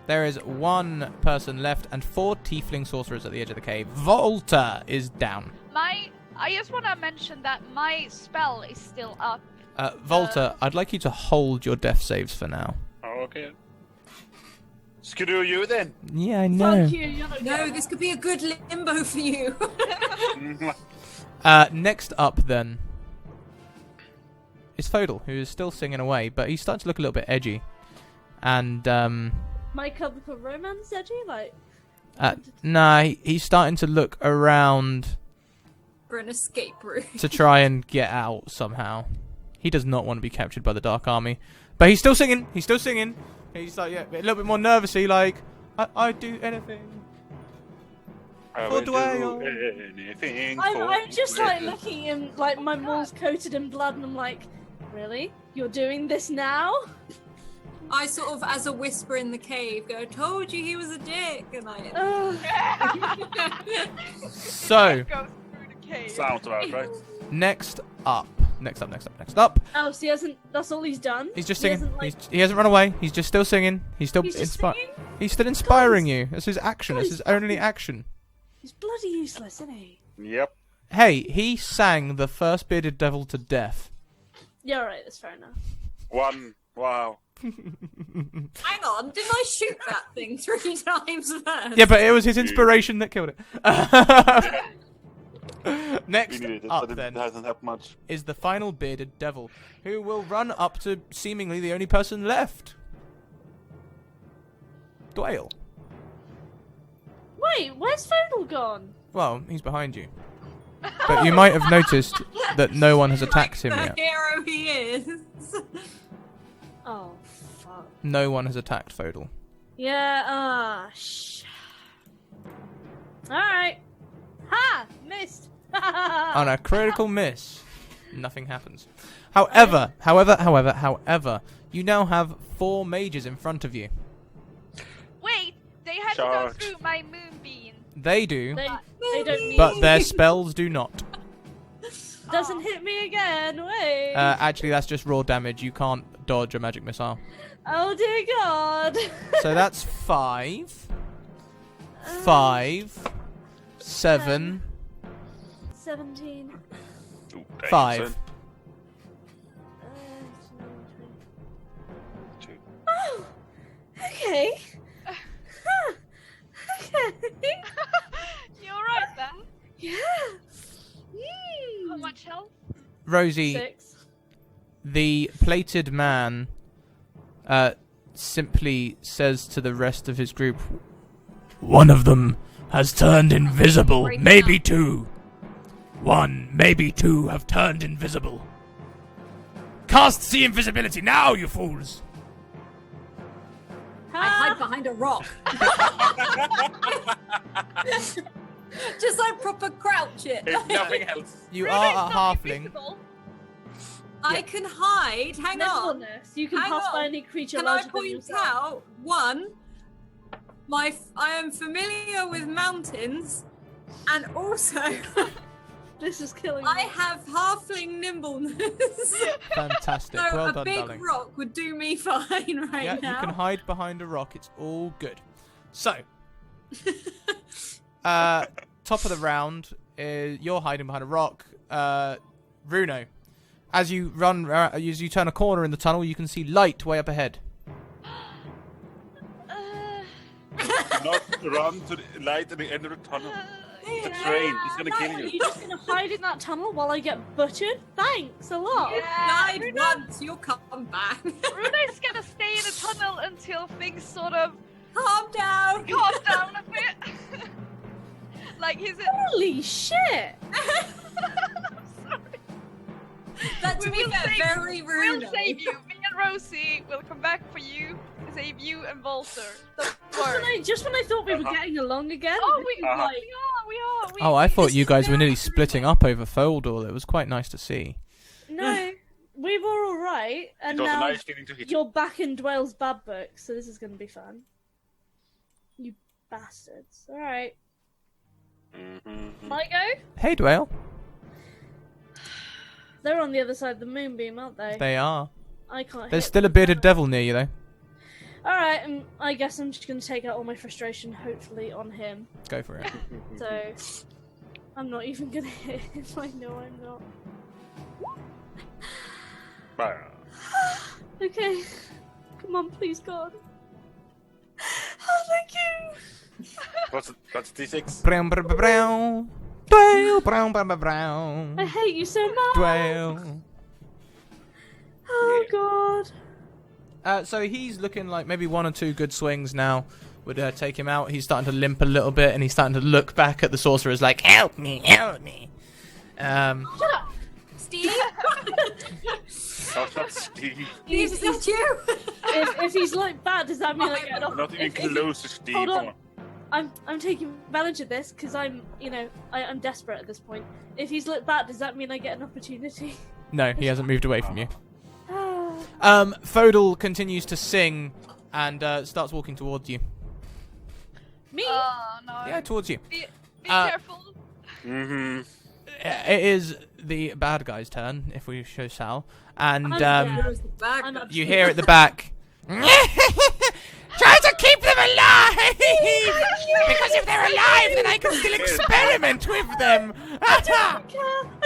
There is one person left and 4 tiefling sorcerers at the edge of the cave. Volta is down. I just want to mention that my spell is still up. Volta, I'd like you to hold your death saves for now. Okay. Screw you then. Yeah, I know. Fuck you, you're not No, this could be a good limbo for you. Next up, then, is Fodel, who is still singing away, but he's starting to look a little bit edgy. And, My Chemical Romance edgy? Like. nah, he's starting to look around For an escape route. to try and get out somehow. He does not want to be captured by the Dark Army. But he's still singing. He's still singing. He's like, yeah, a little bit more nervously, like, I'd do anything. I For will do Dwayne. anything I'm for just you. like looking at him, like my mole's coated in blood, and I'm like, really? You're doing this now? I sort of, as a whisper in the cave, go, told you he was a dick. And I. So, Goes through the cave. Sounds about right. next up, Next up. Oh, so he hasn't. That's all he's done. He's just He singing. hasn't, like- He hasn't run away. He's just still singing. He's still He's just inspiring. singing? He's still inspiring God. you. That's his action. God, That's he's his only fucking- action. He's bloody useless, isn't he? Yep. Hey, he sang the first bearded devil to death. Yeah, alright, that's fair enough. One. Wow. Hang on, didn't I shoot that thing 3 times first? Yeah, but it was his inspiration that killed it. Next We needed it, up, but it then, hasn't helped much. is the final bearded devil, who will run up to seemingly the only person left. Dwayne. Wait, where's Fodal gone? Well, he's behind you. But you might have noticed that no one has attacked him the yet. hero he is. Oh, fuck. No one has attacked Fodal. Yeah, Alright. Ha! Missed! On a critical miss, nothing happens. However, you now have 4 mages in front of you. Wait, they had to Charge. go through my moonbeam. They do, They don't need but their spells do not. Doesn't hit me again, wait. Actually, that's just raw damage. You can't dodge a magic missile. Oh dear god. So that's 5. 5. 7. 17. Ooh, dang, 5. son. Two. Oh, okay. Huh. Okay. You're right then. Yeah. How much health? Rosie, 6. the plated man simply says to the rest of his group, "One of them has turned invisible. Break Maybe down. 2. 1, maybe 2 have turned invisible. Cast the invisibility now, you fools!" I hide behind a rock. Just like proper crouch it. If nothing else. You Runa's are a not halfling. invisible. I can hide. Hang on. Nimbleness. You can Hang pass by on. any creature Can I larger than point yourself. out, 1, I am familiar with mountains, and also This is killing I me. have halfling nimbleness. Fantastic. So Well a done, big darling. rock would do me fine right Yeah, now. you can hide behind a rock. It's all good. So, top of the round, you're hiding behind a rock. Runo, as you as you turn a corner in the tunnel, you can see light way up ahead. Not run to the light at the end of the tunnel. It's a train. It's gonna kill Are you. you just gonna hide in that tunnel while I get butchered? Thanks a lot. Died Runa- once, you'll come back. Runa's gonna stay in the tunnel until things sort of Calm down. calm down a bit. Like he's in. Holy shit! That to We be will fair, save- very rude. We'll save you. Me and Rosie will come back for you, save you and Volter. Don't worry. Just when I thought we were getting along again, Oh, this is Uh-huh. like, we are. Oh, I thought This you is guys were very nearly splitting up over Foldor. It was quite nice to see. no, we were all right, and It was a now nice feeling to hit you. you're back in Dwayle's bad book, so this is gonna be fun. You bastards! All right, Mhm. my go. Hey, Dwayne. They're on the other side of the moonbeam, aren't they? They are. I can't. There's hit still a them. bearded devil near you, though. All right, I guess I'm just gonna take out all my frustration, hopefully, on him. Go for it. So I'm not even gonna hit him. I know I'm not. Bah. Okay, come on, please, God. Oh, thank you. What's D6? Brown, brown, brown. Dwayne, brown, brown, brown. I hate you so much. Dwayne. Oh Yeah. God. So he's looking like maybe 1 or 2 good swings now would take him out. He's starting to limp a little bit, and he's starting to look back at the sorcerers like, "Help me, help me." Shut up. Steve? Not Steve. Steve, is that you? If he's like that, does that mean I get an Not even if- close to Steve. hold on. Come on. I'm taking advantage of this because I'm I'm desperate at this point. If he's looked back, does that mean I get an opportunity? No, he hasn't moved away from you. Ah. Fodal continues to sing and starts walking towards you. Me? Oh no. Yeah, towards you. Be Uh, careful. Mm-hmm. It is the bad guy's turn, if we show Sal, and Where's the bag? I'm up- you hear at the back. Try to keep them alive! Because if they're alive, then I can still experiment with them! I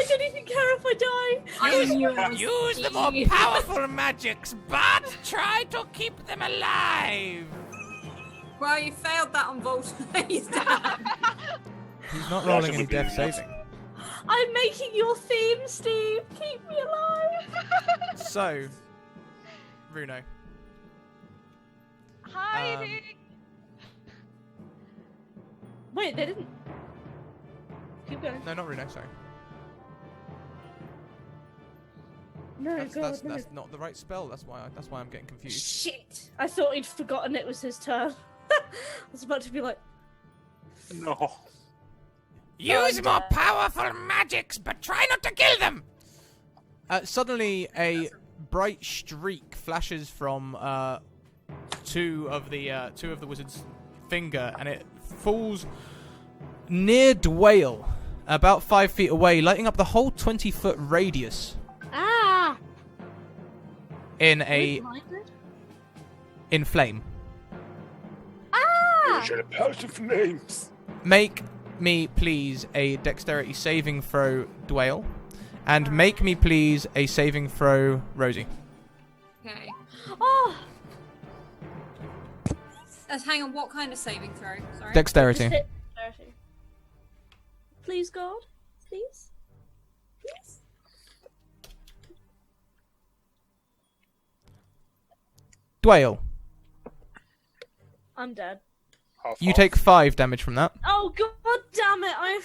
don't even care if I die. I knew it was Use the more you. powerful magics, but try to keep them alive! Well, you failed that on Volta. He's down. He's not rolling any death saving. I'm making your theme, Steve. Keep me alive. So, Runo. Hiding. Wait, they didn't. Keep going. No, not Runo, sorry. No, That's, God, that's, no. that's not the right spell, that's why I'm getting confused. Shit! I thought he'd forgotten it was his turn. I was about to be like, No. Use more powerful magics, but try not to kill them! Suddenly, a bright streak flashes from two of the wizard's finger, and it falls near Dwayne, about 5 feet away, lighting up the whole 20-foot radius ah! in Wait, a blinded? in flame. Ah! Should have pelted flames. Make me please a dexterity saving throw, Dwayne, and make me please a saving throw, Rosie. Okay. Oh! Hang on, what kind of saving throw? Sorry. Dexterity. Just hit dexterity. Please, God. Please. Please. Dwayne, I'm dead. you take 5 damage from that. Oh, God damn it. I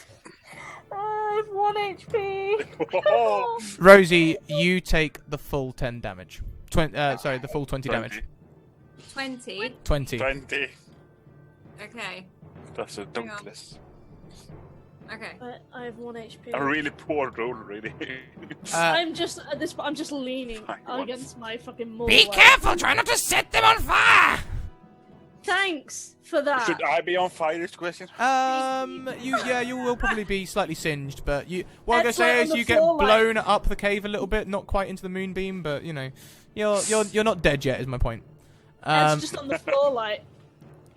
have 1 HP. Oh. Rosie, you take the full 10 damage. Sorry, the full 20 damage. 20. 20. 20. Okay. That's a Hang on. Douglas. Okay. I have 1 HP. A really poor roll, really. I'm just at this. I'm just leaning Fine, against my fucking wall. Be careful! Try not to set them on fire! Thanks for that. Should I be on fire? This question. You will probably be slightly singed, but what I'm gonna It's say like is on the you get floor, like- blown up the cave a little bit, not quite into the moonbeam, but you know, you're not dead yet. Is my point. It's just on the floor, like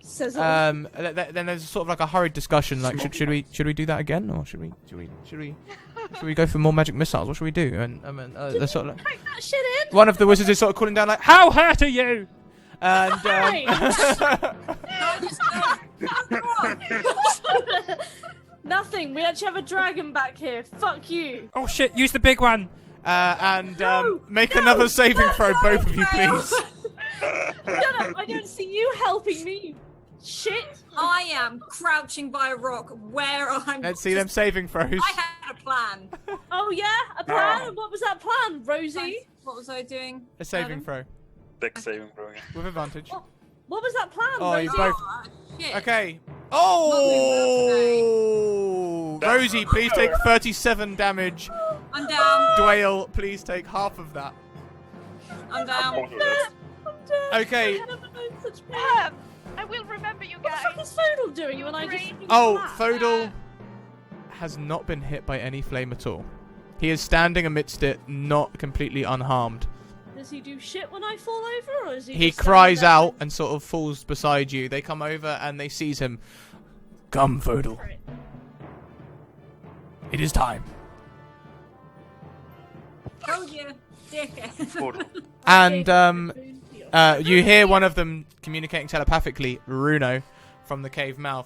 says it. Then there's sort of like a hurried discussion, like should we do that again, or should we go for more magic missiles? What should we do? And they're sort of like, Pack that shit in. one of the wizards is sort of calling down like, "How hurt are you?" And Hey! Nothing. We actually have a dragon back here. Fuck you. oh shit, use the big one. Make another saving throw, both of you, please. No, I don't see you helping me. Shit. I am crouching by a rock where I'm. Let's see them saving throws. I had a plan. Oh yeah, a plan. What was that plan, Rosie? What was I doing? A saving throw Dex saving throw. Yeah. with advantage. What was that plan, Oh, Rosie? you both. Oh, shit. Okay. Oh, Rosie, please take 37 damage. I'm down. Dwayne, please take half of that. I'm down. I'm dead. Okay. I haven't known such pain. I will remember you What the fuck guys. is Fodal doing when I just... Oh, Fodal has not been hit by any flame at all. He is standing amidst it, not completely unharmed. Does he do shit when I fall over, or is he He just standing cries there out and sort of falls beside you. They come over and they seize him. Come, Fodal. Right. It is time. Told you, dickhead. And you hear one of them communicating telepathically, Runo, from the cave mouth.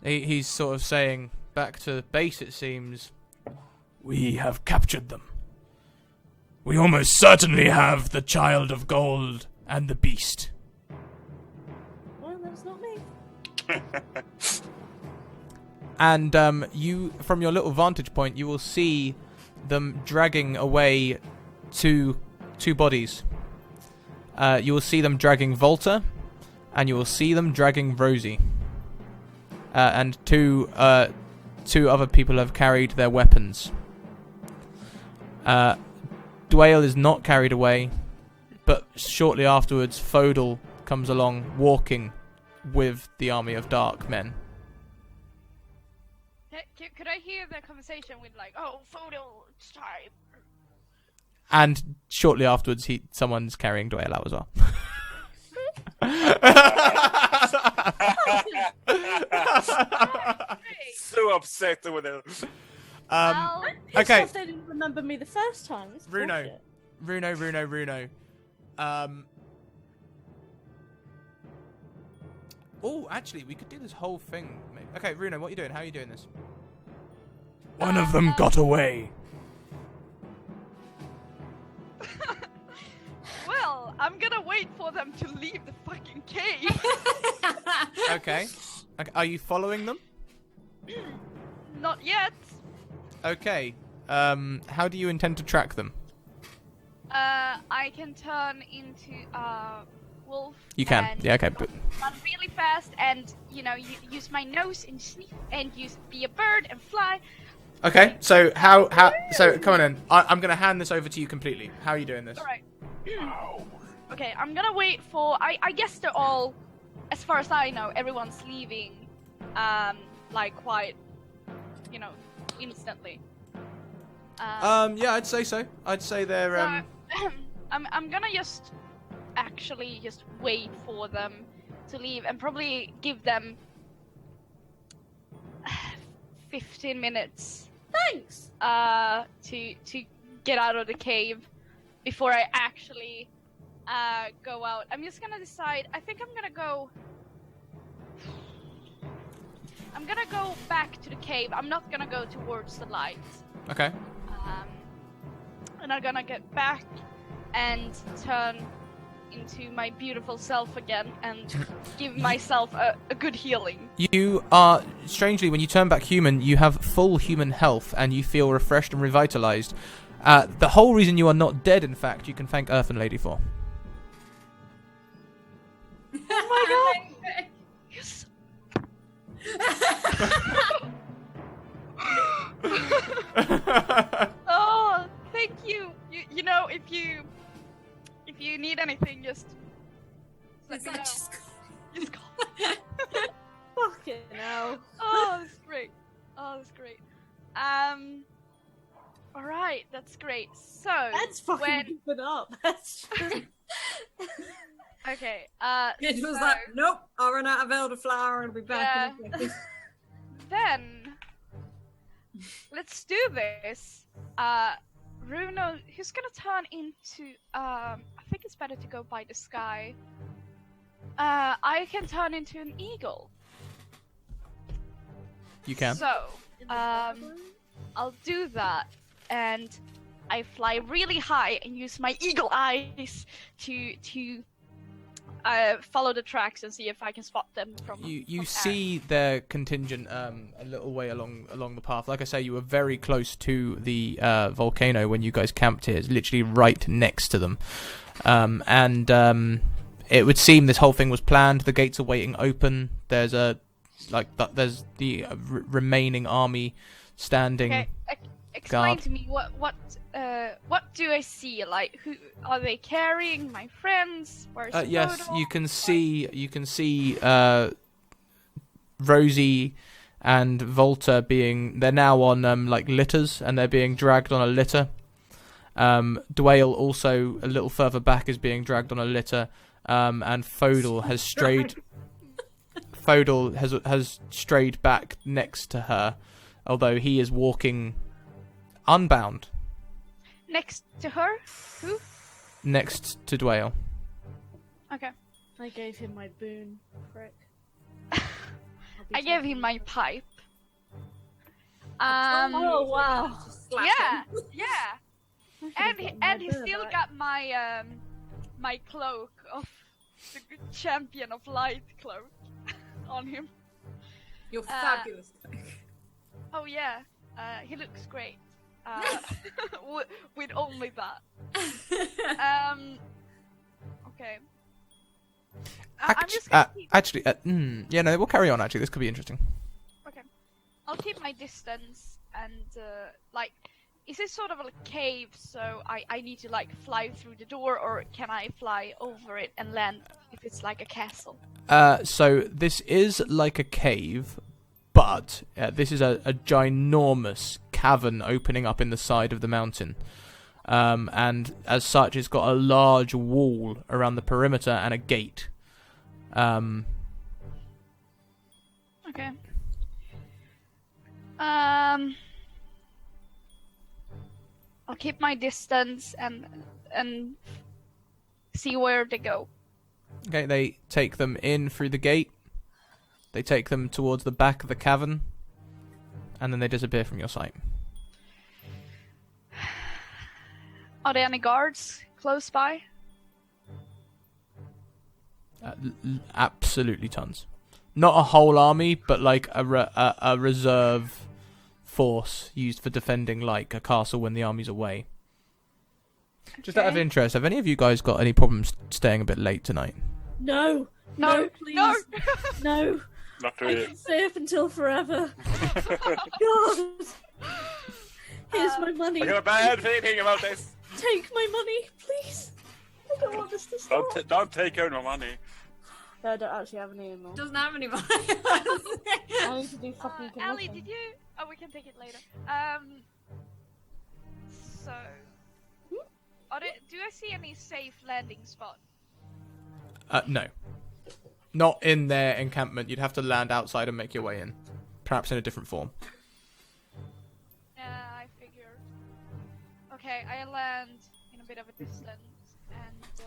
He's sort of saying, back to base it seems, we have captured them. We almost certainly have the Child of Gold and the Beast. Well, that's not me. And you, from your little vantage point, you will see them dragging away two bodies. You will see them dragging Volta, and you will see them dragging Rosie. And two other people have carried their weapons. Dwayne is not carried away, but shortly afterwards, Fodal comes along, walking with the army of dark men. Could I hear the conversation with like, oh, photo, it's time. And shortly afterwards, someone's carrying Dwayne out as well. So upset with it. Well, Okay. If they didn't remember me the first time. It's Runo. bullshit. Runo. Oh, actually, we could do this whole thing. Okay, Runo, what are you doing? How are you doing this? One of them got away. well, I'm gonna wait for them to leave the fucking cave. Okay. Are you following them? Not yet. Okay. How do you intend to track them? I can turn into wolf. You can. And Yeah, okay. But run really fast, and use my nose and sniff, and be a bird and fly. okay. So so come on in. I'm gonna hand this over to you completely. How are you doing this? All right. Okay, I'm gonna wait for. I guess they're all, as far as I know, everyone's leaving, like quite, instantly. Yeah, I'd say so. I'd say they're So, I'm gonna just wait for them to leave and probably give them 15 minutes Thanks. to get out of the cave before I actually go out. I'm just gonna decide. I think I'm gonna go back to the cave. I'm not gonna go towards the light. okay. And I'm gonna get back and turn into my beautiful self again and give myself a good healing. You are, strangely, when you turn back human, you have full human health and you feel refreshed and revitalized. The whole reason you are not dead, in fact, you can thank Earth and Lady for. Oh my god! Yes. Oh, thank you. You know, if you need anything, just let Is me that know. just Just call. Fucking hell. Oh, that's great. Oh, that's great. All right, that's great. So That's fucking keeping up. That's just... okay. It was so, like, nope, I'll run out of elderflower and be back in a second. then let's do this. Runo, who's gonna turn into? I think it's better to go by the sky. I can turn into an eagle. You can. So, I'll do that, and I fly really high and use my eagle eyes to follow the tracks and see if I can spot them from. You from see their contingent a little way along the path. Like I say, you were very close to the volcano when you guys camped here. It's literally right next to them, and it would seem this whole thing was planned. The gates are waiting open. There's there's the remaining army standing. Okay, explain guard. to me what do I see? Like, who are they carrying? My friends? Where's Yes, Frodo? you can see Rosie and Volta they're now on like litters, and they're being dragged on a litter. Dwayne also a little further back is being dragged on a litter, and Fodel has strayed. Fodel has strayed back next to her, although he is walking unbound Next to her? Who? next to Dwayne. Okay. I gave him my boon, prick. I gave him my pipe. Oh wow. Just slap Yeah, him. yeah. And he still got my my cloak of the good champion of light cloak on him. You're fabulous. Oh yeah, he looks great. With only that. Okay. I'm just gonna keep, Yeah, no, we'll carry on. Actually, this could be interesting. okay. I'll keep my distance and like. Is this sort of a cave, so I need to like fly through the door, or can I fly over it and land if it's like a castle? So this is like a cave, but this is a ginormous cavern opening up in the side of the mountain. And as such, it's got a large wall around the perimeter and a gate. Okay. I'll keep my distance and see where they go. Okay, they take them in through the gate. They take them towards the back of the cavern, and then they disappear from your sight. Are there any guards close by? Absolutely tons. Not a whole army, but like a reserve force used for defending like a castle when the army's away. Just out of Okay. interest, have any of you guys got any problems staying a bit late tonight? No, No, please, no. no. Not I really. can stay up until forever. God, here's my money. I got a bad feeling about this. Take my money, please. I don't want this to stop. Don't take out my money. No, I don't actually have any anymore. Doesn't have any money. I need to do fucking commission. Ali, did you? Oh, we can take it later. So, do I see any safe landing spot? No. Not in their encampment. You'd have to land outside and make your way in. Perhaps in a different form. Yeah, I figured. Okay, I land in a bit of a distance, and do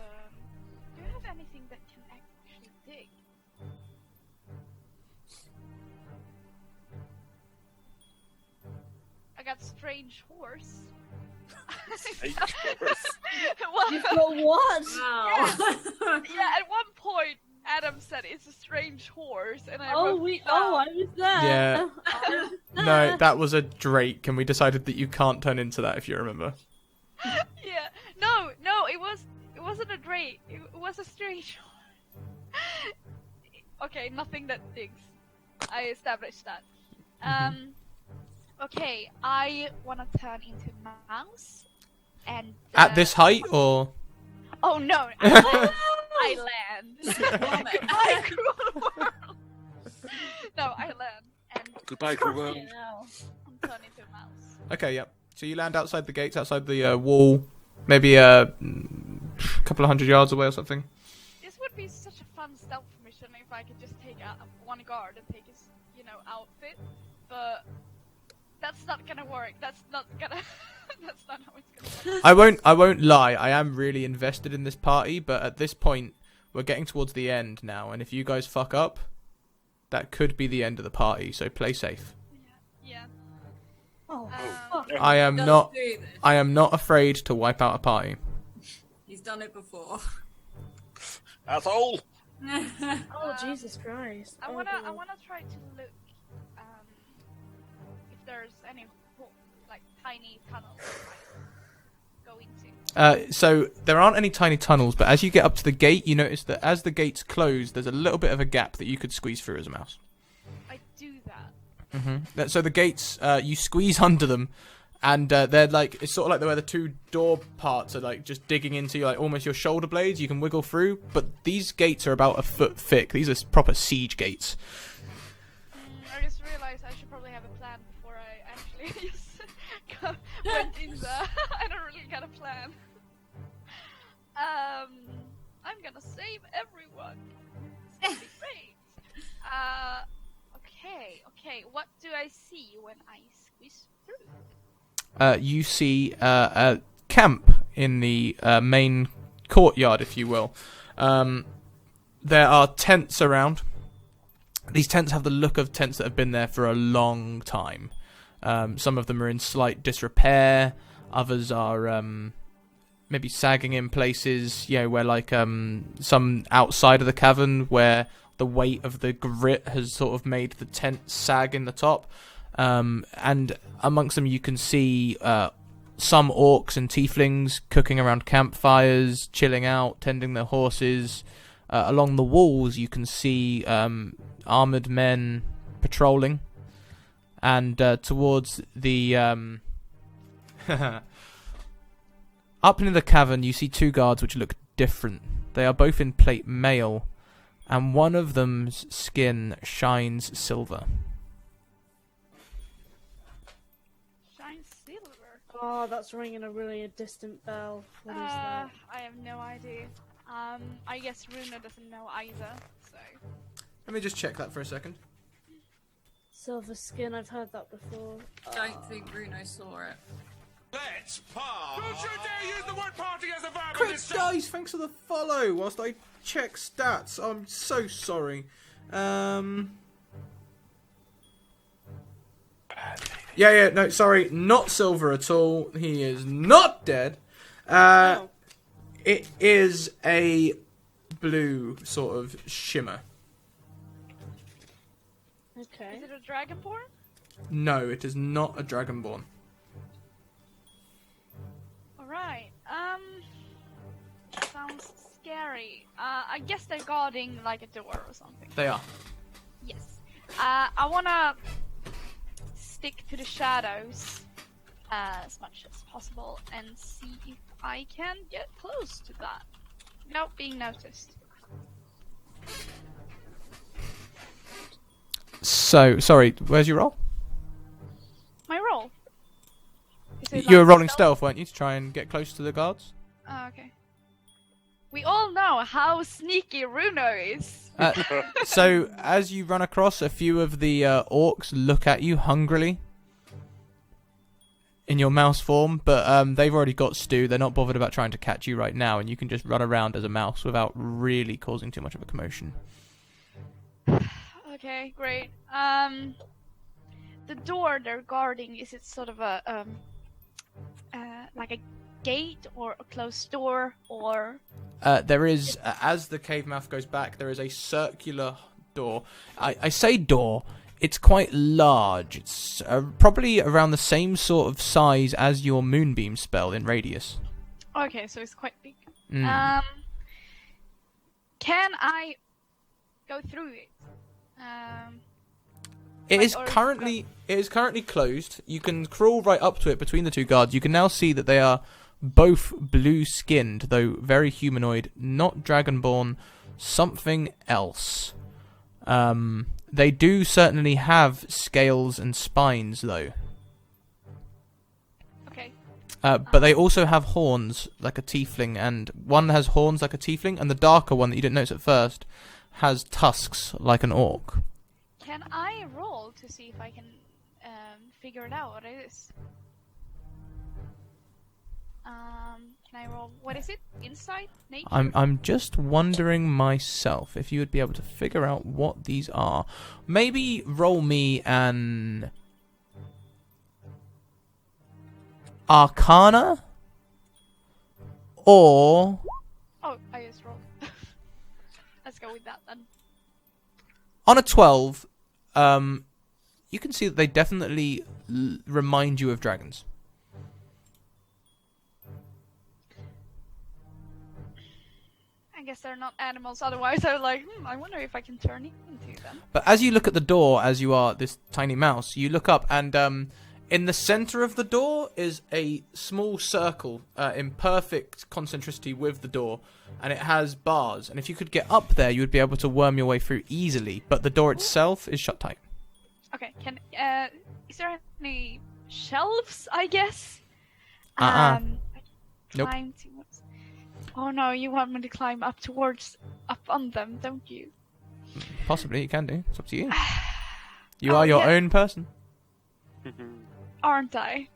you have anything that can actually dig? I got strange horse. Strange horse? Well, You've got what? Wow. yeah, at one point Adam said it's a strange horse, and I Oh, wrote it I down. was there. Yeah. I was there. No, that was a drake, and we decided that you can't turn into that if you remember. Yeah, no, it wasn't a drake. It was a strange horse. Okay, nothing that digs. I established that. Okay, I wanna turn into a mouse, and At this height, or oh no, I land. Goodbye, cruel world. No, I land and Goodbye, cruel world. Fucking hell. turn into a mouse. okay, yep. So you land outside the gates, outside the wall, maybe a couple of 100 yards away or something. This would be such a fun stealth mission if I could just take out one guard and take his, outfit, but that's not gonna work. That's not gonna. That's not how it's gonna work. I won't lie. I am really invested in this party, but at this point, we're getting towards the end now, and if you guys fuck up, that could be the end of the party. So play safe. Yeah. Oh, Um, fuck. I am Doesn't not. do this. I am not afraid to wipe out a party. He's done it before. Asshole! Oh, Jesus Christ. I Oh, wanna God. try to look if there's any tiny tunnels I go into. So there aren't any tiny tunnels, but as you get up to the gate, you notice that as the gates close, there's a little bit of a gap that you could squeeze through as a mouse. I do that. So the gates, you squeeze under them, and they're like, it's sort of like where the two door parts are like just digging into like almost your shoulder blades. You can wiggle through, but these gates are about a foot thick. These are proper siege gates. I just realized I should probably have a plan before I actually just went in there. I don't really got a plan. I'm gonna save everyone. It's gonna be great. Okay. What do I see when I squeeze through? You see a camp in the main courtyard, if you will. There are tents around. These tents have the look of tents that have been there for a long time. Some of them are in slight disrepair. Others are maybe sagging in places, where like some outside of the cavern where the weight of the grit has sort of made the tent sag in the top. And amongst them you can see some orcs and tieflings cooking around campfires, chilling out, tending their horses. Along the walls you can see armoured men patrolling. And towards the up near the cavern you see two guards which look different. They are both in plate mail, and one of them's skin shines silver. Oh, that's ringing a really distant bell. What is that? I have no idea. I guess Runa doesn't know either, so... Let me just check that for a second. Silver skin, I've heard that before. Don't think Bruno saw it. Let's party. Don't you dare use the word party as a verb in Chris this show. Dice, thanks for the follow. Whilst I check stats, I'm so sorry. Yeah, no, sorry, not Silver at all. He is not dead. Oh. It is a blue sort of shimmer. Okay. Is it a dragonborn? No, it is not a dragonborn. Alright, sounds scary. I guess they're guarding, like, a door or something. They are. Yes. I wanna stick to the shadows as much as possible and see if I can get close to that without being noticed. So, sorry, where's your roll? My roll. Is it You were like rolling stealth, weren't you, to try and get close to the guards? Oh, okay. We all know how sneaky Runo is. So, as you run across, a few of the orcs look at you hungrily in your mouse form, but they've already got Stu. They're not bothered about trying to catch you right now, and you can just run around as a mouse without really causing too much of a commotion. Okay, great. The door they're guarding, is it sort of a like a gate or a closed door or? There is, as the cave mouth goes back, there is a circular door. I say door. It's quite large. It's probably around the same sort of size as your moonbeam spell in radius. Okay, so it's quite big. Mm. Can I go through it? It Like, is or- currently closed. You can crawl right up to it between the two guards. You can now see that they are both blue-skinned, though very humanoid, not dragonborn, something else. They do certainly have scales and spines, though. Okay. But they also have horns like a tiefling, and one has horns like a tiefling, and the darker one that you didn't notice at first has tusks like an orc. Can I roll to see if I can figure it out what it is? Can I roll? What is it? Insight? Nature? I'm just wondering myself if you would be able to figure out what these are. Maybe roll me an Arcana, or Oh, I just rolled. Let's go with that then. on a 12, you can see that they definitely remind you of dragons. I guess they're not animals, otherwise I was like, I wonder if I can turn into them. But as you look at the door, as you are this tiny mouse, you look up and in the center of the door is a small circle in perfect concentricity with the door, and it has bars. And if you could get up there, you would be able to worm your way through easily. But the door itself is shut tight. Okay, is there any shelves, I guess? I Nope. Climb towards... Oh no, you want me to climb up on them, don't you? Possibly, you can do. It's up to you. You Oh, are your yeah. own person. Aren't I?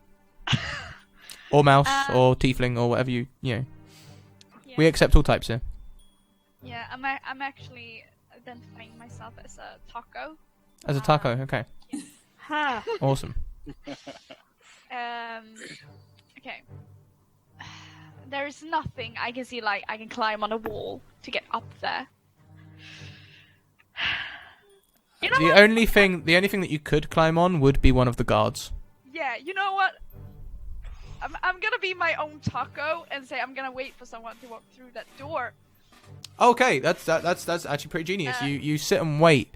Or mouse, Um, or tiefling, or whatever you know. Yeah. We accept all types here. Yeah, I'm actually identifying myself as a taco. As a taco, okay. Ha! Awesome. Okay. There's nothing I can see, like, I can climb on a wall to get up there. You know The what? only thing that you could climb on would be one of the guards. Yeah, you know what? I'm gonna be my own taco and say I'm gonna wait for someone to walk through that door. Okay, that's actually pretty genius. Uh, You sit and wait,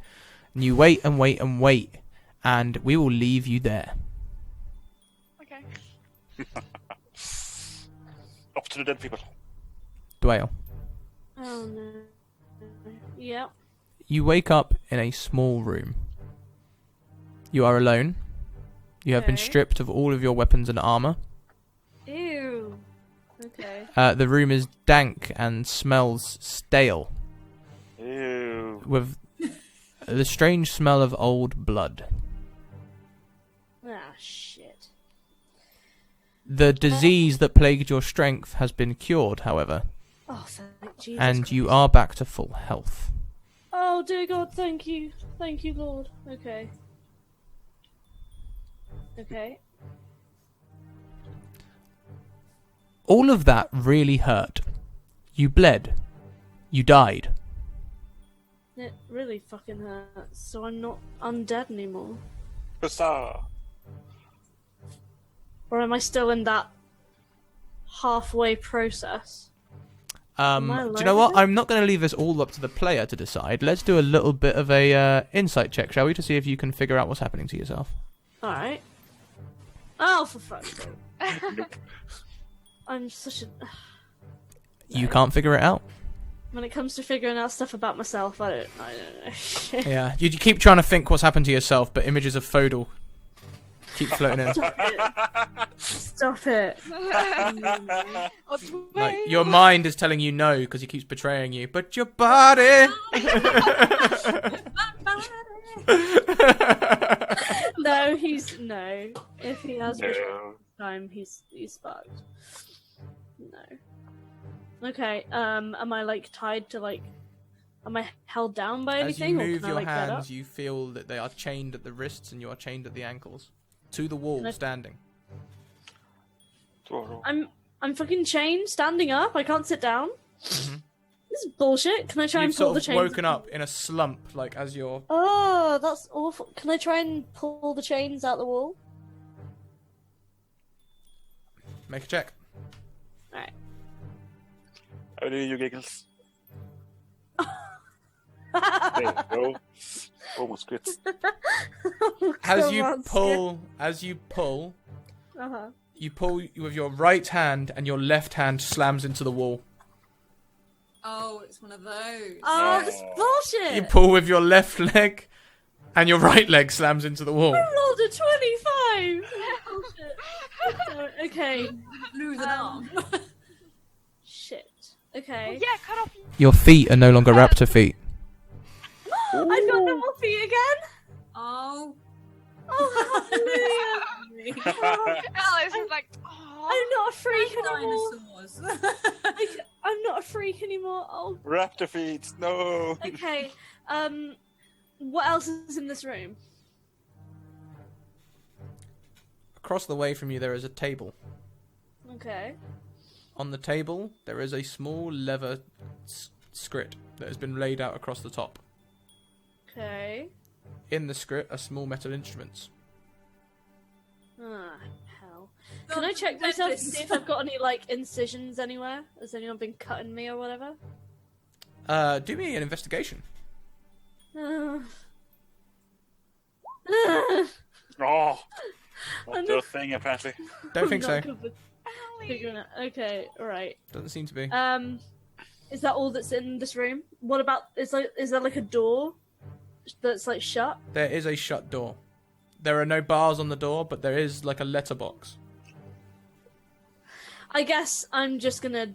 and you wait and wait and wait, and we will leave you there. Okay. Up to the dead people. Dwayne. Oh no. Yep. You wake up in a small room. You are alone. You have been Okay. stripped of all of your weapons and armor. The room is dank and smells stale, Ew. with the strange smell of old blood. Ah, shit. The disease that plagued your strength has been cured, however, Oh, thank Jesus and you Christ. are back to full health. Oh, dear God, thank you. Thank you, Lord. Okay. Okay. All of that really hurt. You bled. You died. It really fucking hurts, so I'm not undead anymore. Huzzah! Or am I still in that halfway process? Am I Do you know alive what? again? I'm not going to leave this all up to the player to decide. Let's do a little bit of a insight check, shall we, to see if you can figure out what's happening to yourself. Alright. Oh, for fuck's sake. I'm such a... You can't figure it out. When it comes to figuring out stuff about myself, I don't know. Yeah, you keep trying to think what's happened to yourself, but images of Fodal keep floating in. Stop it. Like, your mind is telling you no because he keeps betraying you, but your body. No, no. If he has No. time, he's fucked. No. Okay. Am I like tied to like? Am I held down by As you anything, or move can I your like get up? hands, you feel that they are chained at the wrists and you are chained at the ankles to the wall, Can I- standing. I'm fucking chained, standing up. I can't sit down. Mhm. This is bullshit. Can I try You've and pull sort the of chains? woken up in a slump, like as you're. Oh, that's awful. Can I try and pull the chains out the wall? Make a check. Alright. How do you giggles? There you go. Almost quit. As you pull, Uh-huh. you pull with your right hand, and your left hand slams into the wall. Oh, it's one of those. Oh, this is bullshit! You pull with your left leg, and your right leg slams into the wall. I rolled a 25! Bullshit. Okay. Blew the arm. Shit. Okay. Yeah, cut off. Your feet are no longer raptor feet. I've got normal feet again! Oh. Oh, hallelujah! Alice is like, oh. I'm not a freak anymore! Dinosaurs. I'm not a freak anymore. Oh, Raptor feet, no! okay. What else is in this room? Across the way from you, there is a table. Okay. On the table, there is a small leather script that has been laid out across the top. Okay. In the script are small metal instruments. Ah, hell. Can I check myself to see if I've got any, like, incisions anywhere? Has anyone been cutting me or whatever? Do me an investigation. Oh, I'm not not- your thing apparently. Don't think so. Not good with figuring it. Okay, alright. Doesn't seem to be. Is that all that's in this room? What about, is there like a door that's like shut? There is a shut door. There are no bars on the door, but there is like a letterbox. I guess I'm just gonna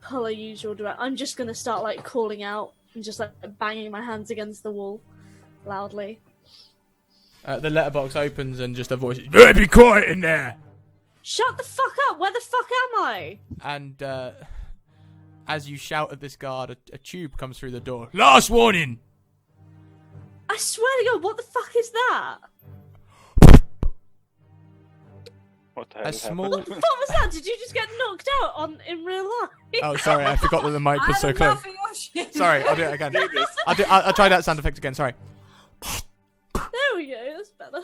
pull a usual direct. I'm just gonna start like calling out and just like banging my hands against the wall loudly. The letterbox opens and just a voice. Hey, be quiet in there. Shut the fuck up! Where the fuck am I? And as you shout at this guard, a tube comes through the door. Last warning. I swear to God, what the fuck is that? What the hell A happened? small. What was that? Did you just get knocked out in real life? Oh, sorry, I forgot that the mic was so I'm close. laughing your shit. Sorry, I'll do it again. I'll try that sound effect again. Sorry. There we go. That's better.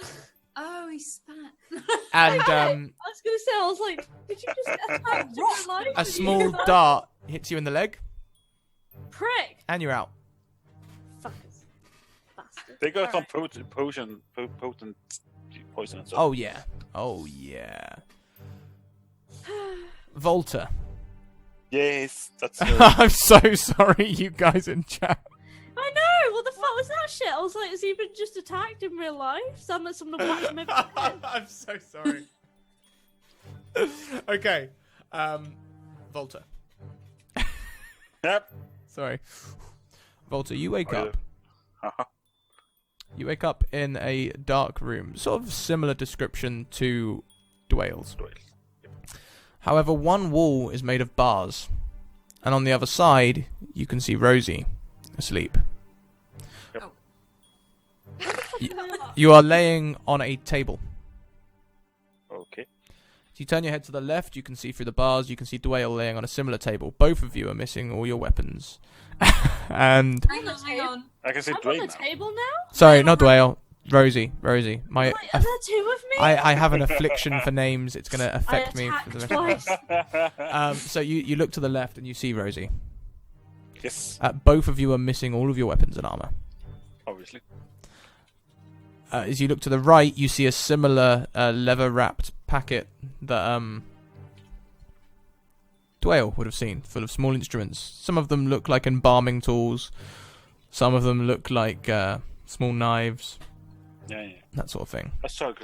Oh, he spat. And I was gonna say, I was like, did you just attack in real life? a Did small you just- dart hits you in the leg, prick. and you're out. Fuckers. Bastard. They got some Alright. potent poison and stuff. Oh yeah. Oh yeah. Volta. Yes, that's I'm so sorry, you guys in chat. I know. What the fuck was that shit? I was like, has he been just attacked in real life? Someone whacked him over the head. I'm so sorry. Okay. Volta. Yep. Sorry. Volta, you wake Oh, yeah. up. Uh-huh. You wake up in a dark room, sort of similar description to Dwayle's. However, one wall is made of bars, and on the other side, you can see Rosie asleep. Oh. You are laying on a table. Okay. If you turn your head to the left, you can see through the bars, you can see Dwayne laying on a similar table. Both of you are missing all your weapons. And... Hang on. I can see I'm on Dwayne the now. table now? Sorry, not Dwayne. Rosie. My... Wait, are there two of me? I have an affliction for names. It's going to affect me for the rest attacked of twice. So you look to the left and you see Rosie. Yes, Both of you are missing all of your weapons and armor. obviously. As you look to the right, you see a similar leather-wrapped packet that Dwayne would have seen, full of small instruments. Some of them look like embalming tools. Some of them look like small knives, Yeah. that sort of thing. Sorry.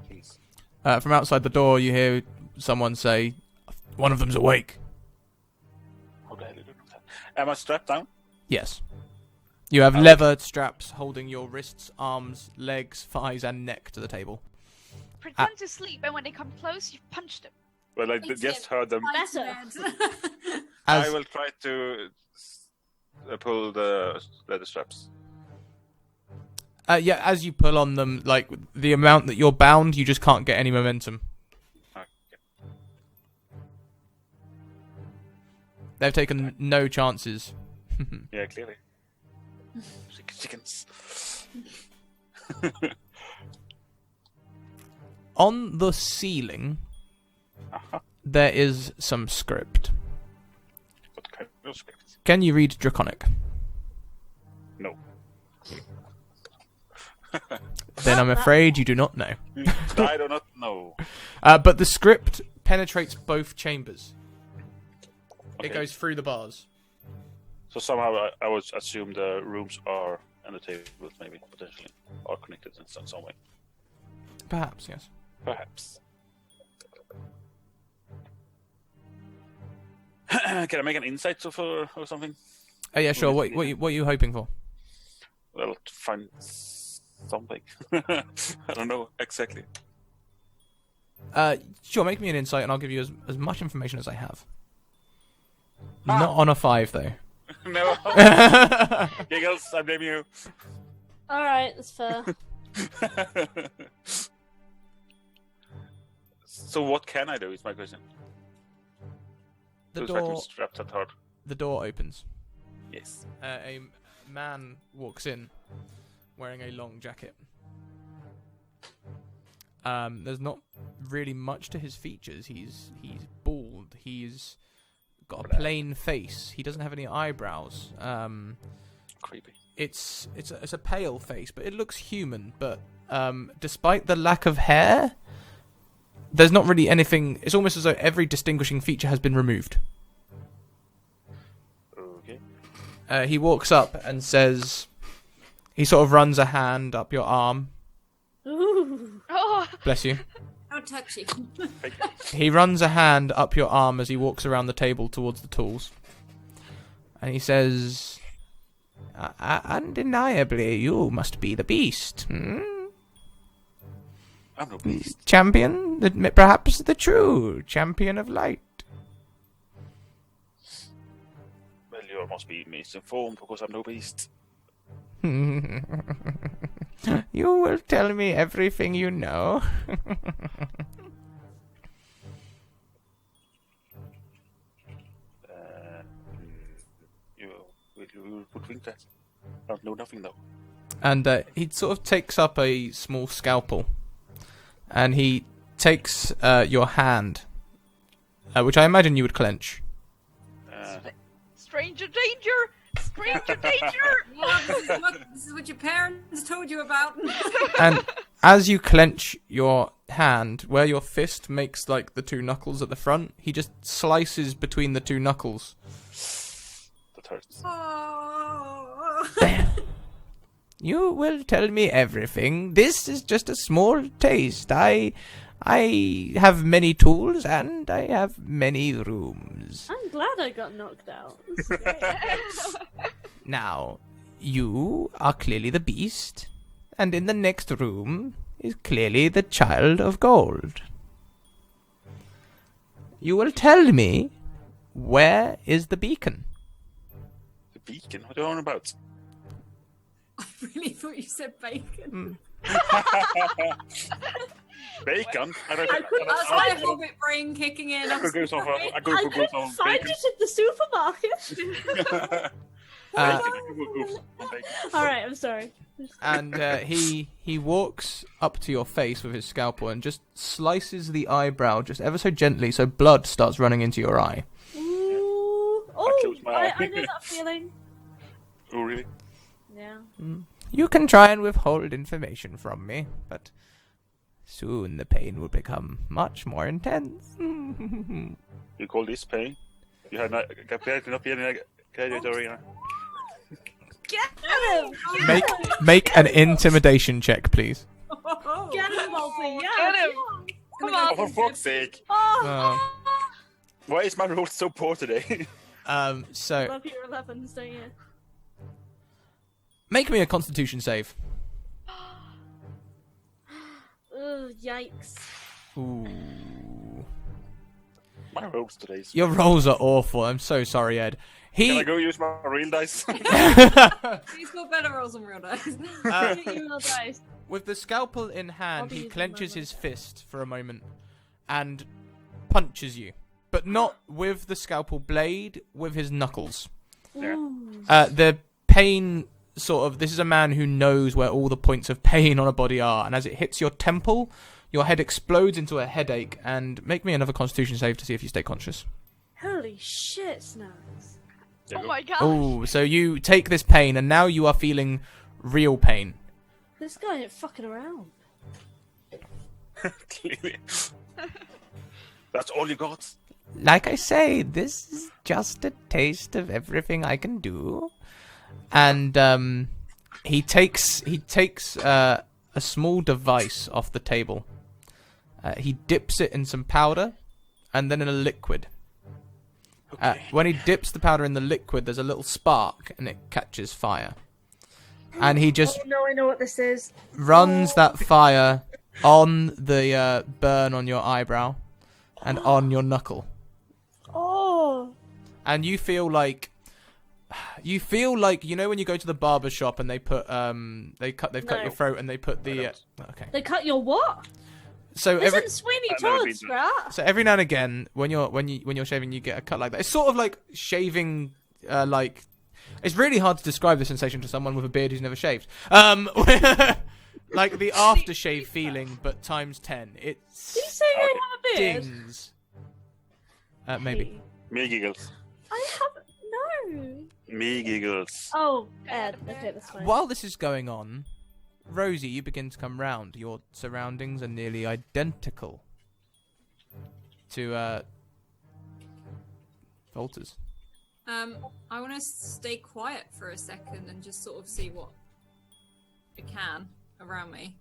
Please. From outside the door, you hear someone say, "One of them's awake." How the hell did you do that? Am I strapped down? Yes. You have leather straps holding your wrists, arms, legs, thighs, and neck to the table. Pretend to sleep, and when they come close, you punch them. Well, I It's just it. heard them. Better. I will try to pull the leather straps. Yeah, as you pull on them, like the amount that you're bound, you just can't get any momentum. Okay. They've taken no chances. Yeah, clearly. Chickens. On the ceiling, Uh-huh. there is some script. What kind of script? Can you read Draconic? No. Then I'm afraid you do not know. I do not know. But the script penetrates both chambers. Okay. It goes through the bars. So somehow I would assume the rooms are and the tables maybe potentially are connected in some way. Perhaps, yes. Perhaps. Can I make an insight or something? Oh yeah, sure. What are you hoping for? Well, to find something. I don't know exactly. Sure. Make me an insight, and I'll give you as much information as I have. Not on a 5 though. No. Giggles, I blame you. Alright, that's fair. So what can I do is my question. The Looks like I'm door. strapped that hard. The door opens. Yes. A man walks in, wearing a long jacket. There's not really much to his features. He's bald. He's got a plain face. He doesn't have any eyebrows. Creepy. It's a pale face, but it looks human. But despite the lack of hair, there's not really anything. It's almost as though every distinguishing feature has been removed. Okay. He walks up and says, he sort of runs a hand up your arm. Ooh. Oh, Bless you. How touchy. He runs a hand up your arm as he walks around the table towards the tools. And he says, undeniably, you must be the beast. Hmm? I'm no beast. Champion? Perhaps the true champion of light. Well, you must be misinformed because I'm no beast. You will tell me everything you know. You would think that. I don't know nothing though. And he sort of takes up a small scalpel. And he takes your hand, which I imagine you would clench. stranger danger! Stranger danger! Yeah, this is what your parents told you about. And as you clench your hand, where your fist makes like the two knuckles at the front, he just slices between the two knuckles. That hurts. Oh. You will tell me everything. This is just a small taste. I I have many tools and I have many rooms. I'm glad I got knocked out. This is great. Now, you are clearly the beast, and in the next room is clearly the child of gold. You will tell me, where is the beacon? The beacon? What are you on about? I really thought you said bacon. Bacon? That's my hobbit brain kicking in. I could go so far. I I could go couldn't on find bacon. it at the supermarket. Alright, I'm sorry. And he walks up to your face with his scalpel and just slices the eyebrow just ever so gently, so blood starts running into your eye. Ooh. Oh, closed my eye. I know that feeling. Oh, really? Yeah. You can try and withhold information from me, but soon the pain will become much more intense. You call this pain? You had not been in a gladiator arena. Get him! Make an intimidation check, please. Get him, Walter, yeah! Get him! Come Oh, on! for fuck's sake! Oh, Why is my roll so poor today? So love your 11s, don't you? make me a Constitution save. Ugh, yikes. Ooh. My rolls today. Your rolls are awful. I'm so sorry, Ed. Can I go use my real dice? He's got better rolls on real dice. You will die. With the scalpel in hand, I'll be he using clenches my his fist for a moment and punches you. But not with the scalpel blade, with his knuckles. Yeah. Ooh. The pain sort of... This is a man who knows where all the points of pain on a body are. And as it hits your temple, your head explodes into a headache. And make me another Constitution save to see if you stay conscious. Holy shit, Snacks. There Oh you my god! Oh, so you take this pain and now you are feeling real pain. This guy ain't fucking around. go. Clearly. That's all you got? Like I say, this is just a taste of everything I can do. And he takes a small device off the table. He dips it in some powder and then in a liquid. Okay. When he dips the powder in the liquid, there's a little spark and it catches fire. And he just Oh no, I know what this is. runs that fire on the burn on your eyebrow and on your knuckle. Oh. And you feel like you know when you go to the barber shop and they put they've cut No. your throat and they put the okay. They cut your what? So This every isn't Sweeney I've never Todd, been to- Scrat. so every now and again when you're shaving you get a cut like that. It's sort of like shaving like it's really hard to describe the sensation to someone with a beard who's never shaved. Like the aftershave feeling but times 10. Did you It's say I have a beard? stings. Maybe. Hey, Me giggles. I have no. Me giggles. Oh, Ed. Okay, that's fine. While this is going on, Rosie, you begin to come round. Your surroundings are nearly identical to Volta's. I want to stay quiet for a second and just sort of see what I can around me.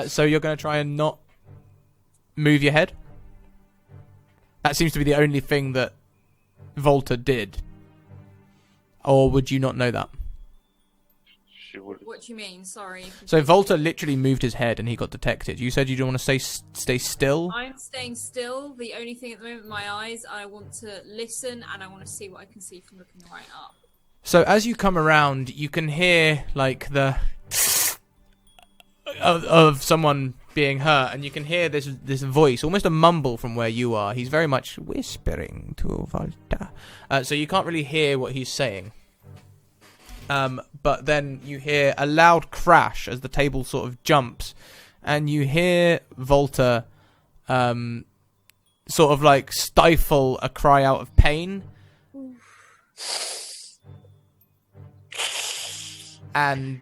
So you're going to try and not move your head? That seems to be the only thing that Volta did. Or would you not know that? She would. What do you mean? Sorry. So Volta literally moved his head and he got detected. You said you don't want to stay still? I'm staying still. The only thing at the moment, my eyes, I want to listen and I want to see what I can see from looking right up. So as you come around, you can hear like the of someone being hurt, and you can hear this voice, almost a mumble from where you are. He's very much whispering to Volta, so you can't really hear what he's saying. But then you hear a loud crash as the table sort of jumps, and you hear Volta sort of like stifle a cry out of pain. And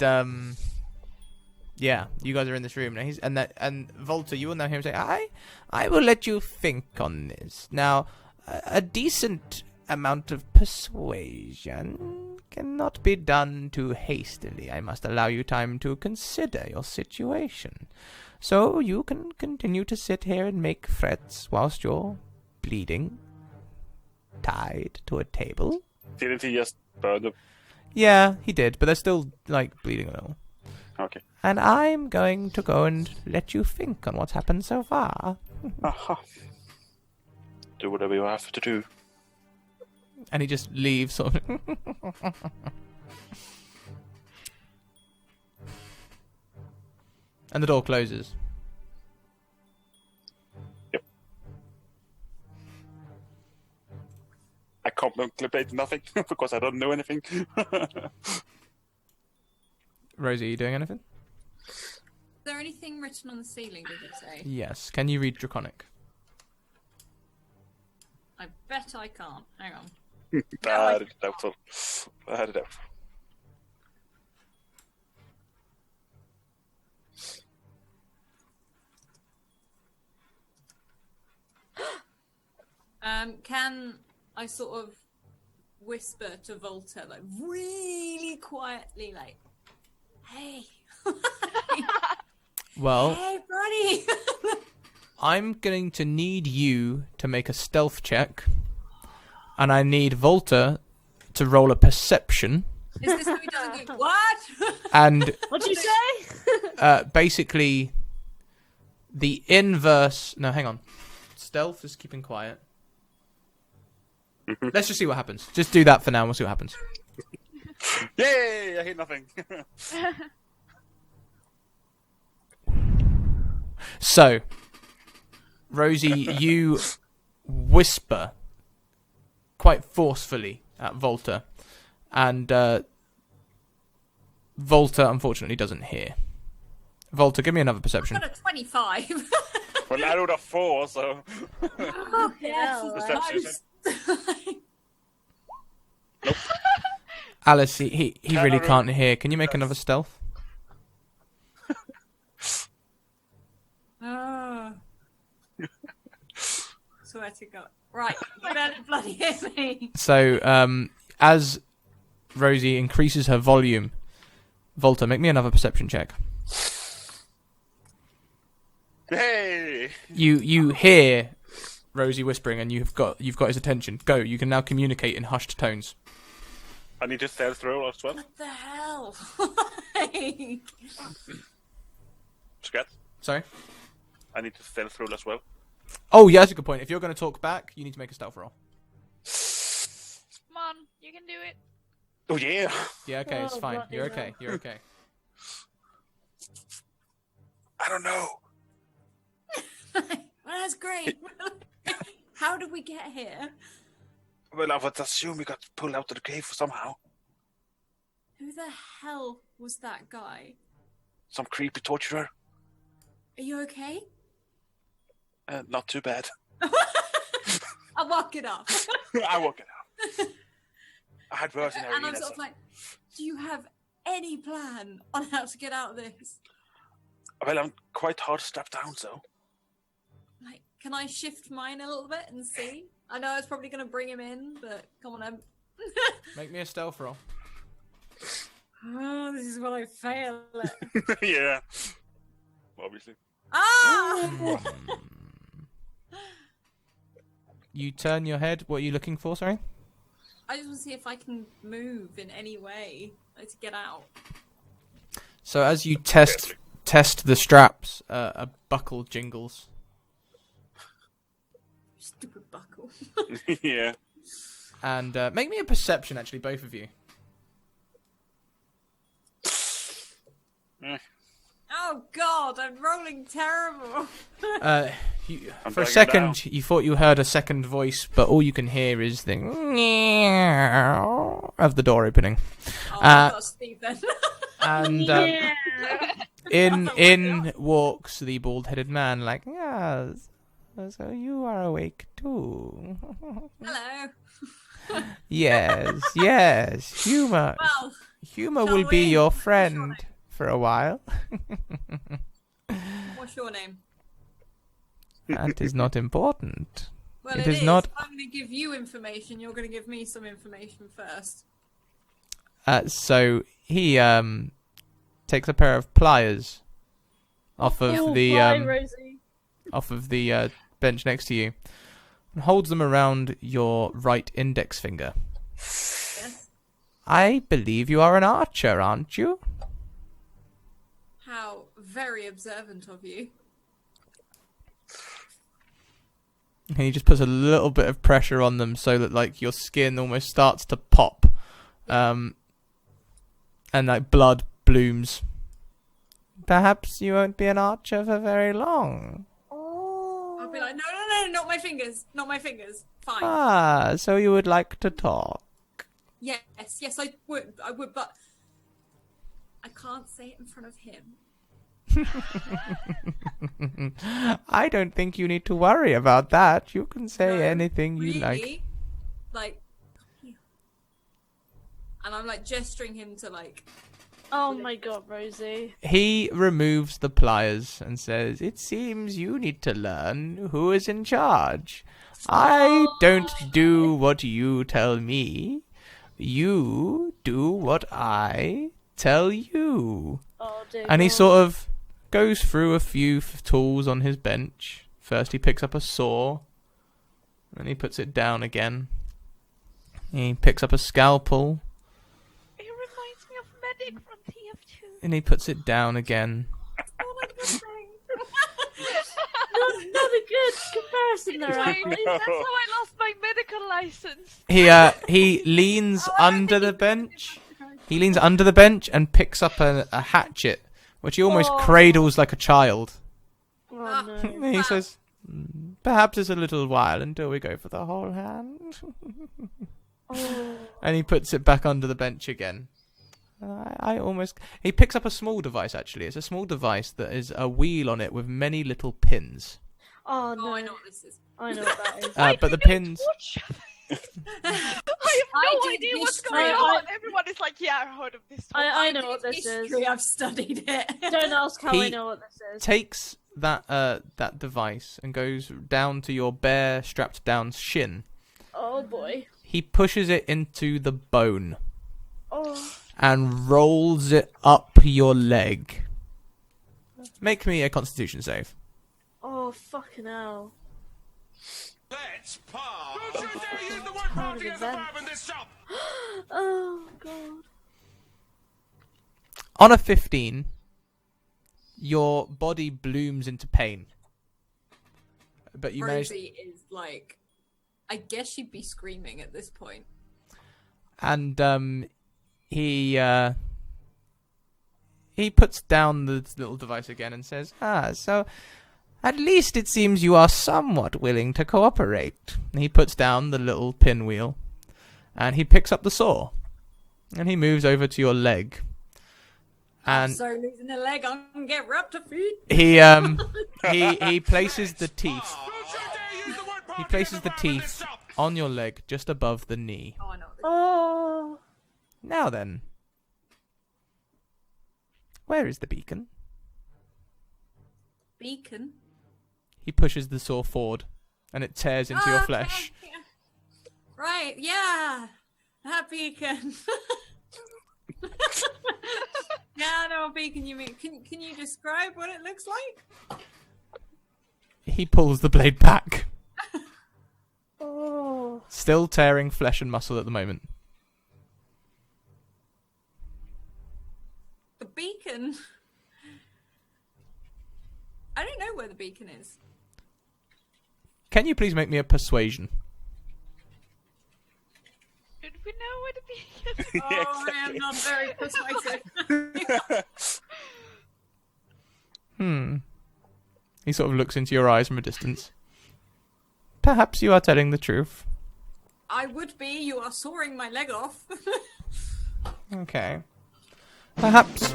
yeah, you guys are in this room now. And Volta, you will now hear him say, "I will let you think on this. Now, a decent amount of persuasion cannot be done too hastily. I must allow you time to consider your situation. So you can continue to sit here and make threats whilst you're bleeding, tied to a table. Didn't he just burn the... Yeah, he did, but they're still, like, bleeding a little. Okay. And I'm going to go and let you think on what's happened so far. Aha. Do whatever you have to do. And he just leaves, sort of. And the door closes. Yep. I contemplate nothing because I don't know anything. Rosie, are you doing anything? Is there anything written on the ceiling, did it say? Yes. Can you read Draconic? I bet I can't. Hang on. Very doubtful. Very doubtful. Can I sort of whisper to Volta, like, really quietly, like, hey. Well, Hey, buddy. I'm going to need you to make a stealth check. And I need Volta to roll a perception. Is this who doesn't go, what? And What'd you say? basically, the inverse... No, hang on. Stealth is keeping quiet. Let's just see what happens. Just do that for now and we'll see what happens. Yay! I hear nothing. So, Rosie, you whisper quite forcefully at Volta. And Volta, unfortunately, doesn't hear. Volta, give me another perception. I've got a 25. Well, I rolled a 4, so... Oh, hell. Perception. Alice, he really can't hear. Can you make another stealth? Oh. Swear to God. Right, you better bloody hit me. So, as Rosie increases her volume, Volta, make me another perception check. Hey! You hear Rosie whispering, and you've got his attention. Go. You can now communicate in hushed tones. I need to stealth roll as well. What the hell? Scat. Sorry? I need to stealth roll as well. Oh, yeah, that's a good point. If you're going to talk back, you need to make a stealth roll. Come on, you can do it. Oh yeah! Yeah, okay, it's Oh, fine. bloody You're hell. okay. You're okay. I don't know. Well, that's great. How did we get here? Well, I would assume we got pulled out of the cave somehow. Who the hell was that guy? Some creepy torturer. Are you okay? Not too bad. I'll walk it up. I woke it up. I had worse in And I'm arena. sort of like, do you have any plan on how to get out of this? Well, I'm quite hard strapped down, so. Like, can I shift mine a little bit and see? I know it's probably going to bring him in, but come on, Make me a stealth roll. oh, this is what I fail at. Yeah. Obviously. Ah! You turn your head. What are you looking for, sorry? I just want to see if I can move in any way like, to get out. So as you test the straps, a buckle jingles. Stupid buckle. Yeah. And make me a perception, actually, both of you. Oh God, I'm rolling terrible. For a second, you thought you heard a second voice, but all you can hear is the of the door opening. Oh, I got Steve then. And Yeah. in walks the bald-headed man, like, yes, so you are awake too. Hello. Yes, humor. Well, Humor shall will be we? your What's your friend for a while. what's your name? That is not important. Well, It it is is. not- I'm going to give you information. You're going to give me some information first. So he takes a pair of pliers off of Oh, the bye, Rosie. bench next to you and holds them around your right index finger. Yes. I believe you are an archer, aren't you? How very observant of you. And he just puts a little bit of pressure on them so that like your skin almost starts to pop. And like blood blooms. Perhaps you won't be an archer for very long. I'll be like, no, not my fingers. Not my fingers. Fine. Ah, so you would like to talk. Yes, I would, but I can't say it in front of him. I don't think you need to worry about that. You can say No, anything you really? like. Like, come here. And I'm like gesturing him to like. Oh my god, Rosie. He removes the pliers and says, "It seems you need to learn who is in charge. I don't do what you tell me. You do what I tell you." Oh dear. And he God. sort of goes through a few tools on his bench. First he picks up a saw. And he puts it down again. He picks up a scalpel. It reminds me of Medic from TF2. And he puts it down again. Not a good comparison there, Anyway, Emily. that's how I lost my medical license. He leans under the bench. He leans under the bench and picks up a hatchet, which he almost cradles like a child. Oh no. And he says, "Perhaps it's a little while until we go for the whole hand." Oh. And he puts it back under the bench again. He picks up a small device, actually. It's a small device that is a wheel on it with many little pins. Oh Oh, no. I know what this is. I know what that is. But the pins... Watch. I have I no did idea what's history. going I- on. Everyone is like, yeah, I heard of this one. I know what this History, is. I've studied it. Don't ask how I He- know what this is. takes that device and goes down to your bare, strapped down shin. Oh boy. He pushes it into the bone Oh. and rolls it up your leg. Make me a Constitution save. Oh fucking hell. Let's part. Who should dare use the word party as a verb in this shop? Oh god. On a 15, your body blooms into pain. But you manage... Rosie is like, I guess she'd be screaming at this point. And he puts down the little device again and says, so at least it seems you are somewhat willing to cooperate. And he puts down the little pinwheel and he picks up the saw and he moves over to your leg. And So losing a leg, I'm gonna get her up to feet. he places the teeth. Who should dare use the word party He places as a the verb in this teeth shop? on your leg just above the knee. Oh, I know. What this Oh. Now then, where is the beacon? Beacon. He pushes the saw forward, and it tears into your Okay, flesh. yeah. Right, yeah. That beacon. Yeah, I know what beacon you mean. Can you describe what it looks like? He pulls the blade back, Oh. still tearing flesh and muscle at the moment. The beacon? I don't know where the beacon is. Can you please make me a persuasion? Did we know where the beacon? Oh, Yeah, I am exactly. not very persuasive. He sort of looks into your eyes from a distance. Perhaps you are telling the truth. I would be. You are sawing my leg off. Okay. Perhaps...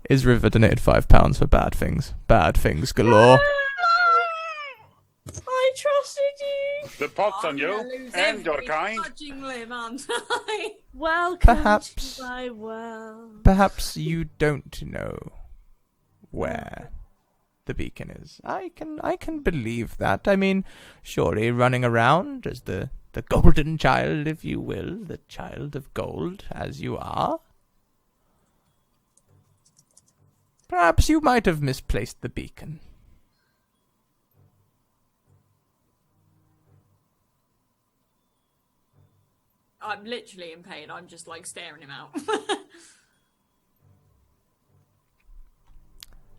Is River donated £5 for bad things. Bad things galore. I trusted you. The pot's on I'm gonna you lose and your every kind. fudging limb, aren't I? Welcome Perhaps- to my world. Perhaps you don't know where. the beacon is. I can believe that. I mean, surely running around as the golden child, if you will, the child of gold, as you are. Perhaps you might have misplaced the beacon. I'm literally in pain. I'm just like staring him out.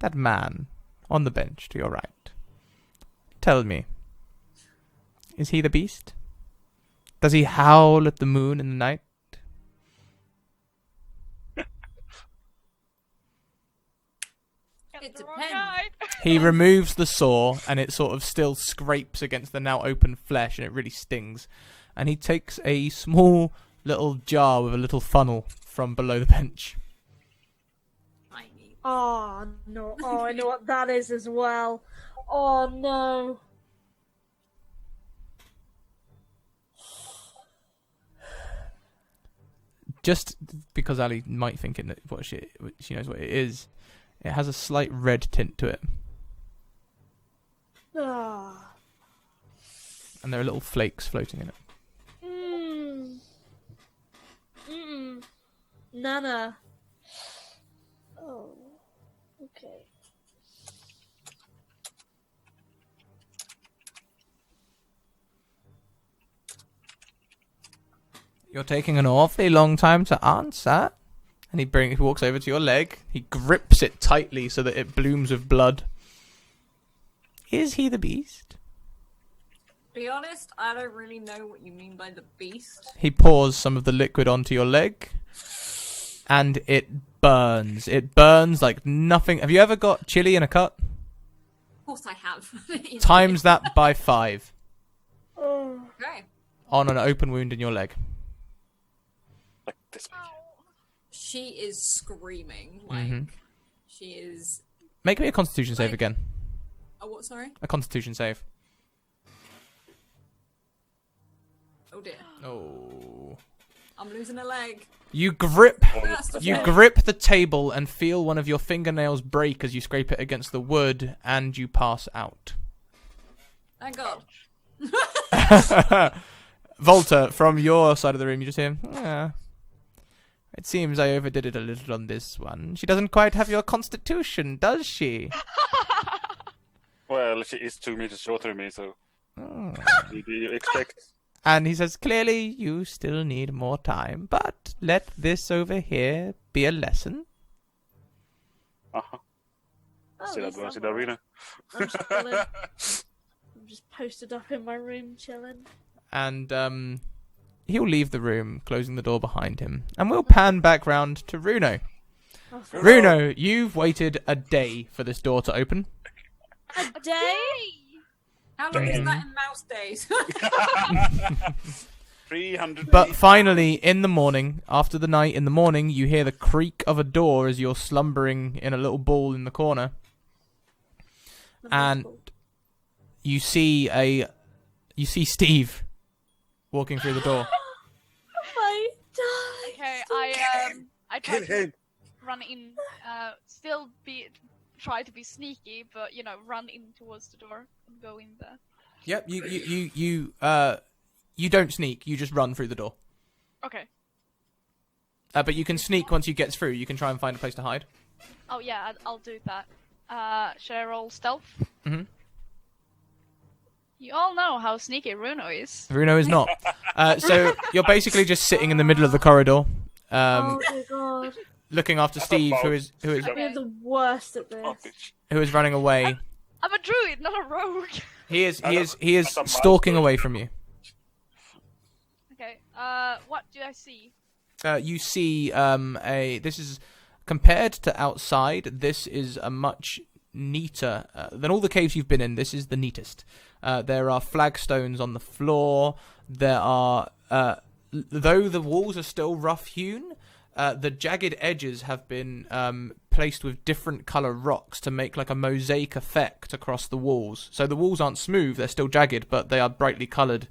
That man on the bench to your right. Tell me, is he the beast? Does he howl at the moon in the night? It The wrong depends. guy. He removes the saw, and it sort of still scrapes against the now open flesh, and it really stings. And he takes a small little jar with a little funnel from below the bench. Tiny. Oh no! Oh, I know what that is as well. Oh no! Just because Ali might think it, what she knows what it is, it has a slight red tint to it, Ah. and there are little flakes floating in it. Nana. Oh. Okay. You're taking an awfully long time to answer. And he walks over to your leg. He grips it tightly so that it blooms with blood. Is he the beast? To be honest, I don't really know what you mean by the beast. He pours some of the liquid onto your leg. And it burns. It burns like nothing. Have you ever got chili in a cut? Of course I have. Times that by 5 Oh. Okay. on an open wound in your leg. Like this big. She is screaming. Like, Mhm. she is... Make me a constitution save Like- again. Oh, what, sorry? A constitution save. Oh dear. Oh. I'm losing a leg. You grip That's the You thing. grip the table and feel one of your fingernails break as you scrape it against the wood, and you pass out. Thank God. Volta, from your side of the room, you just hear, it seems I overdid it a little on this one. She doesn't quite have your constitution, does she? Well, she is 2 meters shorter than me, so Oh. do you expect? And he says, clearly you still need more time, but let this over here be a lesson. Uh-huh. Oh, Still yes, advanced in I'm the arena. I'm just chilling. I'm just posted up in my room chilling. And he'll leave the room, closing the door behind him. And we'll pan back round to Runo. Oh, thank Runo, you've waited a day for this door to open. a day? How long is that in mouse days? 300. But finally, in the morning, after the night, in the morning, you hear the creak of a door as you're slumbering in a little ball in the corner. And you see Steve walking through the door. My darling. Okay, I try Kill to him. run in, try to be sneaky, but run in towards the door and go in there. Yep, you don't sneak, you just run through the door. Okay. But you can sneak once you get through. You can try and find a place to hide. Oh yeah, I'll do that. Should I roll stealth? Mhm. You all know how sneaky Runo is. Bruno is not. So you're basically just sitting in the middle of the corridor, Oh dear God. looking after Steve, who is We're the worst at Oh, this. bitch. running away. I'm a druid, not a rogue. He is That's a stalking milestone. away from you. Okay. What do I see? You see this is compared to outside. This is a much neater than all the caves you've been in. This is the neatest. There are flagstones on the floor. There are though the walls are still rough hewn. The jagged edges have been placed with different color rocks to make like a mosaic effect across the walls. So the walls aren't smooth, they're still jagged, but they are brightly colored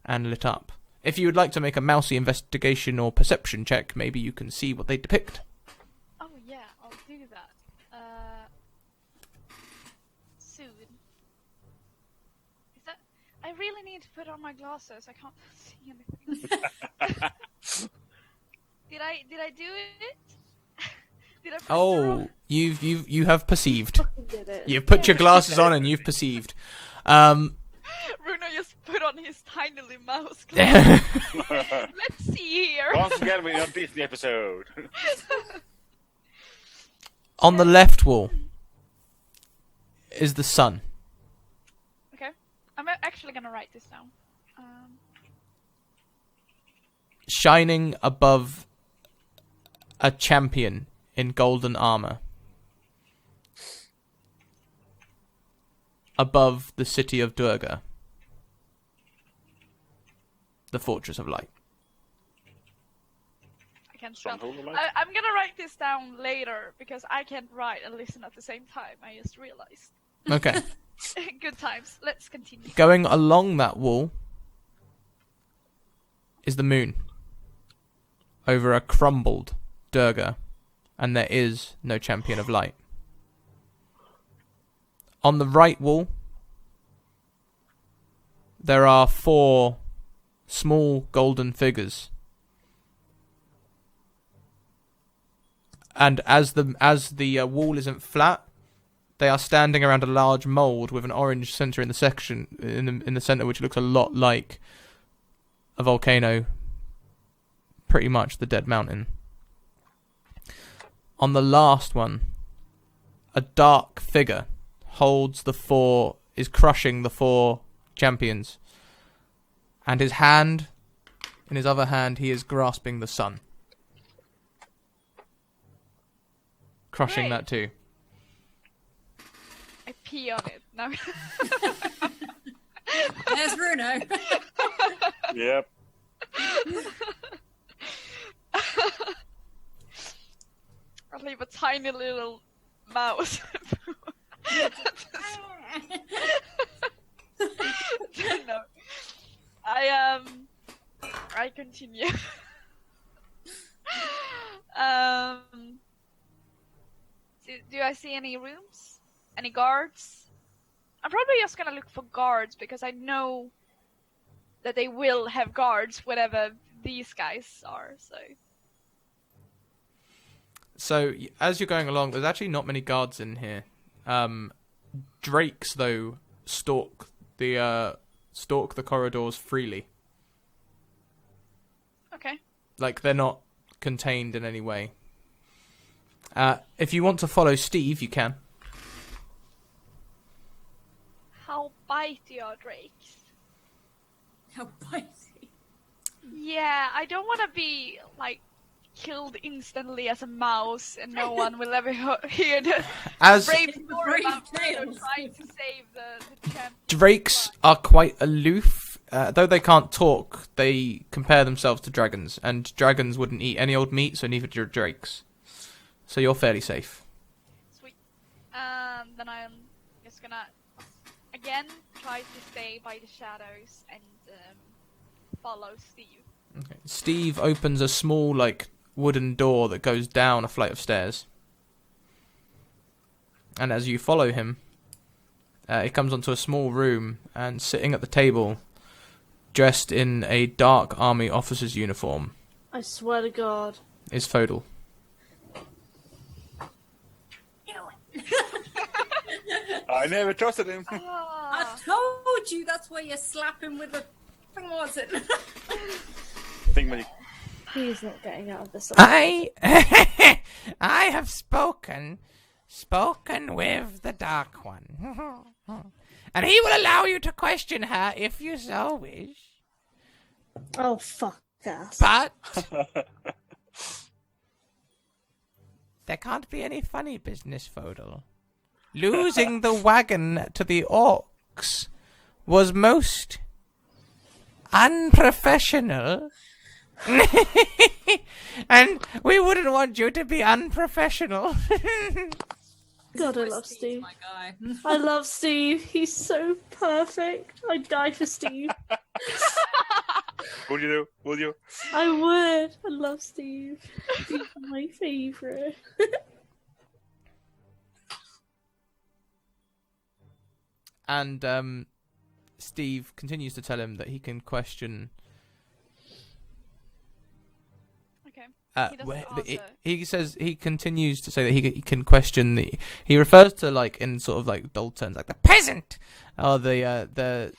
and lit up. If you would like to make a mousy investigation or perception check, maybe you can see what they depict. Oh yeah, I'll do that. I really need to put on my glasses. I can't see anything. Did I do it? Did I press the wrong? Oh, you have perceived. Fucking did it. You've put your glasses on and you've perceived. Bruno just put on his tiny little mouse glasses. Let's see here. Once again, we're on Disney episode. On the left wall is the sun. Okay. I'm actually gonna write this down. Shining above a champion in golden armor. Above the city of Durga. The Fortress of Light. I can't spell. Stronghold of Light? I'm gonna write this down later because I can't write and listen at the same time. I just realized. Okay. Good times. Let's continue. Going along that wall is the moon. Over a crumbled Durga. And there is no champion of light. On the right wall, there are 4 small golden figures. And as the wall isn't flat, they are standing around a large mold with an orange center in the section in the center, which looks a lot like a volcano. Pretty much the Dead Mountain. On the last one, a dark figure is crushing the 4 champions. And in his other hand, he is grasping the sun. Crushing Great. that too. I pee on it. No. There's Bruno. Yep. I'll leave a tiny little mouse. No. I continue. Do I see any rooms? Any guards? I'm probably just gonna look for guards because I know that they will have guards wherever these guys are, so. So, as you're going along, there's actually not many guards in here. Drakes, though, stalk the corridors freely. Okay. Like, they're not contained in any way. If you want to follow Steve, you can. How bitey are drakes? How bitey. Yeah, I don't want to be, like, killed instantly as a mouse and no one will ever hear the As brave The story brave about Bruno tales. trying to save the champion. Drakes are quite aloof, though they can't talk, they compare themselves to dragons, and dragons wouldn't eat any old meat, so neither do drakes. So you're fairly safe. Sweet. Then I'm just gonna, again, try to stay by the shadows and follow Steve. Okay. Steve opens a small, wooden door that goes down a flight of stairs. And as you follow him, he comes onto a small room, and sitting at the table, dressed in a dark army officer's uniform, I swear to God. is Fodal. I never trusted him. I Ah, told you that's where you slap him with a. What was it? Think He's not getting out of this. I have spoken with the Dark One. And he will allow you to question her if you so wish. Oh, fuck ass. But there can't be any funny business, Fodal. Losing the wagon to the orcs was most unprofessional. And we wouldn't want you to be unprofessional. God, I love Steve's Steve. my guy. I love Steve. He's so perfect. I'd die for Steve. Would you do? Would you? I would. I love Steve. He's my favorite. And Steve continues to tell him that he can question. Okay. He doesn't Where, answer. he says he continues to say that he can question the. He refers to like in sort of like dull terms like the peasant, or the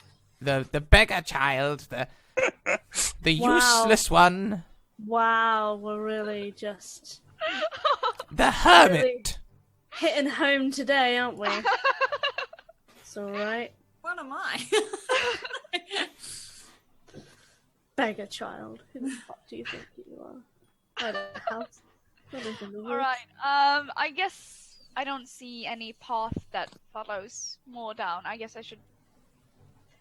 beggar child, the Wow. useless one, Wow, we're really just the hermit. hitting home today, aren't we? It's alright. What am I? Beggar child. Who the fuck do you think you are? I don't know. Alright, I guess I don't see any path that follows more down. I guess I should...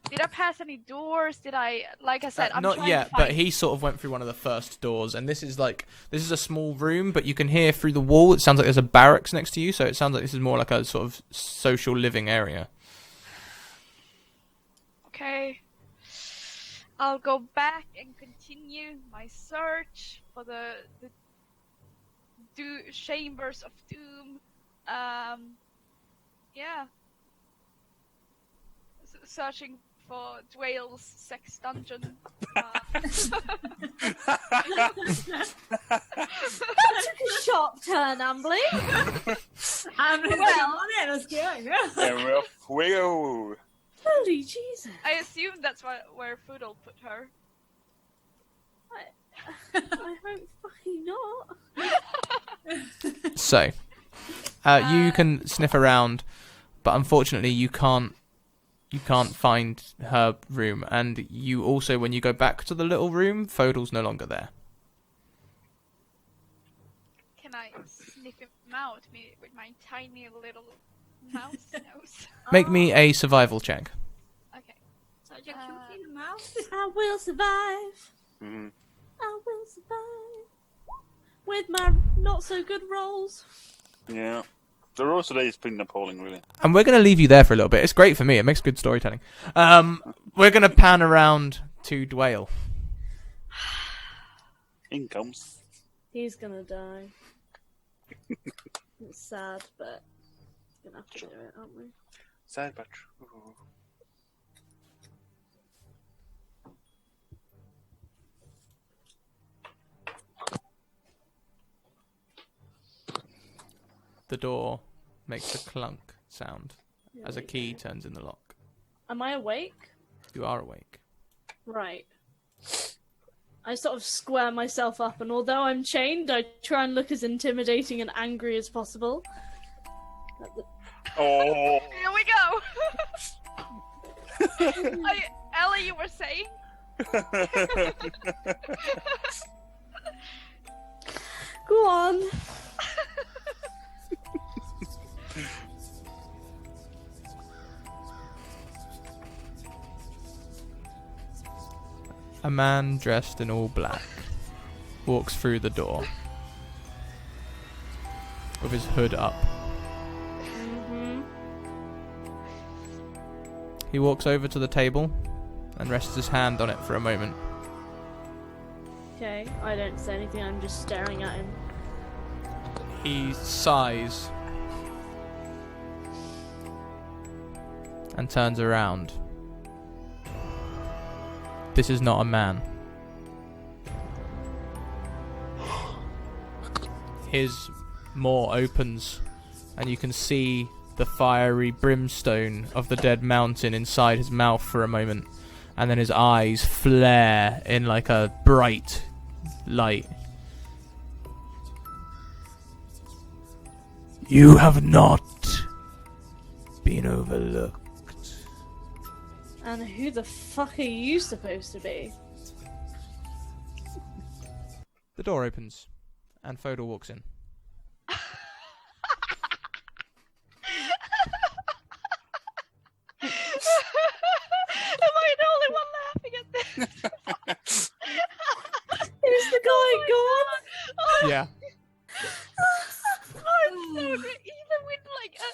Did I pass any doors? Did I... Like I said, I'm Not trying yet, to find... but he sort of went through one of the first doors, and this is a small room, but you can hear through the wall. It sounds like there's a barracks next to you, so it sounds like this is more like a sort of social living area. Okay. I'll go back and continue my search for the chambers of doom. Yeah. Searching for Dwayle's sex dungeon. That took a sharp turn, Ambly. I'm Well- on it. Let's go. And we're off we go. Holy Jesus. I assume that's where Foodle put her. I hope fucking not. So, you can sniff around, but unfortunately you can't find her room, and you also, when you go back to the little room, Fodal's no longer there. Can I sniff him out with my tiny little mouse nose? Make me a survival check. Okay. So you can see the mouse. I will survive. Mhm. I will survive. With my not so good rolls. Yeah. The role today is pretty appalling, really. And we're going to leave you there for a little bit. It's great for me. It makes good storytelling. We're going to pan around to Dwayne. In comes. He's gonna die. It's sad, but we're gonna have to do it, aren't we? Sad but true. The door makes a clunk sound as a There we key go. turns in the lock. Am I awake? You are awake. Right. I sort of square myself up, and although I'm chained, I try and look as intimidating and angry as possible. Oh. Here we go! Ellie, you were saying? Go on. A man dressed in all black walks through the door with his hood up. Mm-hmm. He walks over to the table and rests his hand on it for a moment. Okay, I don't say anything, I'm just staring at him. He sighs and turns around. This is not a man. His maw opens, and you can see the fiery brimstone of the dead mountain inside his mouth for a moment, and then his eyes flare in like a bright light. You have not been overlooked. And who the fuck are you supposed to be? The door opens, and Fodor walks in. Am I the only one laughing at this? Who's the guy gone? Yeah. I'm so good. Even with like a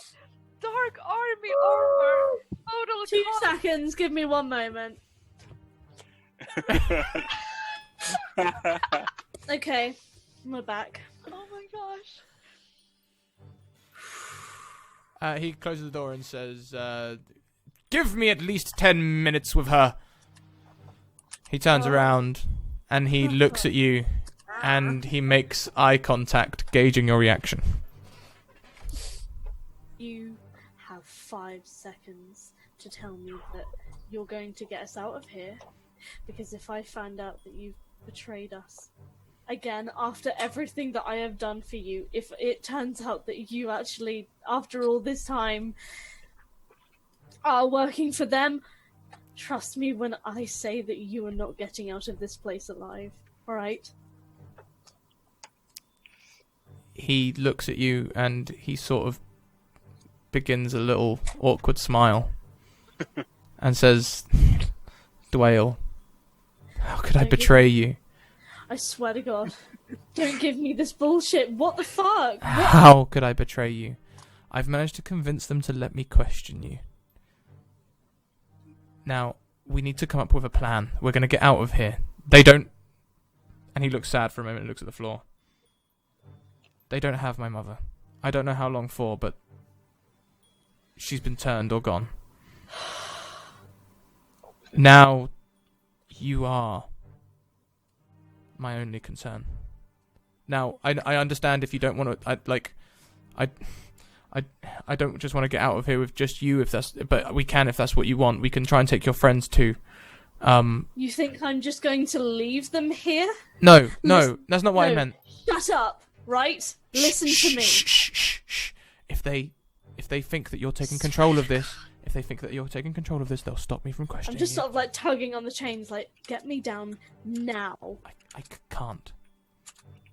dark army armor, total 2 con- seconds, give me 1 moment. Okay, we're back. Oh my gosh. He closes the door and says, Give me at least 10 minutes with her. He turns around and he looks at you and he makes eye contact, gauging your reaction. You have 5 seconds to tell me that you're going to get us out of here. Because if I find out that you've betrayed us, again, after everything that I have done for you, if it turns out that you actually, after all this time, are working for them, trust me when I say that you are not getting out of this place alive. Alright? He looks at you and he sort of begins a little awkward smile and says, Dwayne, how could I betray you? I swear to God. Don't give me this bullshit. What the fuck? How could I betray you? I've managed to convince them to let me question you. Now, we need to come up with a plan. We're going to get out of here. They don't... And he looks sad for a moment and looks at the floor. They don't have my mother. I don't know how long for, but... she's been turned or gone. Now, you are my only concern. Now, I understand if you don't want to... I don't just want to get out of here with just you, but we can if that's what you want. We can try and take your friends too. You think I'm just going to leave them here? No, that's not what I meant. Shut up, right? Listen to me. Shh. If they think that you're taking control of this, they'll stop me from questioning I'm just you. sort of like tugging on the chains, like, get me down now. I can't.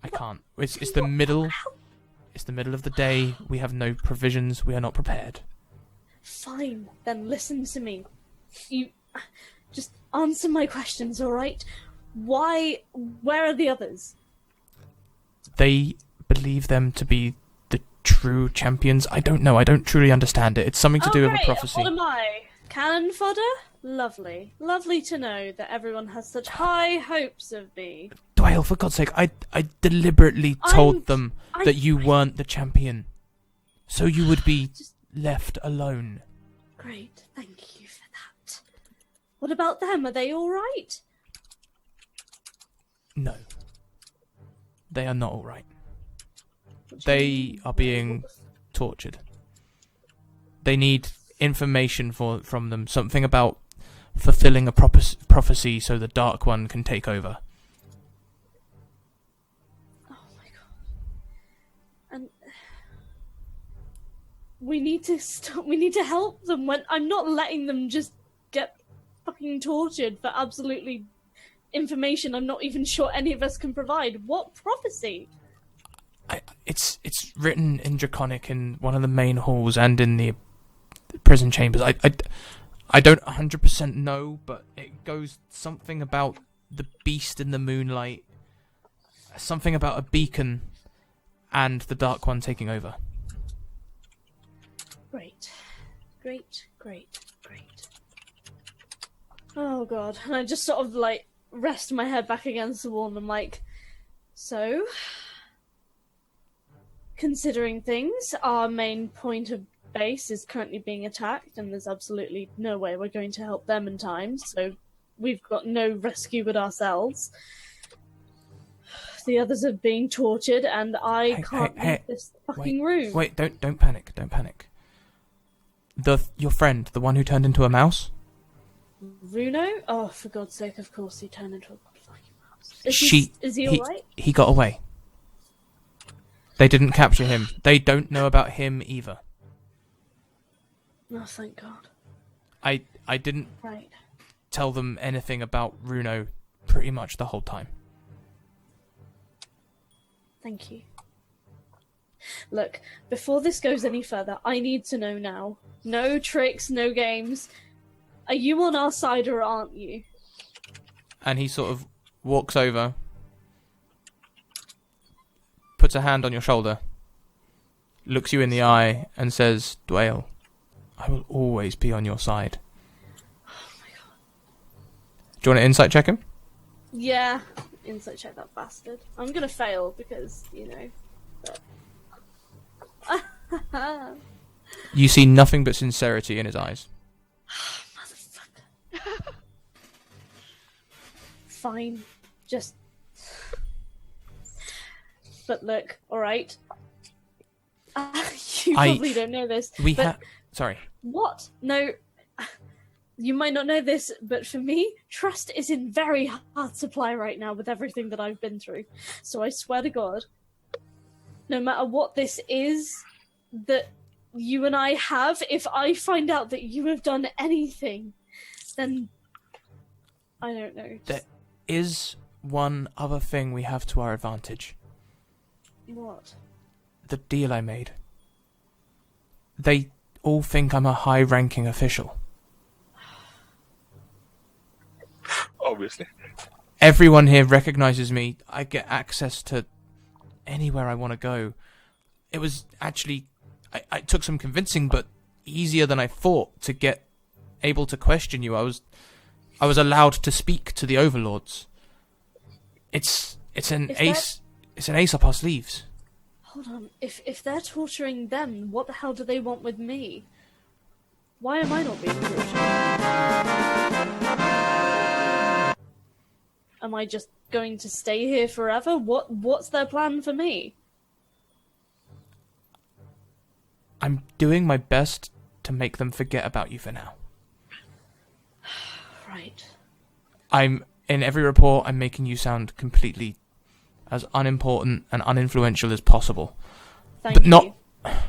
I can't. It's the middle. It's the middle of the day. We have no provisions. We are not prepared. Fine, then listen to me. You just answer my questions, alright? Where are the others? They believe them to be the true champions. I don't know. I don't truly understand it. It's something to do with a prophecy. What am I? Cannon fodder? Lovely. Lovely to know that everyone has such high hopes of me. Dwayne, for God's sake, I deliberately told them that you weren't the champion. So you would be left alone. Great, thank you for that. What about them? Are they alright? No. They are not alright. They are being tortured. They need information from them. Something about fulfilling a prophecy so the Dark One can take over. Oh my God. And we need to stop. We need to help them. When I'm not letting them just get fucking tortured for absolutely information I'm not even sure any of us can provide. What prophecy? It's written in Draconic in one of the main halls and in the prison chambers. I don't 100% know, but it goes something about the beast in the moonlight, something about a beacon, and the Dark One taking over. Great. Oh God. And I just sort of like rest my head back against the wall and I'm like, so, considering things, our main point of base is currently being attacked and there's absolutely no way we're going to help them in time, so we've got no rescue but ourselves. The others are being tortured and I can't leave this fucking room. Wait, don't panic. Your friend, the one who turned into a mouse? Runo? Oh, for God's sake, of course he turned into a fucking mouse. Is he alright? He got away. They didn't capture him. They don't know about him either. Oh, thank God. I didn't Right. tell them anything about Runo pretty much the whole time. Thank you. Look, before this goes any further, I need to know now. No tricks, no games. Are you on our side or aren't you? And he sort of walks over, puts a hand on your shoulder, looks you in the eye, and says, Dwayne, I will always be on your side. Oh my God. Do you want to insight check him? Yeah. Insight check that bastard. I'm gonna fail because, you know. But... You see nothing but sincerity in his eyes. Motherfucker. Fine. Just. But look, alright. You probably don't know this. Sorry. What? No. You might not know this, but for me, trust is in very hard supply right now with everything that I've been through. So I swear to God, no matter what this is that you and I have, if I find out that you have done anything, then I don't know. There is one other thing we have to our advantage. What? The deal I made. They all think I'm a high-ranking official. Obviously. Everyone here recognizes me. I get access to anywhere I want to go. It was actually... I took some convincing, but easier than I thought to get able to question you. I was allowed to speak to the overlords. It's an ace up our sleeves. Hold on. If they're torturing them, what the hell do they want with me? Why am I not being tortured? Am I just going to stay here forever? What's their plan for me? I'm doing my best to make them forget about you for now. Right. In every report, I'm making you sound completely as unimportant and uninfluential as possible. Thank you. Not...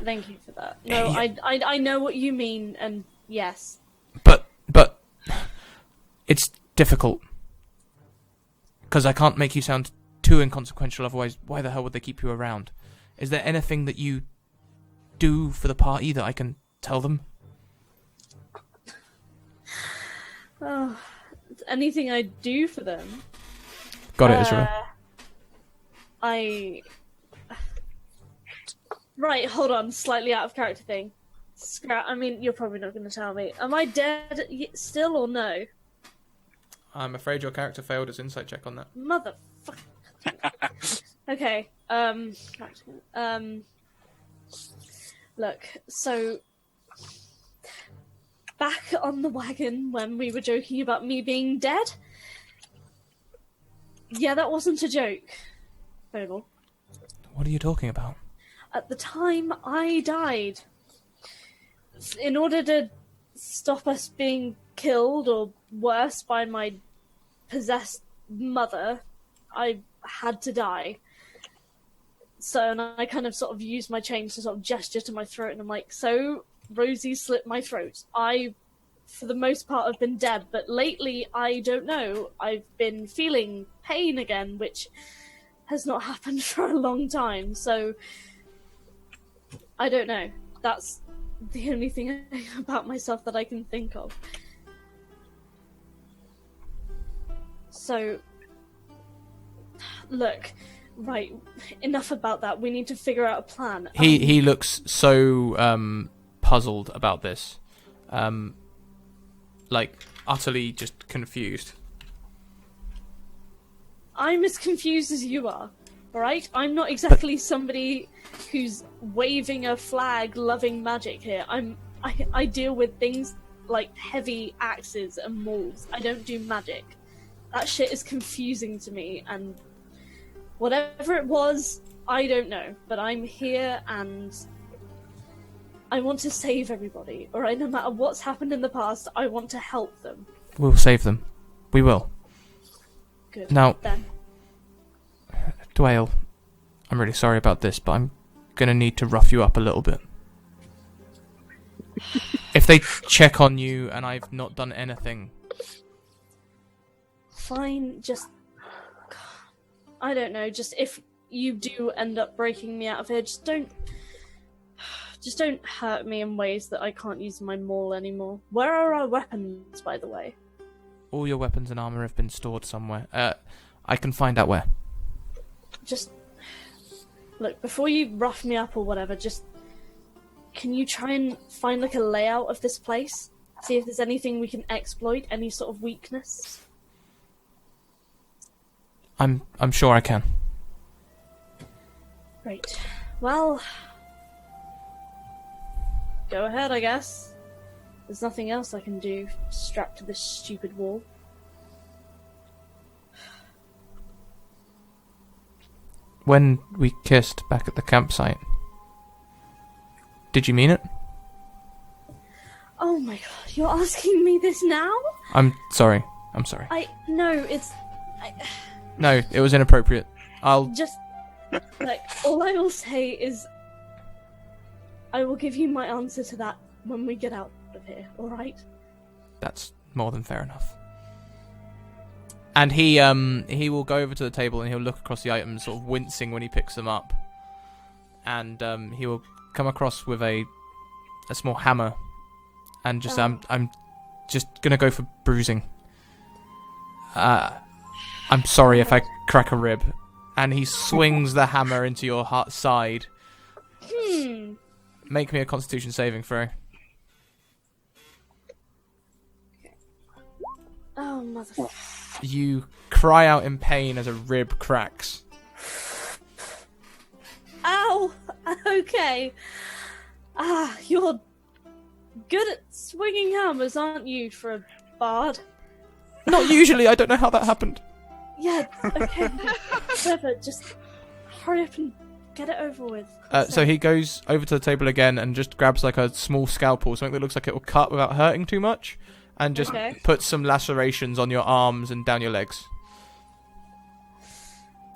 Thank you for that. No, I know what you mean, and yes. But it's difficult. Because I can't make you sound too inconsequential, otherwise why the hell would they keep you around? Is there anything that you do for the party that I can tell them? Oh, anything I do for them? Got it, Israel. Right, hold on. Slightly out of character thing. I mean, you're probably not going to tell me. Am I dead still or no? I'm afraid your character failed his insight check on that. Motherfucker. Okay. Look, so back on the wagon when we were joking about me being dead. Yeah, that wasn't a joke. Vogel. What are you talking about? At the time I died, in order to stop us being killed or worse by my possessed mother, I had to die. So, and I kind of sort of used my chains to sort of gesture to my throat, and I'm like, so Rosie slit my throat. I, for the most part, have been dead, but lately, I don't know, I've been feeling pain again, which has not happened for a long time, so I don't know. That's the only thing about myself that I can think of. So, look, right, enough about that. We need to figure out a plan. He looks so puzzled about this. Like, utterly just confused. I'm as confused as you are, alright? I'm not exactly somebody who's waving a flag loving magic here. I deal with things like heavy axes and mauls. I don't do magic. That shit is confusing to me, and whatever it was, I don't know. But I'm here, and I want to save everybody, alright? No matter what's happened in the past, I want to help them. We'll save them. We will. Good. Now, Then. Dwayne, I'm really sorry about this, but I'm gonna need to rough you up a little bit. If they check on you and I've not done anything... Fine, just... I don't know, just if you do end up breaking me out of here, just don't hurt me in ways that I can't use my maul anymore. Where are our weapons, by the way? All your weapons and armor have been stored somewhere. I can find out where. Just... Look, before you rough me up or whatever, just... Can you try and find, like, a layout of this place? See if there's anything we can exploit, any sort of weakness? I'm sure I can. Right. Well... Go ahead, I guess. There's nothing else I can do strapped to this stupid wall. When we kissed back at the campsite, did you mean it? Oh my god, you're asking me this now? I'm sorry. No, it's... No, it was inappropriate. I'll... Just, like, all I will say is... I will give you my answer to that when we get out of here, alright? That's more than fair enough. And he will go over to the table and he'll look across the items, sort of wincing when he picks them up. And he will come across with a small hammer, and just I'm just gonna go for bruising. I'm sorry if I crack a rib. And he swings the hammer into your side. Make me a Constitution saving throw. Oh, motherfucker. You cry out in pain as a rib cracks. Ow! Okay. You're good at swinging hammers, aren't you, for a bard? Not usually, I don't know how that happened. Yeah, okay. Whatever, just hurry up and get it over with. So he goes over to the table again and just grabs like a small scalpel, something that looks like it will cut without hurting too much, and just puts some lacerations on your arms and down your legs.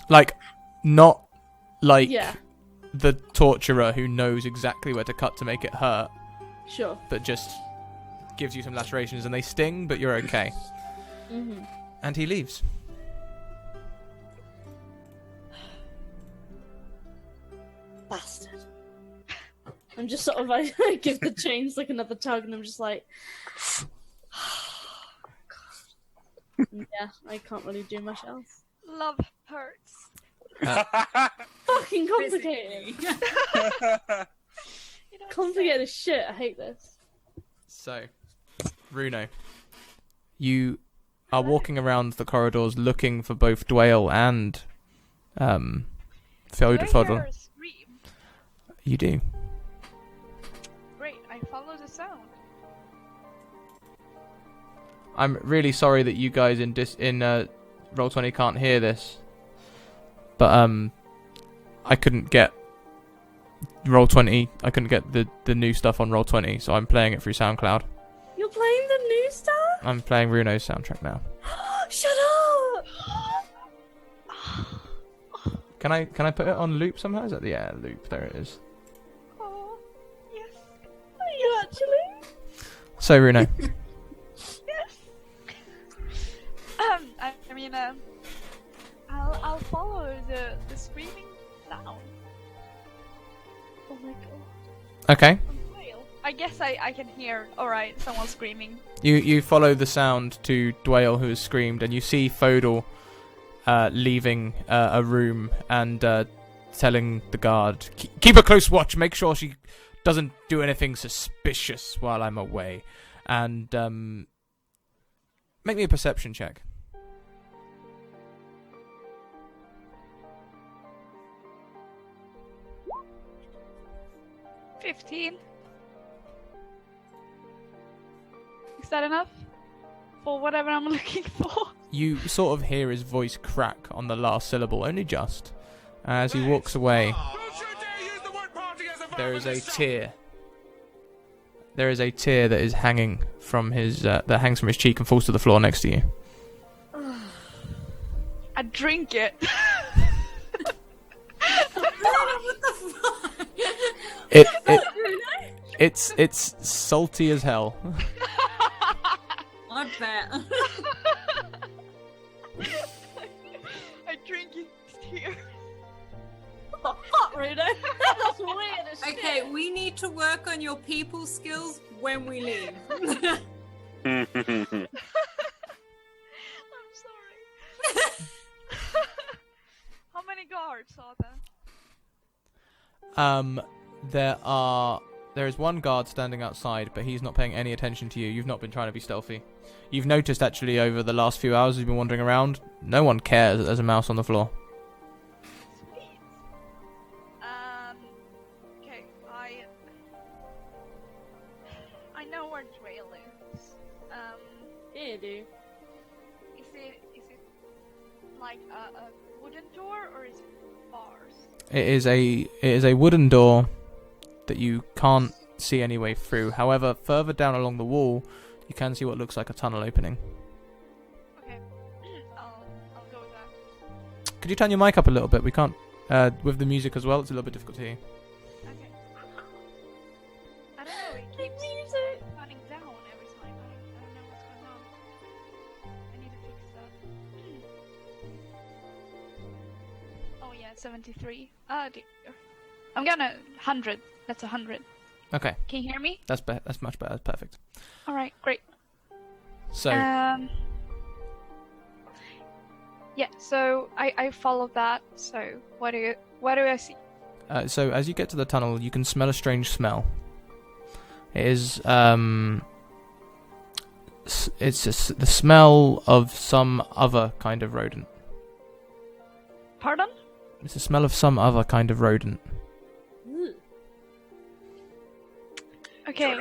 Like, not like the torturer who knows exactly where to cut to make it hurt. Sure. But just gives you some lacerations and they sting, but you're okay. Mm-hmm. And he leaves. Bastard. I'm just sort of, I give the chains like another tug and I'm just like... Yeah, I can't really do much else. Love hurts. Fucking complicated. Complicated as shit, I hate this. So, Runo, you are walking around the corridors looking for both Dwayne and Fodor. You do. Great, I follow the sound. I'm really sorry that you guys in Roll20 can't hear this, but I couldn't get Roll20. I couldn't get the new stuff on Roll20, so I'm playing it through SoundCloud. You're playing the new stuff? I'm playing Runo's soundtrack now. Shut up! Can I put it on loop somehow? Is that loop? There it is. Oh, yes. Are you actually? So Runo. Yes. I mean, I'll follow the screaming sound. Oh my god. Okay. I guess I can hear. All right, someone screaming. You follow the sound to Dwayne, who has screamed, and you see Fodor leaving a room and telling the guard, keep a close watch, make sure she doesn't do anything suspicious while I'm away, and make me a perception check. 15. Is that enough for whatever I'm looking for? You sort of hear his voice crack on the last syllable, only just. As he walks away, there is a tear. There is a tear that is hanging from his that hangs from his cheek and falls to the floor next to you. I drink it. It's salty as hell. I bet. I drink it here. What the fuck, Rudo? That's weird as shit. Okay, we need to work on your people skills when we leave. I'm sorry. How many guards are there? There is one guard standing outside, but he's not paying any attention to you. You've not been trying to be stealthy. You've noticed actually over the last few hours you've been wandering around, no one cares that there's a mouse on the floor. Sweet. Okay, I know where Dwayne like a wooden door, or is it bars? It is a wooden door that you can't see any way through. However, further down along the wall, you can see what looks like a tunnel opening. Okay, I'll go with that. Could you turn your mic up a little bit? We can't, with the music as well, it's a little bit difficult to hear. Okay. I don't know. It keeps running down every time. I don't know what's going on. I need to fix that. Oh yeah, 73. Ah dear. I'm gonna 100. That's 100. Okay, Can you hear me? that's much better. That's perfect. All right, great. So, Yeah. So I followed that. So what do I see? so as you get to the tunnel, you can smell a strange smell. It is, it's just the smell of some other kind of rodent. Pardon? It's the smell of some other kind of rodent. Ooh, Okay.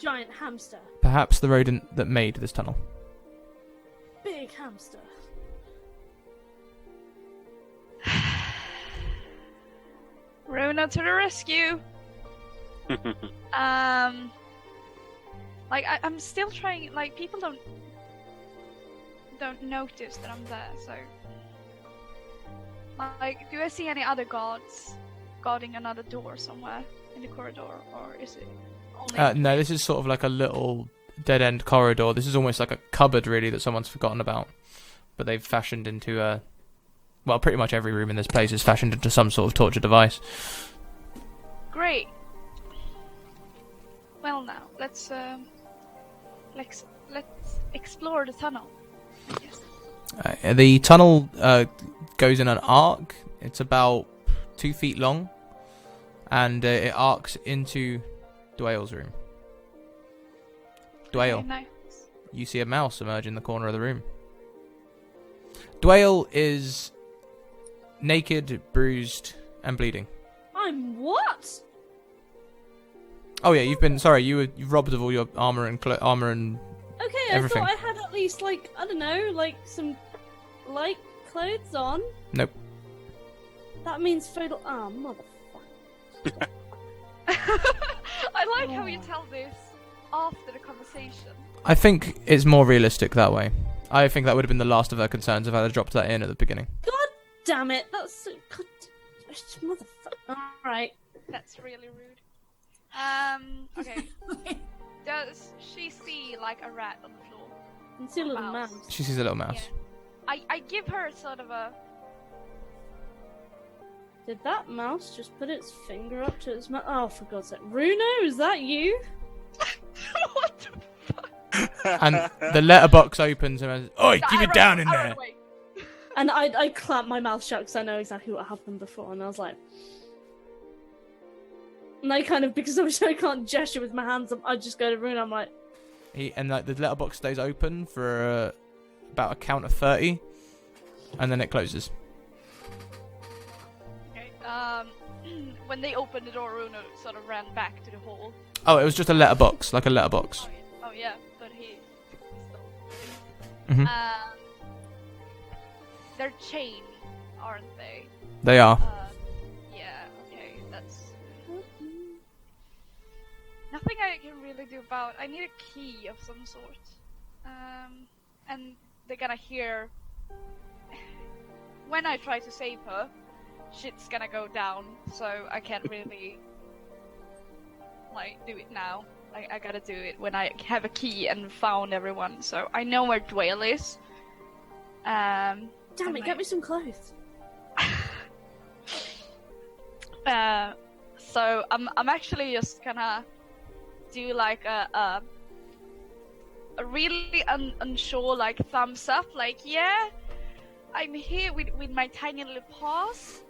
giant hamster. Perhaps the rodent that made this tunnel. Big hamster. Runa to the rescue. Like I'm still trying. Like people don't notice that I'm there. So, like, do I see any other guards guarding another door somewhere in the corridor, or is it only? No, this is sort of like a little dead-end corridor. This is almost like a cupboard, really, that someone's forgotten about. But they've fashioned into a... Well, pretty much every room in this place is fashioned into some sort of torture device. Great. Well, now let's explore the tunnel. Yes. The tunnel goes in an arc. It's about 2 feet long. And it arcs into Dwayle's room. Dwayle, Okay, nice. you see a mouse emerge in the corner of the room. Dwayle is naked, bruised, and bleeding. I'm what? Oh yeah, you've robbed of all your armor and Okay, Everything. I thought I had at least, like, I don't know, like some light clothes on. Nope. That means fatal. Ah, motherfucker. I like how you tell this after the conversation. I think it's more realistic that way. I think that would have been the last of her concerns if I had dropped that in at the beginning. God damn it! That's so. God, motherfucker. Alright. That's really rude. Okay. Does she see like a rat on the floor? I can see a little Mouse. mouse. She sees a little mouse. I give her sort of a. Did that mouse just put its finger up to its mouth? Oh, for God's sake. Runo, is that you? What the fuck? And the letterbox opens and goes, "Oi, keep I it down run- in I run there!" away. And I clamped my mouth shut because I know exactly what happened before, and I was like. And I kind of, because I can't gesture with my hands, I just go to Runo, I'm like. And like the letterbox stays open for about a count of 30, and then it closes. Okay. When they opened the door, Runo sort of ran back to the hall. Oh, it was just a letterbox, like a letterbox. Oh yeah, but he Mhm. they're chained, aren't they? They are. Yeah. Okay, that's nothing I can really do about. I need a key of some sort. And they're gonna hear when I try to save her. Shit's gonna go down, so I can't really like do it now. I gotta do it when I have a key and found everyone. So I know where Dwayle is. Damn it, get me some clothes. So I'm actually just gonna do like a really unsure like thumbs up, like yeah, I'm here with my tiny little paws,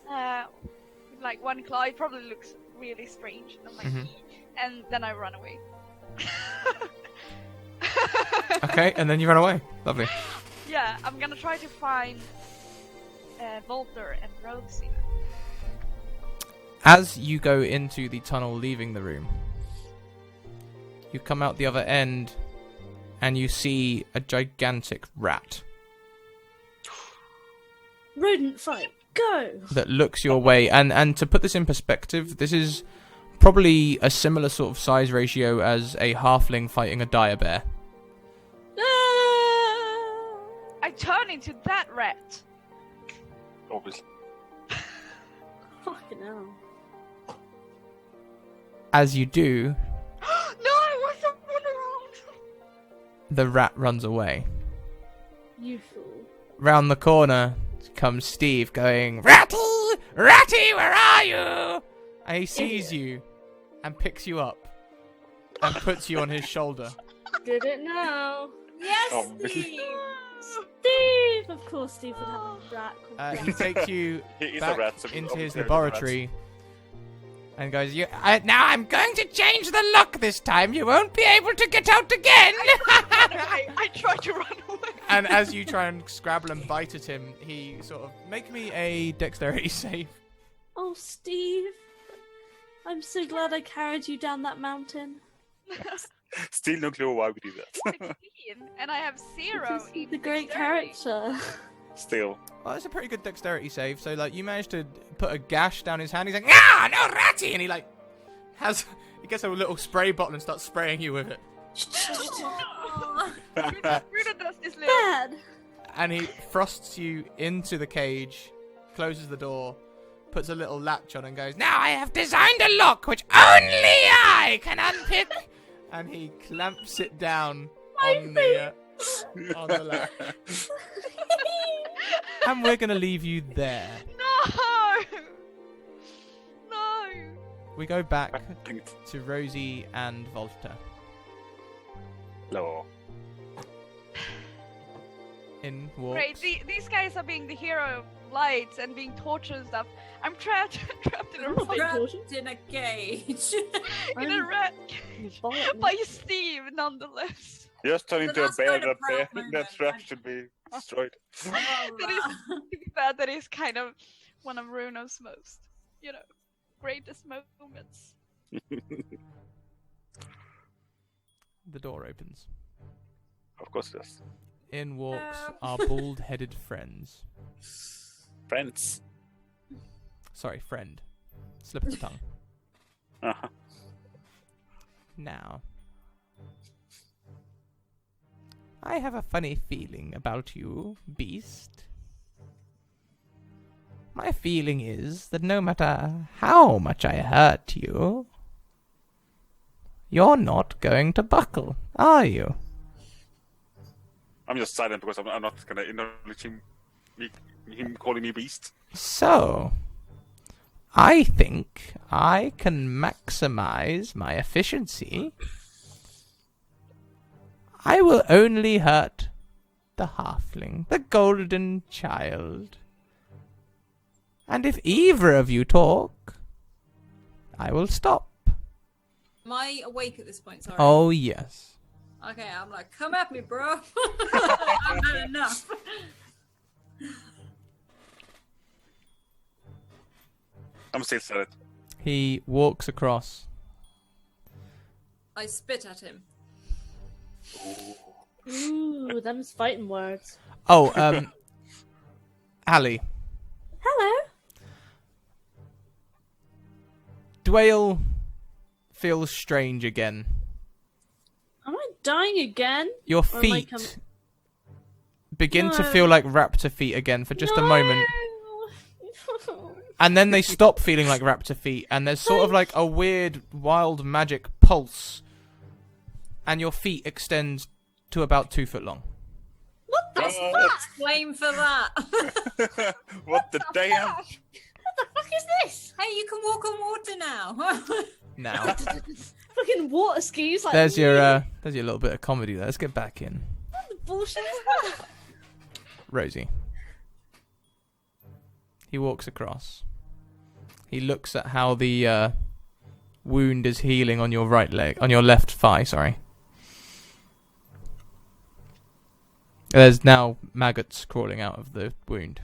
with like one claw. It probably looks really strange. I'm like, and then I run away. Okay, and then you run away. Lovely. Yeah, I'm gonna try to find Volter and Rosie. As you go into the tunnel leaving the room, you come out the other end and you see a gigantic rat. Rodent fight. Go. that looks your way. And to put this in perspective, this is probably a similar sort of size ratio as a halfling fighting a dire bear. I turn into that rat. Obviously. Fucking hell. As you do, No, I want to run around. the rat runs away. You fool. Round the corner comes Steve going, Ratty! Ratty, where are you? And he sees you and picks you up and puts you on his shoulder. Did it now. Yes, Oh, Steve. Steve! Of course Steve would have a rat. He takes you He is a back rat, so into obviously his he's a rat. laboratory and goes, now I'm going to change the lock this time. You won't be able to get out again. I tried to run away. And as you try and scrabble and bite at him, he sort of, make me a dexterity save. Oh, Steve. I'm so glad I carried you down that mountain. Still no clue why we do that. 16, and I have 0 Because in the great dexterity. character. Still. Well, it's a pretty good dexterity save. So, like, you managed to put a gash down his hand. He's like, ah, no, ratty! And he, like, he gets a little spray bottle and starts spraying you with it. Bruno does this little. Bad. And he thrusts you into the cage, closes the door, puts a little latch on and goes, now I have designed a lock which only I can unpick. And he clamps it down on the latch. And we're going to leave you there. No! No! We go back to Rosie and Volta. No. In walks. Great, these guys are being the hero of lights and being tortured and stuff. I'm trapped in a Big rat, caution. Trapped in a cage. in a rat cage by Steve, nonetheless. Just turn So into a that's bear. kind of That bear. proud moment. That trap should be destroyed. That is, to be fair, that is kind of one of Bruno's most, greatest moments. The door opens. Of course, yes. In walks our bald-headed friends. Friends. Sorry, friend. Slip of the tongue. Uh-huh. Now, I have a funny feeling about you, beast. My feeling is that no matter how much I hurt you, you're not going to buckle, are you? I'm just silent because I'm not gonna acknowledge him calling me beast. So, I think I can maximize my efficiency. I will only hurt the halfling, the golden child. And if either of you talk, I will stop. Am I awake at this point? Sorry. Oh, yes. Okay, I'm like, come at me, bro. I've had enough. I'm still silent. He walks across. I spit at him. Ooh, them's fighting words. Oh, Hallie. Hello. Dwayne feels strange again. Am I dying again? Your Or am I feet begin to No. feel like raptor feet again for just a moment. No. And then they stop feeling like raptor feet, and there's sort of like a weird, wild magic pulse. And your feet extend to about 2 foot long. What the Flame for that. What the damn? fuck is this? Hey, you can walk on water now. Now, Fucking water skis. Like, there's your little bit of comedy there. Let's get back in. What the bullshit is that? Rosie. He walks across. He looks at how the wound is healing on your right leg, on your left thigh, sorry. There's now maggots crawling out of the wound.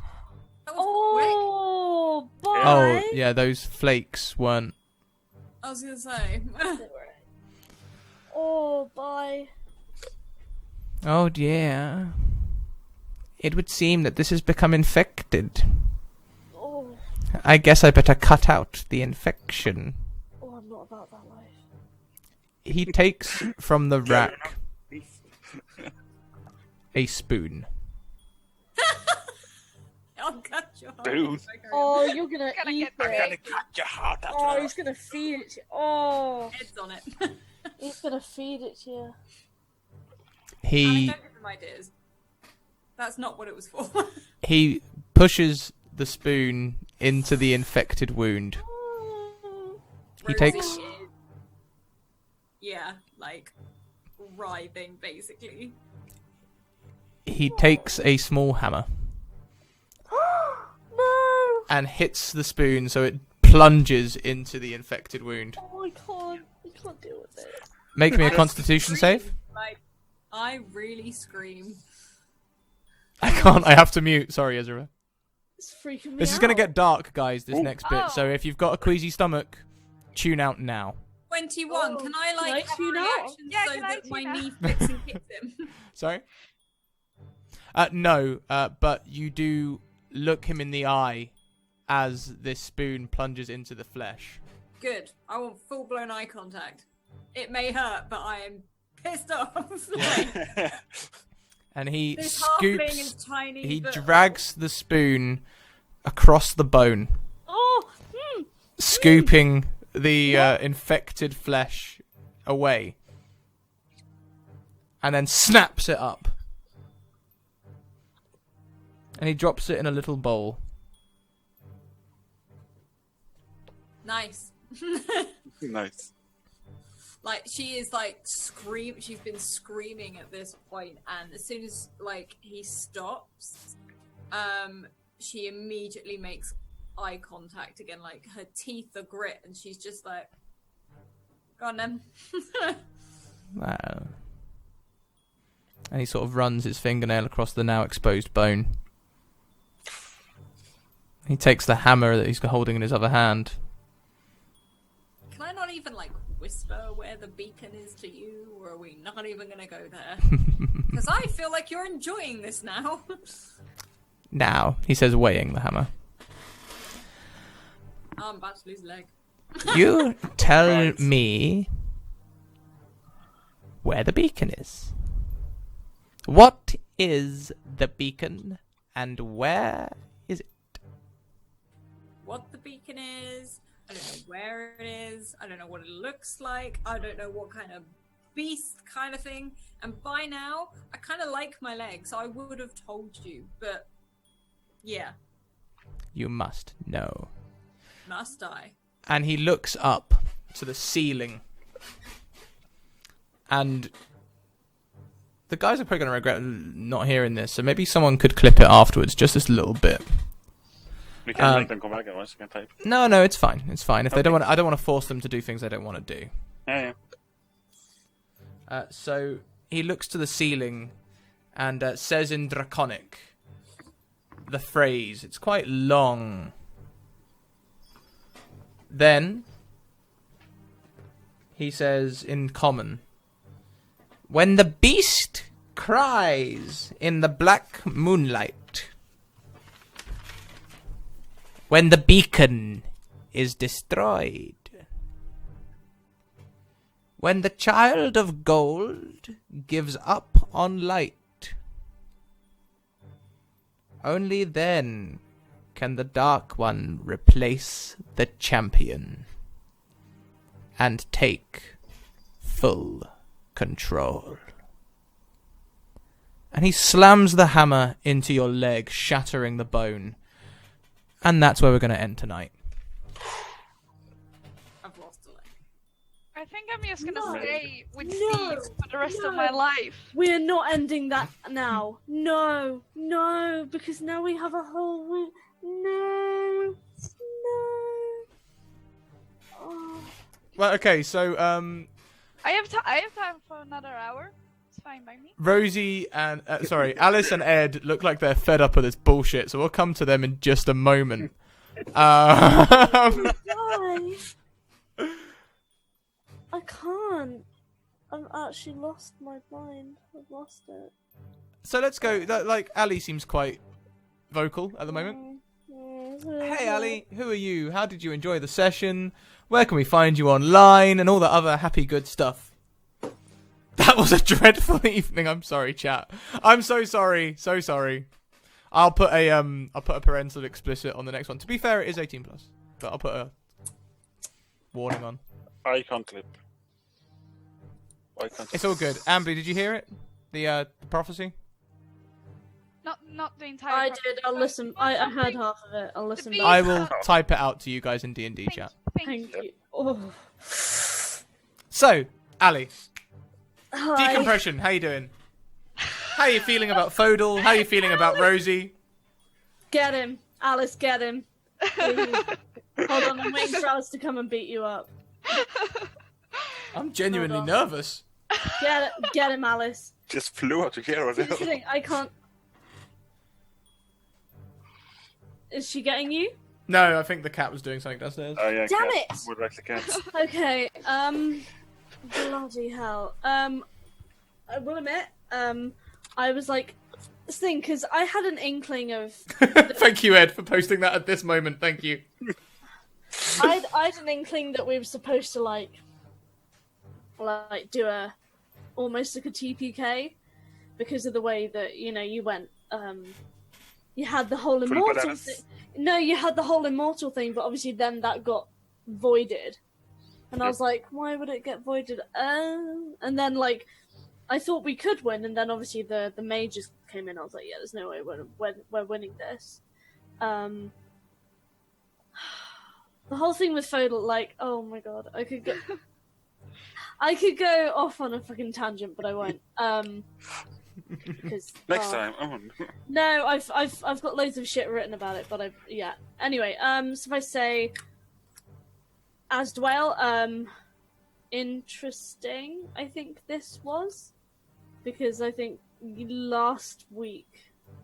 That was Oh, boy. Oh, yeah, those flakes weren't. I was gonna say. Oh, boy. Oh, dear. It would seem that this has become infected. Oh, I guess I better cut out the infection. oh, I'm not about that life. He takes from the rack a spoon. I'll cut your heart. Dude. Oh, you're gonna Gonna eat get I'm gonna it. cut your heart out. Oh, he's gonna feed it to you. Oh, Heads on it. he's gonna feed it to you. He Don't give him ideas. That's not what it was for. he pushes the spoon into the infected wound. He Rosie takes is, yeah, like writhing basically. he takes a small hammer No! and hits the spoon so it plunges into the infected wound. Oh, I can't deal with it. Make me a I constitution scream, save. Like, I really scream. I can't, I have to mute. Sorry, Ezra. It's freaking me This is out. gonna get dark, guys, this Ooh. next bit. So Oh. if you've got a queasy stomach, tune out now. 21. Oh, Can I can I like have a tune out? reaction Yeah, so can I that my tune out? knee flicks and kicks him? Sorry? No, but you do look him in the eye as this spoon plunges into the flesh. Good. I want full blown eye contact. It may hurt, but I am pissed off. Like, And he this halfling is scoops, tiny. he but... drags the spoon across the bone, Oh, scooping the infected flesh away. And then snaps it up. And he drops it in a little bowl. Nice. Nice. Like she is like she's been screaming at this point, and as soon as like he stops, she immediately makes eye contact again, like her teeth are grit, and she's just like, go on then. Wow. And he sort of runs his fingernail across the now exposed bone. He takes the hammer that he's holding in his other hand. Can I not even like whisper where the beacon is to you, or are we not even gonna go there? Because I feel like you're enjoying this now. Now, he says, weighing the hammer. I'm about to lose a leg. You tell Right. me where the beacon is. What is the beacon and where is it? What the beacon is, I don't know where it is, I don't know what it looks like, I don't know what kind of beast kind of thing, and by now, I kind of like my legs, so I would have told you, but yeah, You must know. must I? And he looks up to the ceiling. And the guys are probably going to regret not hearing this, so maybe someone could clip it afterwards, just this little bit. We can make them come back at once. You can type. No, it's fine. It's fine. If they Okay. don't want, I don't want to force them to do things they don't want to do. Yeah. So he looks to the ceiling and says in Draconic the phrase. It's quite long. Then he says in Common, when the beast cries in the black moonlight, when the beacon is destroyed, when the child of gold gives up on light, only then can the Dark One replace the champion and take full control. And he slams the hammer into your leg, shattering the bone. And that's where we're going to end tonight. I've lost a leg. I think I'm just gonna No. stay with No. Steve for the rest of No. my life. we're not ending that now. No, because now we have a whole week. No. Oh. Well, okay, so I have time for another hour. It's fine by me. Rosie and Alice and Ed look like they're fed up with this bullshit, so we'll come to them in just a moment. Why? I can't. I've actually lost my mind. I've lost it. So let's go. Like Ali seems quite vocal at the moment. Hey Ali, who are you? How did you enjoy the session? Where can we find you online and all the other happy good stuff? That was a dreadful evening. I'm sorry, chat. I'm so sorry. So sorry. I'll put a parental explicit on the next one. To be fair, it is 18+, but I'll put a warning on. Icon clip. It's all good. Ambly, did you hear it? The prophecy? Not the entire. I did. I'll listen. I heard half of it. I'll listen. The back. I will type it out to you guys in D&D chat. Thank you. Thank you. Oh. So, Ali, Hi. decompression. How you doing? How you feeling about Fodal? How you feeling about Rosie? Get him, Alice. Get him. Please. Hold on, I'm waiting for Alice to come and beat you up. I'm genuinely Hold on. nervous. Get him, Alice. Just flew out of here. Here's the thing, I can't. Is she getting you? No, I think the cat was doing something downstairs. Oh, yeah, Damn cat. it! Would like the cat. Okay. Bloody hell. I will admit, I was like, this thing because I had an inkling of. Thank you, Ed, for posting that at this moment. Thank you. I had an inkling that we were supposed to like do almost like a TPK because of the way that you went. You had the whole immortal thing. No, you had the whole immortal thing, but obviously then that got voided, and I was like, why would it get voided? And then like I thought we could win, and then obviously the mages came in. I was like, yeah, there's no way we're winning this. The whole thing with Fodal, like, oh my god, I could go off on a fucking tangent, but I won't. Because Next time. Oh. no, I've got loads of shit written about it, but anyway. So if I say as well, interesting. I think this was because I think last week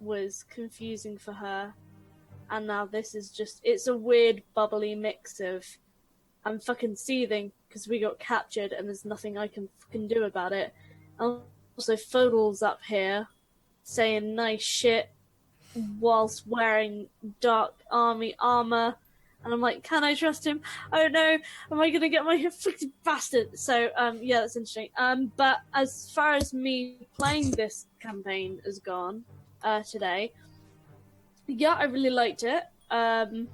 was confusing for her. And now this is it's a weird bubbly mix of I'm fucking seething because we got captured and there's nothing I can fucking do about it. And also Fodal's up here saying nice shit whilst wearing dark army armor. And I'm like, can I trust him? Oh no, am I gonna get my afflicted bastard? So, yeah, that's interesting. But as far as me playing this campaign has gone, today, yeah, I really liked it. I'm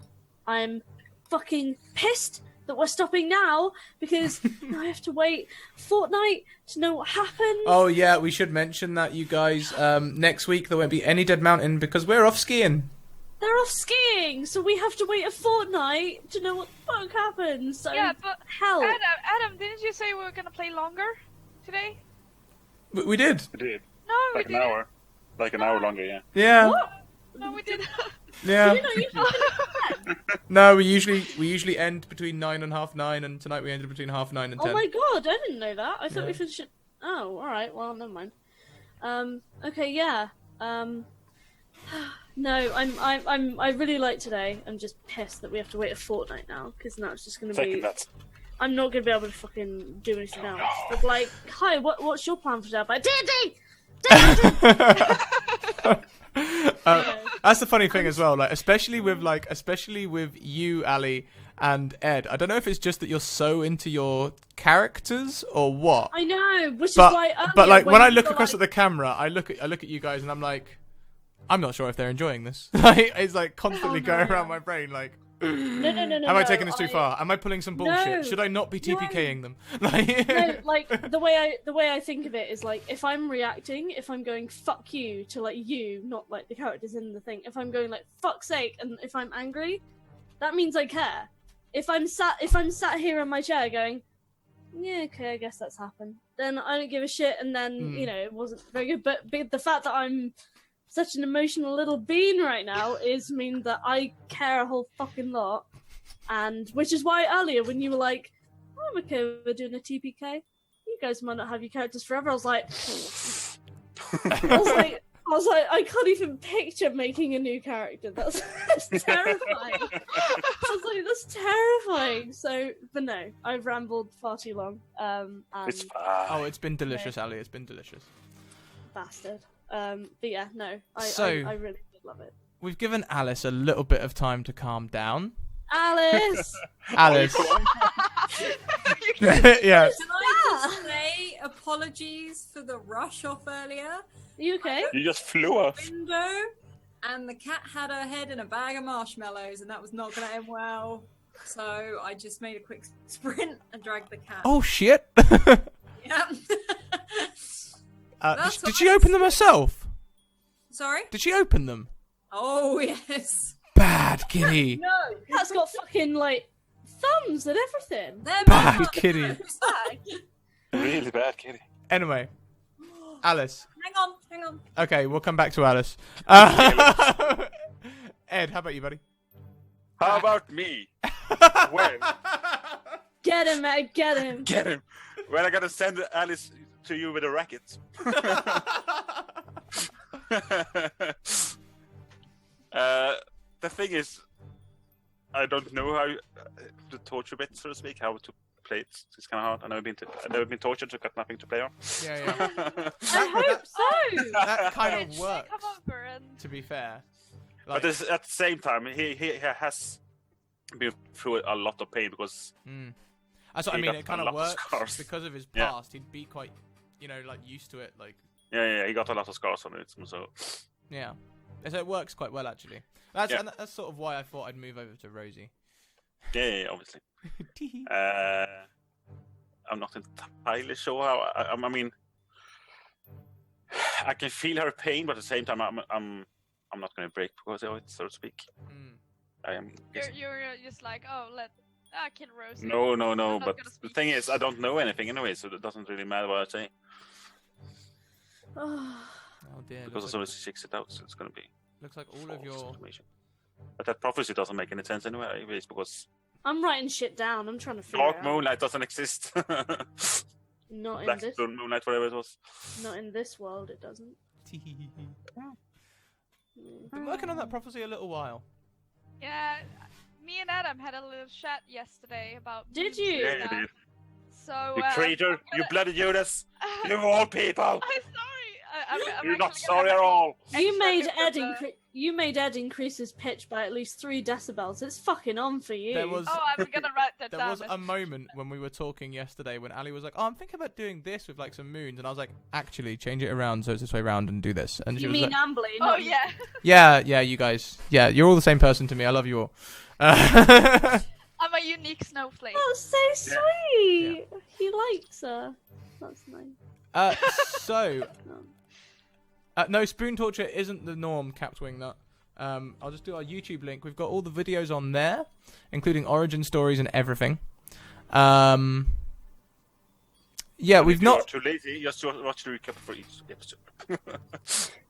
fucking pissed that we're stopping now because I have to wait a fortnight to know what happened. Oh yeah, we should mention that, you guys. Next week there won't be any Dead Mountain because we're off skiing. They're off skiing, so we have to wait a fortnight to know what the fuck happens. So Yeah, but hell, Adam, didn't you say we were gonna play longer today? We did. We did. No, we Like an didn't. hour. Like an hour longer, yeah. Yeah. what? No, we didn't. Yeah. You know, you No, we usually end between 9 and 9:30, and tonight we ended between 9:30 and 10. Oh my god, I didn't know that. I thought Yeah. we finished it. Oh, alright, well, never mind. Okay, yeah. No, I really like today. I'm just pissed that we have to wait a fortnight now, because now it's just gonna Second be. that. I'm not gonna be able to fucking do anything else. But like, hi, what's your plan for that? Like, D&D! That's the funny thing as well, like especially with you, Ali, and Ed. I don't know if it's just that you're so into your characters or what. I know, which is But why. but like when I you look were across at like, the camera, I look at you guys and I'm like, I'm not sure if they're enjoying this. Like, it's like constantly Oh, no. going around my brain like. no, Am I taking this too far? Am I pulling some bullshit? No. Should I not be No. TPKing them? Like, No, like the way I think of it is like if I'm reacting, if I'm going fuck you to like you, not like the characters in the thing. If I'm going like fuck's sake, and if I'm angry, that means I care. If I'm sat here in my chair going, yeah, okay, I guess that's happened, then I don't give a shit, and then it wasn't very good. But the fact that I'm such an emotional little bean right now is mean that I care a whole fucking lot, and which is why earlier when you were like, oh, I'm okay with doing a TPK, you guys might not have your characters forever, I was like, I can't even picture making a new character. That's terrifying. I was like, that's terrifying. So, but no, I've rambled far too long. And It's fine. oh, it's been delicious, Ali. It's been delicious. bastard. But yeah, no, I really did love it. We've given Alice a little bit of time to calm down. Alice! Alice. Yeah. Can I just say apologies for the rush off earlier? You okay? You just flew off. Window, and the cat had her head in a bag of marshmallows, and that was not going to end well. So I just made a quick sprint and dragged the cat. Oh shit. Yeah. Did she open them herself? Sorry? Did she open them? Oh, yes. Bad kitty. No. Cat's got fucking, like, thumbs and everything. They're Bad bad. kitty. Really bad kitty. Anyway, Alice. Hang on. Okay, we'll come back to Alice. Ed, how about you, buddy? How about me? When? Get him, Ed, get him. Get him. When I gotta send Alice to you with a racket. The thing is, I don't know how the torture bit, so to speak, how to play it. It's kind of hard. I've never been tortured, so got nothing to play on. Yeah. I hope so. That kind Bitch, of works, come over and to be fair. But at the same time, he has been through a lot of pain because That's what I he mean. got It kind a of lot of works scars. because of his Yeah. past. He'd be quite, like used to it. Like, yeah, he got a lot of scars on it. So yeah. So it works quite well actually. That's Yeah. and that's sort of why I thought I'd move over to Rosie. yeah, obviously. I'm not entirely sure how. I mean, I can feel her pain, but at the same time, I'm not going to break because of it, so to speak. I am. you're just like, oh, I can roast it. No. not But gonna the speak. thing is, I don't know anything anyway, so it doesn't really matter what I say Oh dear. because as soon as she checks it out, so it's going to be Looks like all of false your. information. But that prophecy doesn't make any sense anyway, anyways, because I'm writing shit down. I'm trying to figure dark it out. moonlight doesn't exist. Not in Black this. moonlight, whatever it was. Not in this world. It doesn't. Been working on that prophecy a little while. Yeah, me and Adam had a little chat yesterday about. Did moons you? and Yeah, you stuff. did. So. You traitor! You bloody Judas! You of all people! I'm sorry. I'm You're not actually sorry gonna at all. You made extra Ed increase his pitch by at least 3 decibels. It's fucking on for you. There was Oh, I'm gonna write that there down. was a moment when we were talking yesterday when Ali was like, "Oh, I'm thinking about doing this with like some moons," and I was like, "Actually, change it around so it's this way around and do this." And she You was mean like, Ambly? Oh not yeah. "Yeah, you guys, yeah, you're all the same person to me. I love you all." I'm a unique snowflake. That's so sweet. He likes her. That's nice. So, no, spoon torture isn't the norm, Capped Wingnut. I'll just do our YouTube link. We've got all the videos on there, including origin stories and everything. Yeah, we've If you are not. too lazy. Just watch the recap for each episode.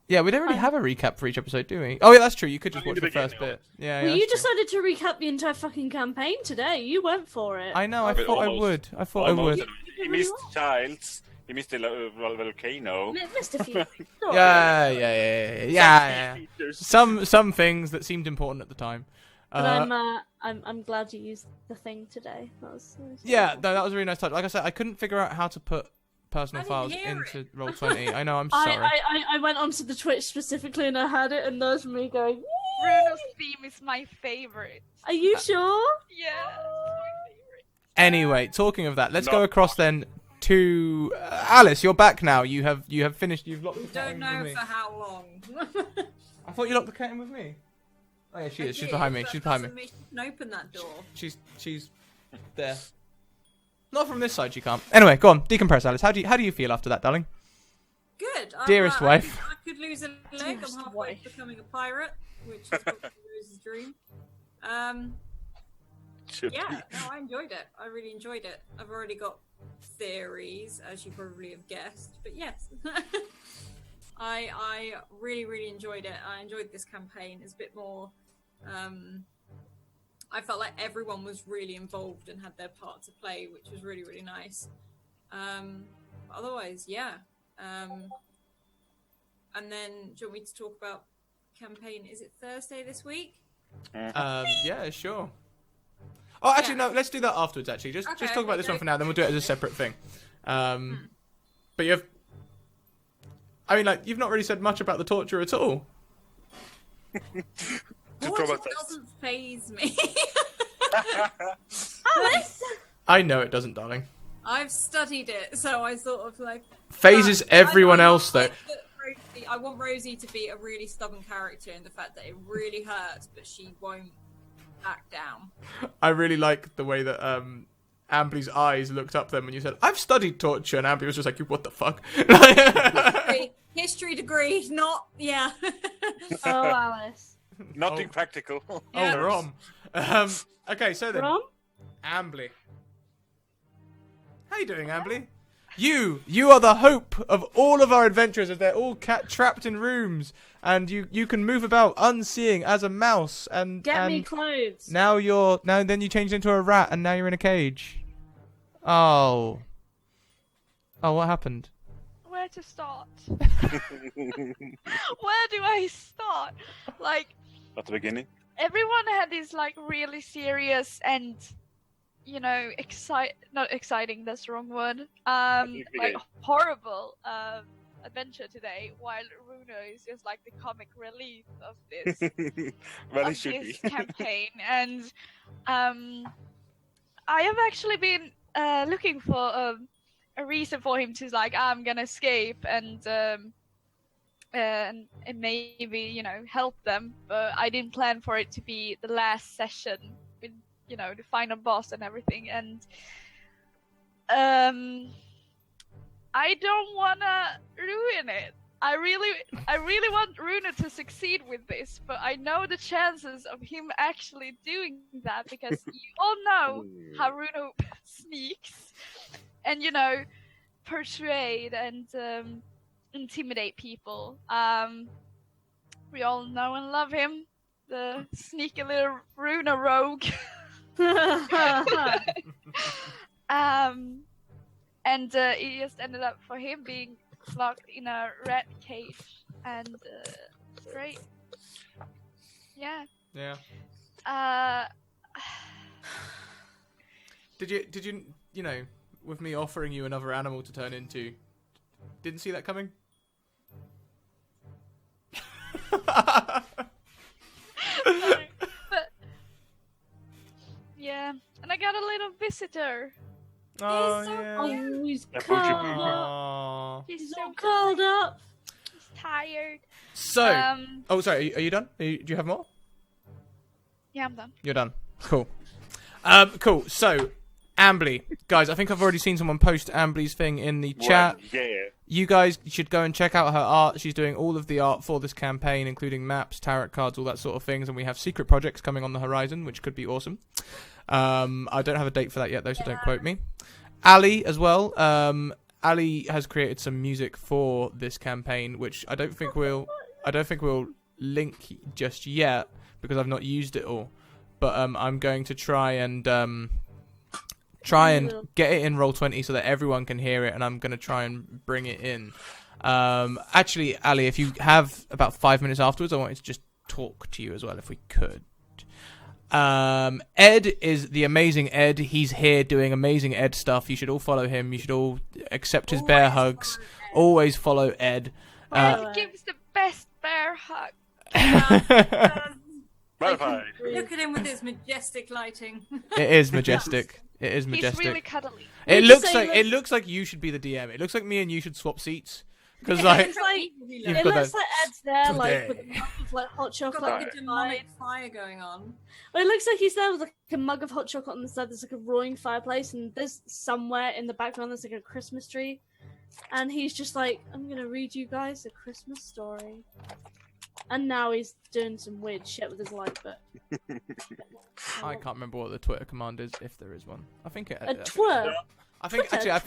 Yeah, we don't really have a recap for each episode, do we? Oh, yeah, that's true. You could just In watch the the first beginning, bit. Yeah, Well, yeah, you that's true. decided to recap the entire fucking campaign today. You went for it. I know. I But thought I almost. would. I thought I Almost. would. He missed Childs. He missed the volcano. Missed a few. Yeah. Features. Some things that seemed important at the time. But I'm glad you used the thing today. That was Yeah, no, that was a really nice touch. Like I said, I couldn't figure out how to put personal I didn't files hear into it. Roll20. I know, I'm sorry. I went onto the Twitch specifically and I had it, and there's me going. Bruno's theme is my favorite. Are you sure? Yeah, it's my favorite. Anyway, talking of that, let's No. go across then to Alice. You're back now. You have finished. You've locked the cat Don't in know with for me. how long. I thought you locked the cat in with me. Oh yeah, she I is. She's did, behind me. but She's behind me. doesn't mean she can open that door. She's there. Not from this side. She can't. Anyway, go on. Decompress, Alice. How do you feel after that, darling? Good. Dearest wife. I could lose a leg. Dearest I'm halfway wife. to becoming a pirate, which is Rose's dream. Should Yeah, be. no, I enjoyed it. I really enjoyed it. I've already got theories, as you probably have guessed, but yes. I really enjoyed it. I enjoyed this campaign. It's a bit more I felt like everyone was really involved and had their part to play, which was really nice. Otherwise, yeah. And then, do you want me to talk about campaign? Is it Thursday this week? Yeah, sure. Oh, actually, Yeah. no. Let's do that afterwards. Actually, just Okay, talk about this okay. one for now. Then we'll do it as a separate thing. But you have. I mean, like, you've not really said much about the torture at all. Torture doesn't faze me. Alice! I know it doesn't, darling. I've studied it, so I sort of like Phases everyone else, though. I want Rosie to be a really stubborn character in the fact that it really hurts, but she won't back down. I really like the way that Ambly's eyes looked up then when you said, "I've studied torture," and Ambly was just like, "What the fuck?" History degree, not Oh, Alice. Nothing practical. Yeah. Oh, Rom. Okay, so then, Rom? Ambly. How you doing, Ambly? You are the hope of all of our adventurers, as they're all trapped in rooms, and you can move about unseeing as a mouse, and Get me clothes. now then you changed into a rat, and now you're in a cage. Oh, what happened? Where to start? Where do I start? Like, At the beginning. everyone had this like really serious and, you know, not exciting, that's the wrong word. Like horrible adventure today, while Runo is just like the comic relief of this Well, of it should this be. campaign. And I have actually been looking for a reason for him to like, I'm gonna escape and maybe, you know, help them, but I didn't plan for it to be the last session with, you know, the final boss and everything. And I don't wanna ruin it. I really want Runa to succeed with this, but I know the chances of him actually doing that, because you all know how Runa sneaks and, you know, persuade and intimidate people. We all know and love him, the sneaky little Runa rogue. And it just ended up for him being locked in a rat cage, and it's great. Yeah. Did you you know, with me offering you another animal to turn into, didn't see that coming? Sorry, but yeah, and I got a little visitor. Oh, so yeah. Oh, he's Yeah, curled Poochie Poo. up. Aw. He's He's so all curled up. He's tired. So, oh, sorry, are you done? Do you have more? Yeah, I'm done. You're done. Cool. Cool. So, Ambly. Guys, I think I've already seen someone post Ambly's thing in the chat. Well, yeah. You guys should go and check out her art. She's doing all of the art for this campaign, including maps, tarot cards, all that sort of things. And we have secret projects coming on the horizon, which could be awesome. I don't have a date for that yet, though, so don't quote me. Ali as well. Ali has created some music for this campaign, which I don't think we'll link just yet because I've not used it all. But I'm going to try and get it in Roll20 so that everyone can hear it, and I'm going to try and bring it in. Actually, Ali, if you have about 5 minutes afterwards, I wanted to just talk to you as well, if we could. Ed is the amazing Ed. He's here doing amazing Ed stuff. You should all follow him. You should all accept his bear hugs. Always follow Ed. Ed gives the best bear hug. Bye-bye. Look at him with his majestic lighting. It is majestic. It is He's majestic. really cuddly. It Would you looks say like that- it looks like you should be the DM. It looks like me and you should swap seats because like It's like You've it got looks that like Ed's there, like today. with a mug of like hot Got chocolate. like on a the demonic side. fire going on. Well, it looks like he's there with like a mug of hot chocolate on the side. There's like a roaring fireplace, and there's somewhere in the background there's like a Christmas tree, and he's just like, "I'm gonna read you guys a Christmas story." And now he's doing some weird shit with his light, but I can't remember what the Twitter command is, if there is one. I think it. a twerp. I think Twitter, actually, I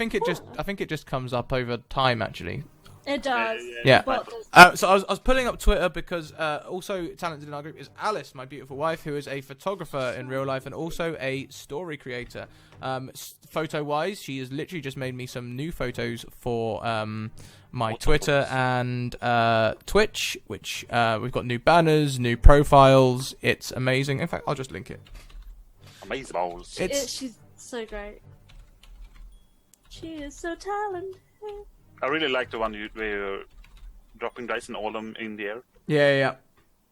think it just comes up over time. Actually, It does. yeah. But there's- So I was pulling up Twitter because also talented in our group is Alice, my beautiful wife, who is a photographer in real life and also a story creator. Photo wise, she has literally just made me some new photos for my Twitter and Twitch, which we've got new banners, new profiles. It's amazing. In fact, I'll just link it. Amazing balls. she's so great. She is so talented. I really like the one where dropping dice and all of them in the air. Yeah.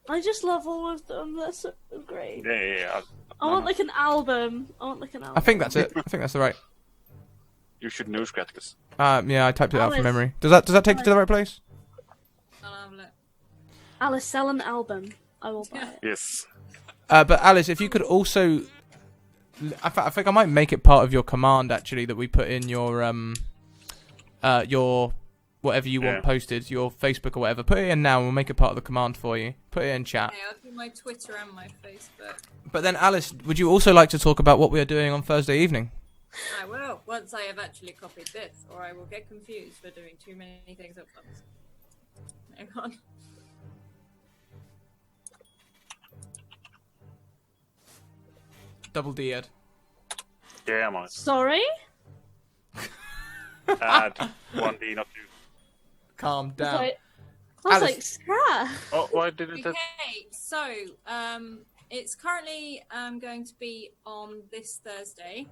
I just love all of them. They're so great. Yeah. I want like an album. I think that's it. I think that's the right. You should know Scraticus. Yeah, I typed it out from Alice. memory. Does that take you to the right place? I'll have a look. Alice, sell an album. I will buy it. Yes. But Alice, if you could also, I think I might make it part of your command actually that we put in your whatever you want posted, your Facebook or whatever. Put it in now, and we'll make it part of the command for you. Put it in chat. Okay, I'll do my Twitter and my Facebook. But then, Alice, would you also like to talk about what we are doing on Thursday evening? I will, once I have actually copied this, or I will get confused for doing too many things at once. Hang on. Double D, Ed. Yeah, I'm on it. Sorry? Add 1D, not 2. Calm down. I was Alice. like, Scrat. Oh, why didn't it? Okay, so it's currently going to be on this Thursday,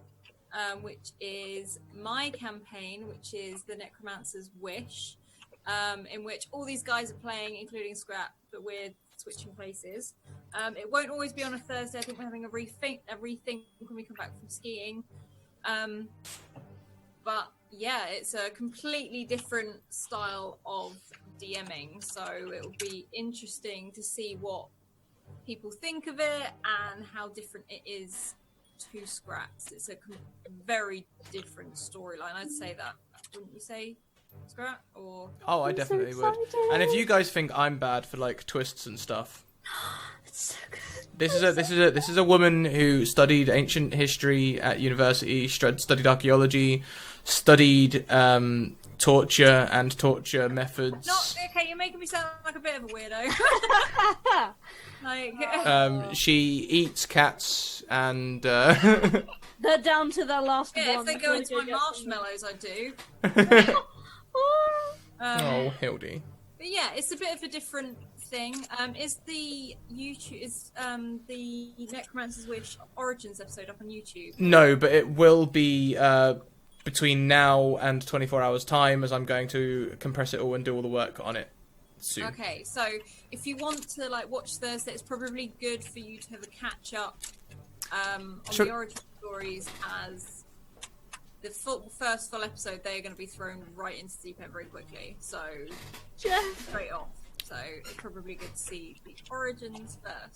which is my campaign, which is the Necromancer's Wish, in which all these guys are playing, including Scrap, but we're switching places. It won't always be on a Thursday. I think we're having a rethink when we come back from skiing. But yeah, it's a completely different style of DMing, so it will be interesting to see what people think of it and how different it is to Scraps. It's a very different storyline. I'd say that. Wouldn't you say, Scrap? Or Oh, I I'm so definitely would. excited. And if you guys think I'm bad for like twists and stuff, It's so good. this is a woman who studied ancient history at university, studied archaeology, studied torture and torture methods. not okay. You're making me sound like a bit of a weirdo. Like, She eats cats and They're down to their last yeah, one. if they go before into my get marshmallows, I do. Oh. oh, Hildy. But yeah, it's a bit of a different thing. Is the the Necromancer's Wish Origins episode up on YouTube? No, but it will be between now and 24 hours time, as I'm going to compress it all and do all the work on it soon. Okay, so if you want to like watch Thursday, it's probably good for you to have a catch up on Sure. the origin stories, as the first full episode they're going to be thrown right into deep end very quickly. So Jeff. straight off. So it's probably good to see the origins first.